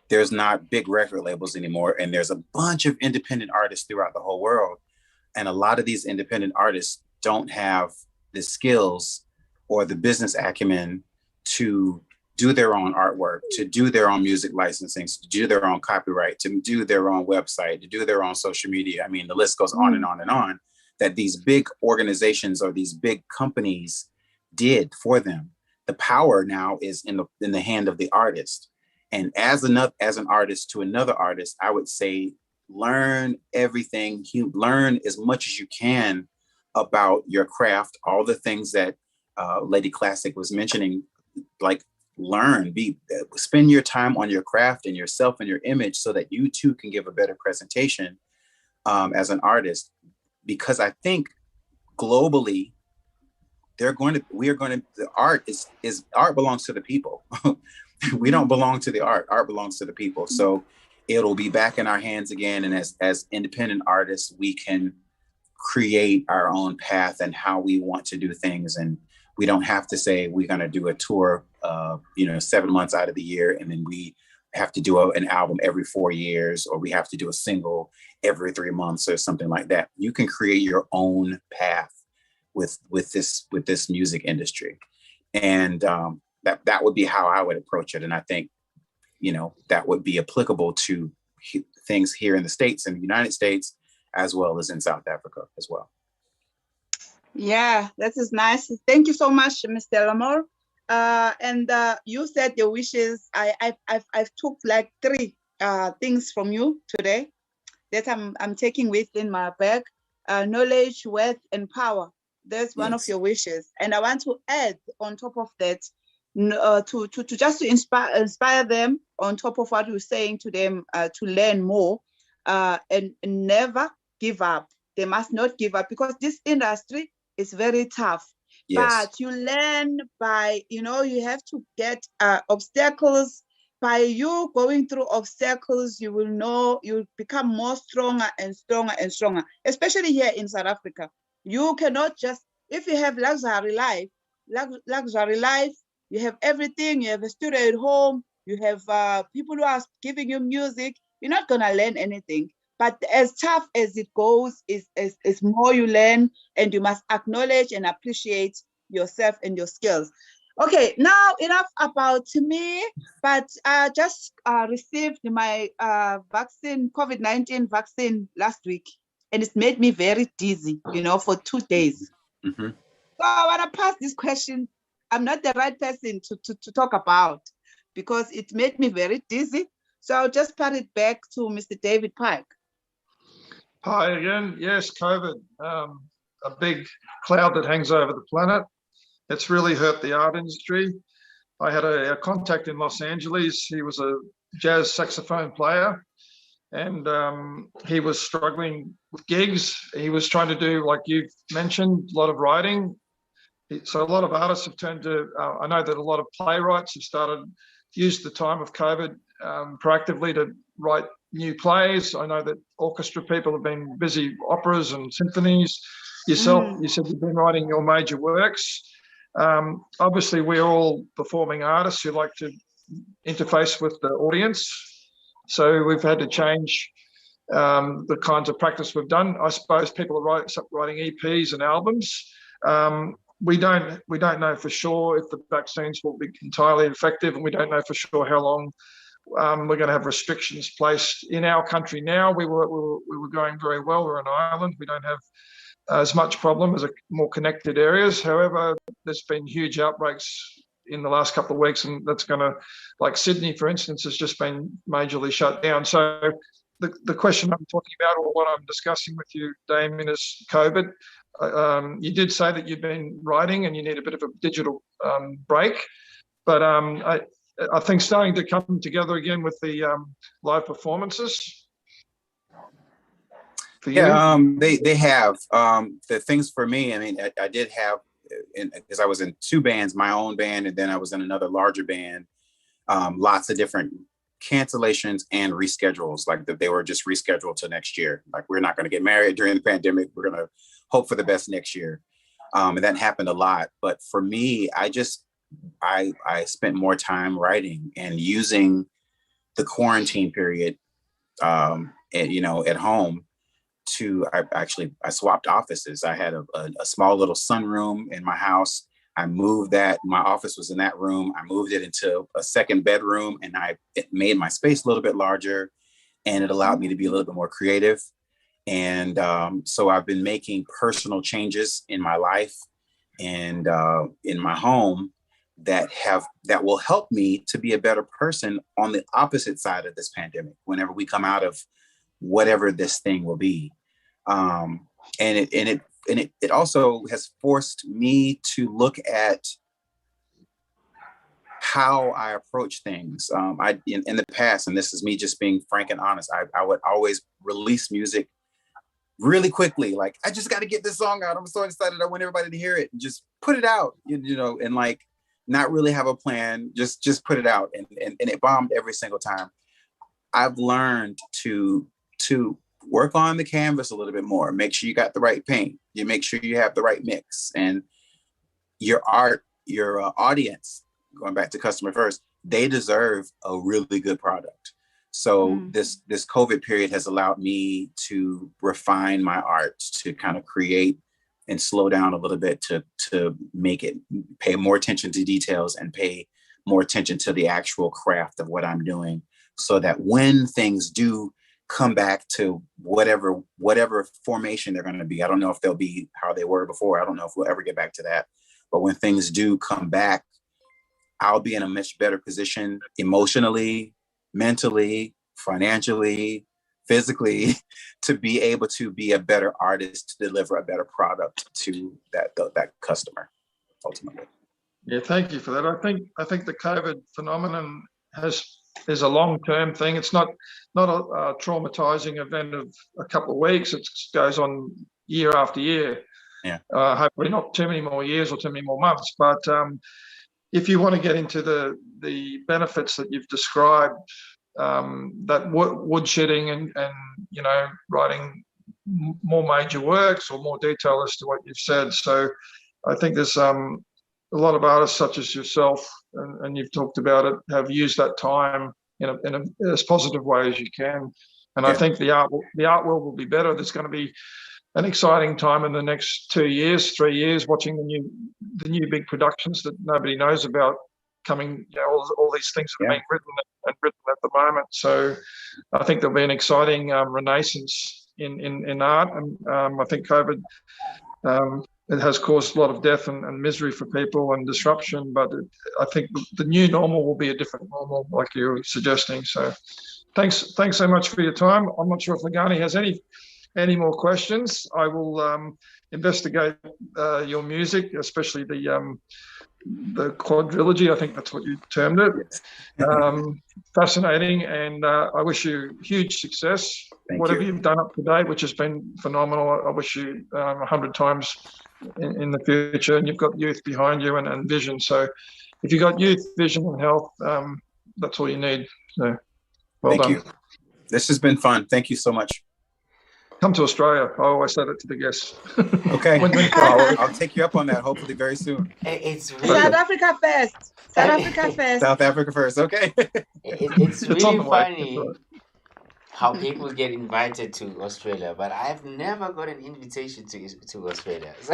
there's not big record labels anymore, and there's a bunch of independent artists throughout the whole world. And a lot of these independent artists don't have the skills or the business acumen to do their own artwork, to do their own music licensing, to do their own copyright, to do their own website, to do their own social media. I mean, the list goes on and on and on, that these big organizations or these big companies did for them. The power now is in the hand of the artist. And as an artist to another artist, I would say, learn everything. Learn as much as you can about your craft, all the things that Lady Classic was mentioning, like spend your time on your craft and yourself and your image so that you too can give a better presentation as an artist. Because I think globally, the art belongs to the people. We don't belong to the art. Art belongs to the people. So it'll be back in our hands again. And as independent artists, we can create our own path and how we want to do things. And we don't have to say we're going to do a tour, 7 months out of the year, and then we have to do an album every 4 years, or we have to do a single every 3 months or something like that. You can create your own path with this music industry. And that would be how I would approach it. And I think, that would be applicable to things here in the States, in the United States, as well as in South Africa as well. Yeah, that is nice. Thank you so much, Mr. Lamar. And you said your wishes. I've took like 3 things from you today that I'm taking with in my bag. Knowledge, wealth, and power. That's one of your wishes. And I want to add on top of that, to inspire them on top of what you're saying to them, to learn more and never give up. They must not give up, because this industry is very tough. Yes. But you learn by, you have to get obstacles. By you going through obstacles, you will know, you'll become more stronger and stronger and stronger, especially here in South Africa. You cannot just, if you have luxury life, you have everything, you have a studio at home, you have people who are giving you music, you're not gonna learn anything. But as tough as it goes, is more you learn, and you must acknowledge and appreciate yourself and your skills. Okay, now enough about me, but I just received my vaccine, COVID-19 vaccine last week, and it's made me very dizzy, for 2 days. Mm-hmm. So I want to pass this question. I'm not the right person to talk about, because it made me very dizzy. So I'll just pass it back to Mr. David Pike. Hi again. Yes, COVID, a big cloud that hangs over the planet. It's really hurt the art industry. I had a contact in Los Angeles. He was a jazz saxophone player, and he was struggling with gigs. He was trying to do, like you mentioned, a lot of writing. So a lot of artists have turned to, I know that a lot of playwrights have started to use the time of COVID proactively to write new plays. I know that orchestra people have been busy, operas and symphonies. Yourself, you said you've been writing your major works. Obviously, we're all performing artists who like to interface with the audience. So we've had to change the kinds of practice we've done. I suppose people are writing EPs and albums. We don't know for sure if the vaccines will be entirely effective, and we don't know for sure how long we're going to have restrictions placed in our country. Now we were going very well. We're an island. We don't have as much problem as more connected areas. However, there's been huge outbreaks in the last couple of weeks, and that's going to, like Sydney, for instance, has just been majorly shut down. So the question I'm talking about, or what I'm discussing with you, Damien, is COVID. You did say that you've been writing and you need a bit of a digital break, but I think starting to come together again with the live performances. Yeah, they have the things for me. I mean, I did have, because I was in 2 bands, my own band, and then I was in another larger band. Lots of different cancellations and reschedules, like that they were just rescheduled to next year. Like, we're not going to get married during the pandemic. We're going to hope for the best next year. And that happened a lot. But for me, I spent more time writing and using the quarantine period, at home I swapped offices. I had a small little sunroom in my house. I moved that. My office was in that room. I moved it into a second bedroom, and it made my space a little bit larger, and it allowed me to be a little bit more creative. And so I've been making personal changes in my life and in my home that will help me to be a better person on the opposite side of this pandemic, whenever we come out of whatever this thing will be. And it also has forced me to look at how I approach things. In the past, and this is me just being frank and honest, I would always release music really quickly. Like, I just got to get this song out. I'm so excited. I want everybody to hear it, and just put it out, and like not really have a plan, just put it out. And it bombed every single time. I've learned to work on the canvas a little bit more. Make sure you got the right paint. You make sure you have the right mix, and your audience, going back to customer first, they deserve a really good product. So this COVID period has allowed me to refine my art, to kind of create and slow down a little bit, to make it pay more attention to details and pay more attention to the actual craft of what I'm doing, so that when things do come back to whatever formation they're going to be, I don't know if they'll be how they were before. I don't know if we'll ever get back to that. But when things do come back, I'll be in a much better position emotionally, mentally, financially, physically, to be able to be a better artist, to deliver a better product to that customer, ultimately. Yeah, thank you for that. I think the COVID phenomenon is a long-term thing. It's not a traumatizing event of a couple of weeks. It goes on year after year. Yeah. Hopefully not too many more years or too many more months. But if you want to get into the benefits that you've described, that woodshedding and writing more major works or more detail as to what you've said. So I think there's a lot of artists such as yourself, and you've talked about it, have used that time in as positive way as you can. And I think the art world will be better. There's going to be an exciting time in the next 2 years, 3 years, watching the new big productions that nobody knows about coming. All these things that are being written at the moment. So I think there'll be an exciting renaissance in art. And I think COVID it has caused a lot of death and misery for people and disruption. But I think the new normal will be a different normal, like you're suggesting. So thanks so much for your time. I'm not sure if Lungani has any more questions. I will investigate your music, especially the quadrilogy. I think that's what you termed it. Fascinating, and I wish you huge success. Whatever you've done up to date, which has been phenomenal, I wish you 100 times in the future. And you've got youth behind you and vision. So if you've got youth, vision, and health, that's all you need. So well done. Thank you. This has been fun. Thank you so much. Come to Australia. I always say that to the guests. Okay. I'll take you up on that, hopefully very soon. It's really South Africa first. South Africa first. South Africa first. Okay. It's really funny how people get invited to Australia, but I've never got an invitation to Australia. It's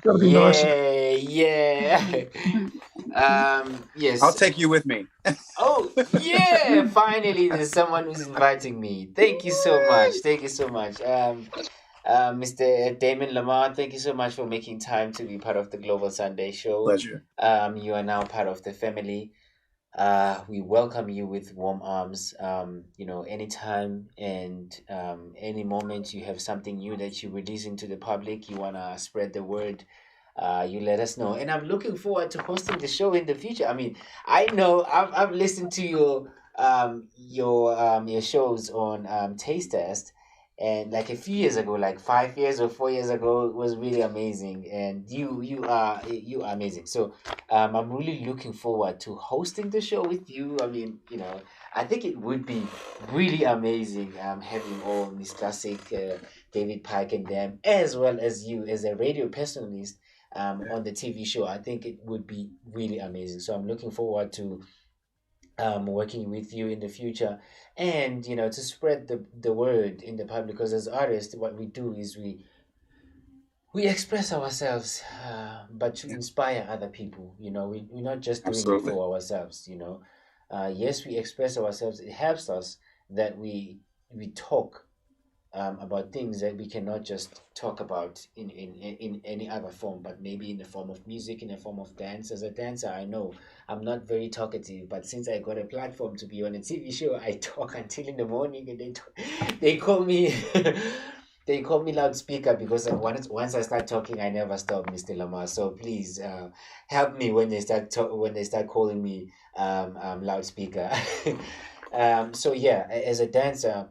gotta be nice. Yeah. Yes. I'll take you with me. Oh, yeah. Finally, there's someone who's inviting me. Thank you so much. Thank you so much. Mr. Damien Lamar, thank you so much for making time to be part of the Global Sunday Show. Pleasure. You are now part of the family. We welcome you with warm arms. Anytime and any moment you have something new that you're releasing to the public, you want to spread the word, you let us know. And I'm looking forward to hosting the show in the future. I mean, I know I've listened to your shows on Taste Test, And like a few years ago, like 5 years or 4 years ago, it was really amazing. And you are amazing. So I'm really looking forward to hosting the show with you. I mean, I think it would be really amazing having all Miss Classic, David Pike and them, as well as you as a radio personalist on the TV show. I think it would be really amazing. So I'm looking forward to working with you in the future, and to spread the word in the public, because as artists what we do is we express ourselves, but to inspire other people. We're not just doing Absolutely. it for ourselves. Yes, we express ourselves. It helps us that we talk about things that we cannot just talk about in any other form, but maybe in the form of music, in the form of dance. As a dancer, I know I'm not very talkative, but since I got a platform to be on a TV show, I talk until in the morning, and they call me they call me loudspeaker, because once I start talking, I never stop, Mr. Lamar. So please help me when they start calling me loudspeaker. So yeah, as a dancer,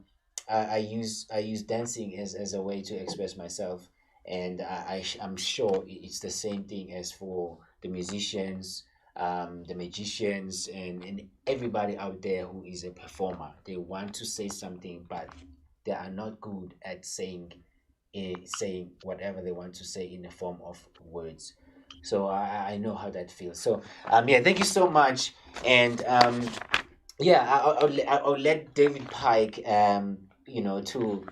I use dancing as a way to express myself, and I'm sure it's the same thing as for the musicians, the magicians, and everybody out there who is a performer. They want to say something, but they are not good at saying whatever they want to say in the form of words. So I know how that feels. So yeah, thank you so much, and yeah, I'll let David Pike to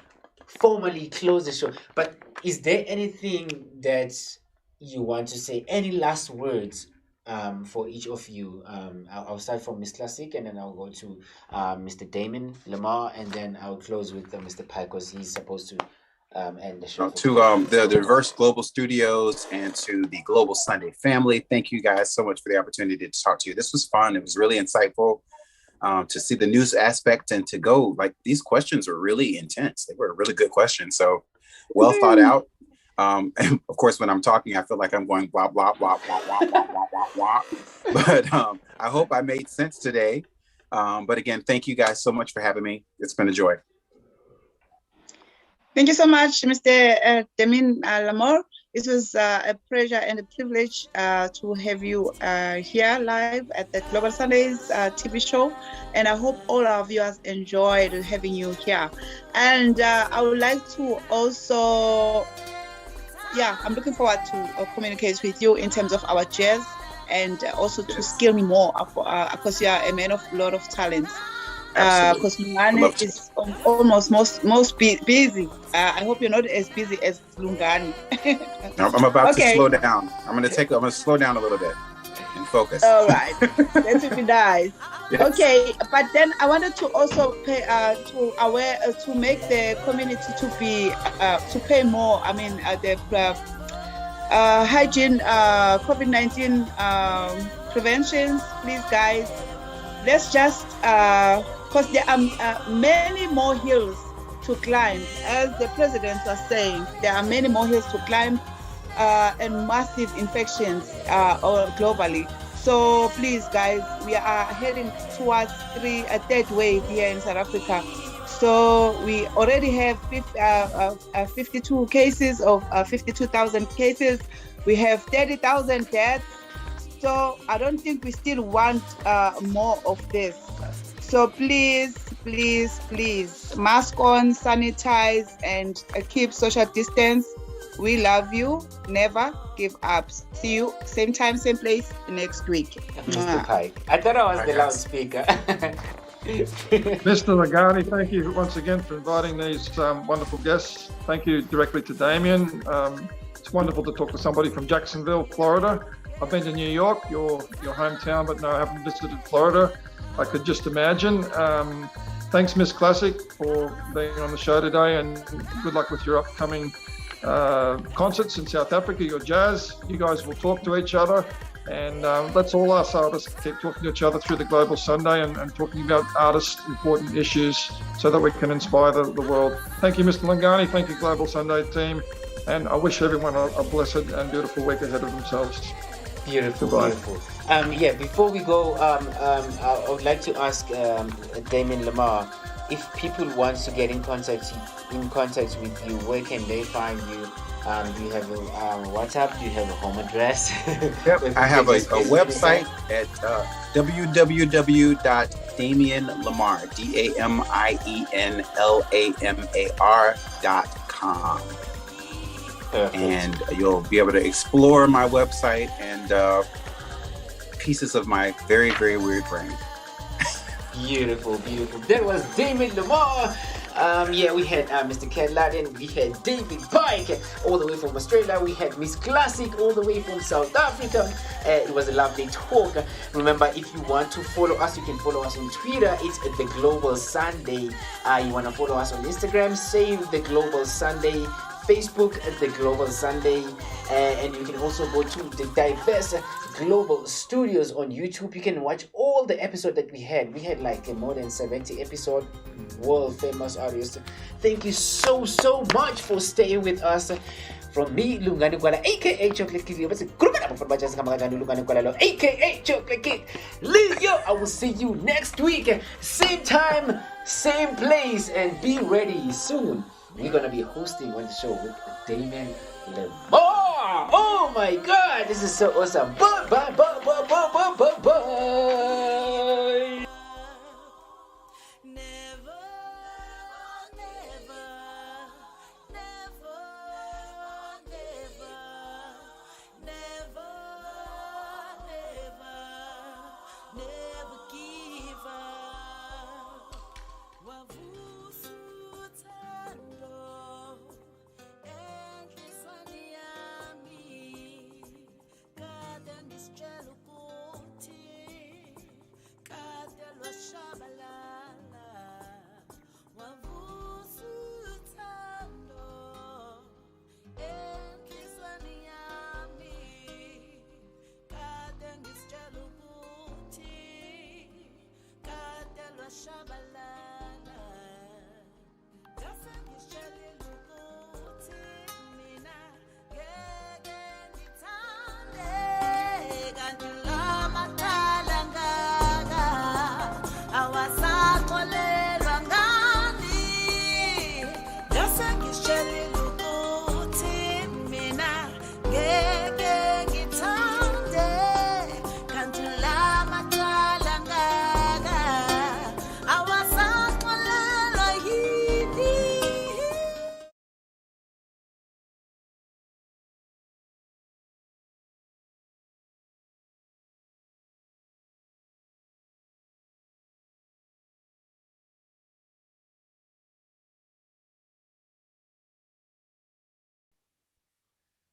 formally close the show. But is there anything that you want to say? Any last words for each of you? I'll start from Miss Classic, and then I'll go to Mr. Damien Lamar, and then I'll close with Mr. Pike, because he's supposed to end the show. To the Diverse Global Studios and to the Global Sunday family, thank you guys so much for the opportunity to talk to you. This was fun. It was really insightful. To see the news aspect, and to go, like, these questions were really intense. They were really good questions. So well thought out. And of course, when I'm talking, I feel like I'm going blah, blah, blah, blah, blah, blah, blah, blah, blah. But I hope I made sense today. But again, thank you guys so much for having me. It's been a joy. Thank you so much, Mr. Damien Lamar. It was a pleasure and a privilege to have you here live at the Global Sundays TV show. And I hope all our viewers enjoyed having you here. And I would like to also, I'm looking forward to communicate with you in terms of our jazz, and also to skill me more, because you are a man of a lot of talents. Because Lungani is almost most busy. I hope you're not as busy as Lungani. I'm about to slow down. I'm gonna slow down a little bit and focus. All right, that would be nice. Yes. Okay, but then I wanted to also pay to make the community to pay more. I mean, the hygiene, COVID-19 preventions. Please, guys, let's just. Because there are many more hills to climb. As the president was saying, there are many more hills to climb, and massive infections globally. So please, guys, we are heading towards a third wave here in South Africa. So we already have 52 cases of 52,000 cases. We have 30,000 deaths. So I don't think we still want more of this. So please, mask on, sanitize, and keep social distance. We love you. Never give up. See you same time, same place next week. Mr. Pike. I thought I was the loudspeaker. Mr. Lungani, thank you once again for inviting these wonderful guests. Thank you directly to Damien. It's wonderful to talk to somebody from Jacksonville, Florida. I've been to New York, your hometown, but no, I haven't visited Florida. I could just imagine. Thanks, Miss Classic, for being on the show today, and good luck with your upcoming concerts in South Africa, your jazz. You guys will talk to each other, and let's all us artists keep talking to each other through the Global Sunday and talking about artists' important issues so that we can inspire the world. Thank you, Mr. Lungani. Thank you, Global Sunday team. And I wish everyone a blessed and beautiful week ahead of themselves. Beautiful, beautiful. Before we go, I would like to ask Damien Lamar, if people want to get in contact with you, where can they find you? Do you have a WhatsApp? Do you have a home address? Yep, I have a website at www.damienlamar, DAMIENLAMAR.com. And you'll be able to explore my website and pieces of my very, very weird brain. Beautiful, beautiful. That was Damien Lamar. We had Mr. Ken Laden, we had David Pike all the way from Australia, we had Miss Classic all the way from South Africa. It was a lovely talk. Remember, if you want to follow us, you can follow us on Twitter. It's The Global Sunday. You want to follow us on Instagram, save The Global Sunday. Facebook at The Global Sunday, and you can also go to the diverse Global Studios on YouTube. You can watch all the episodes that we had. We had like more than 70 episodes, world famous artists. Thank you so much for staying with us. From me, Lungani Gwala, aka Chocolate Kid, aka Chocolate Kid. Leo, I will see you next week, same time, same place, and be ready soon. We're gonna be hosting on the show with Damien Lamar. Oh my God, this is so awesome. Bye.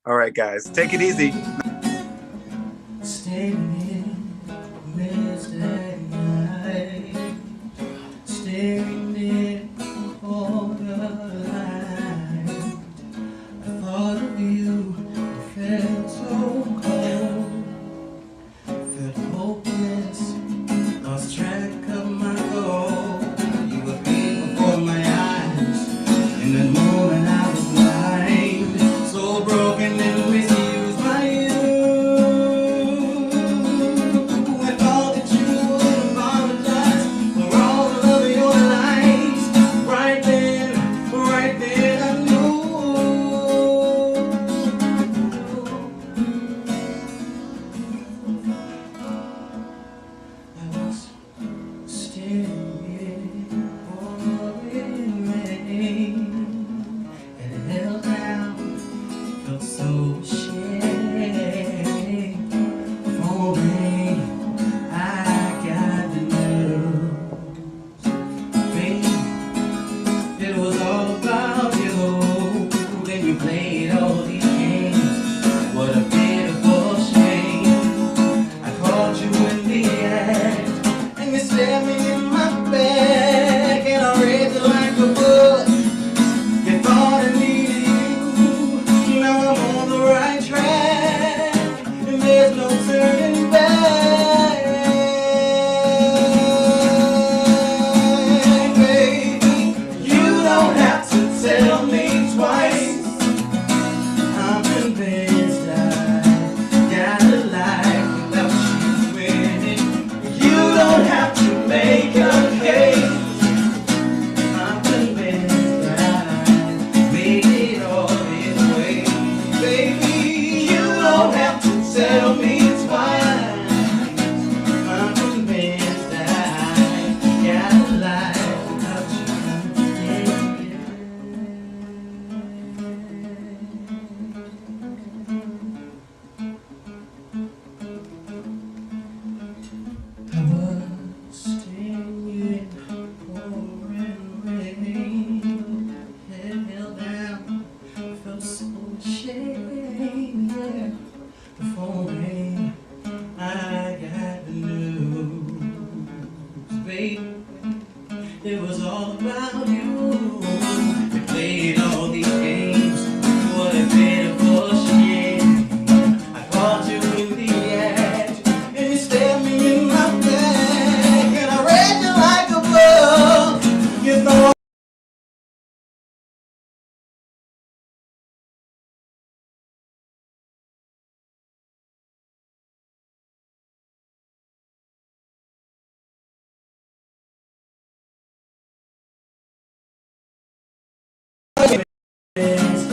All right, guys, take it easy. Standing in midday night, staring into the light. I thought of you, it felt so cold, felt hopeless, lost track of my goal. You were big before my eyes, in that moment I was blind, so broken and misused by you. And all that you would apologize for all the love of your lies. Right then I knew. I was staring pouring rain, and it held down, felt so ashamed. For me, I got the news. Baby, it was all about you. Then you played all these games. What a pitiful shame. I caught you in the act, and you stabbed me in my back, and I raised it like a bullet. You thought I needed you. Now I'm on the right track, and there's no turning back. Baby, you don't have It's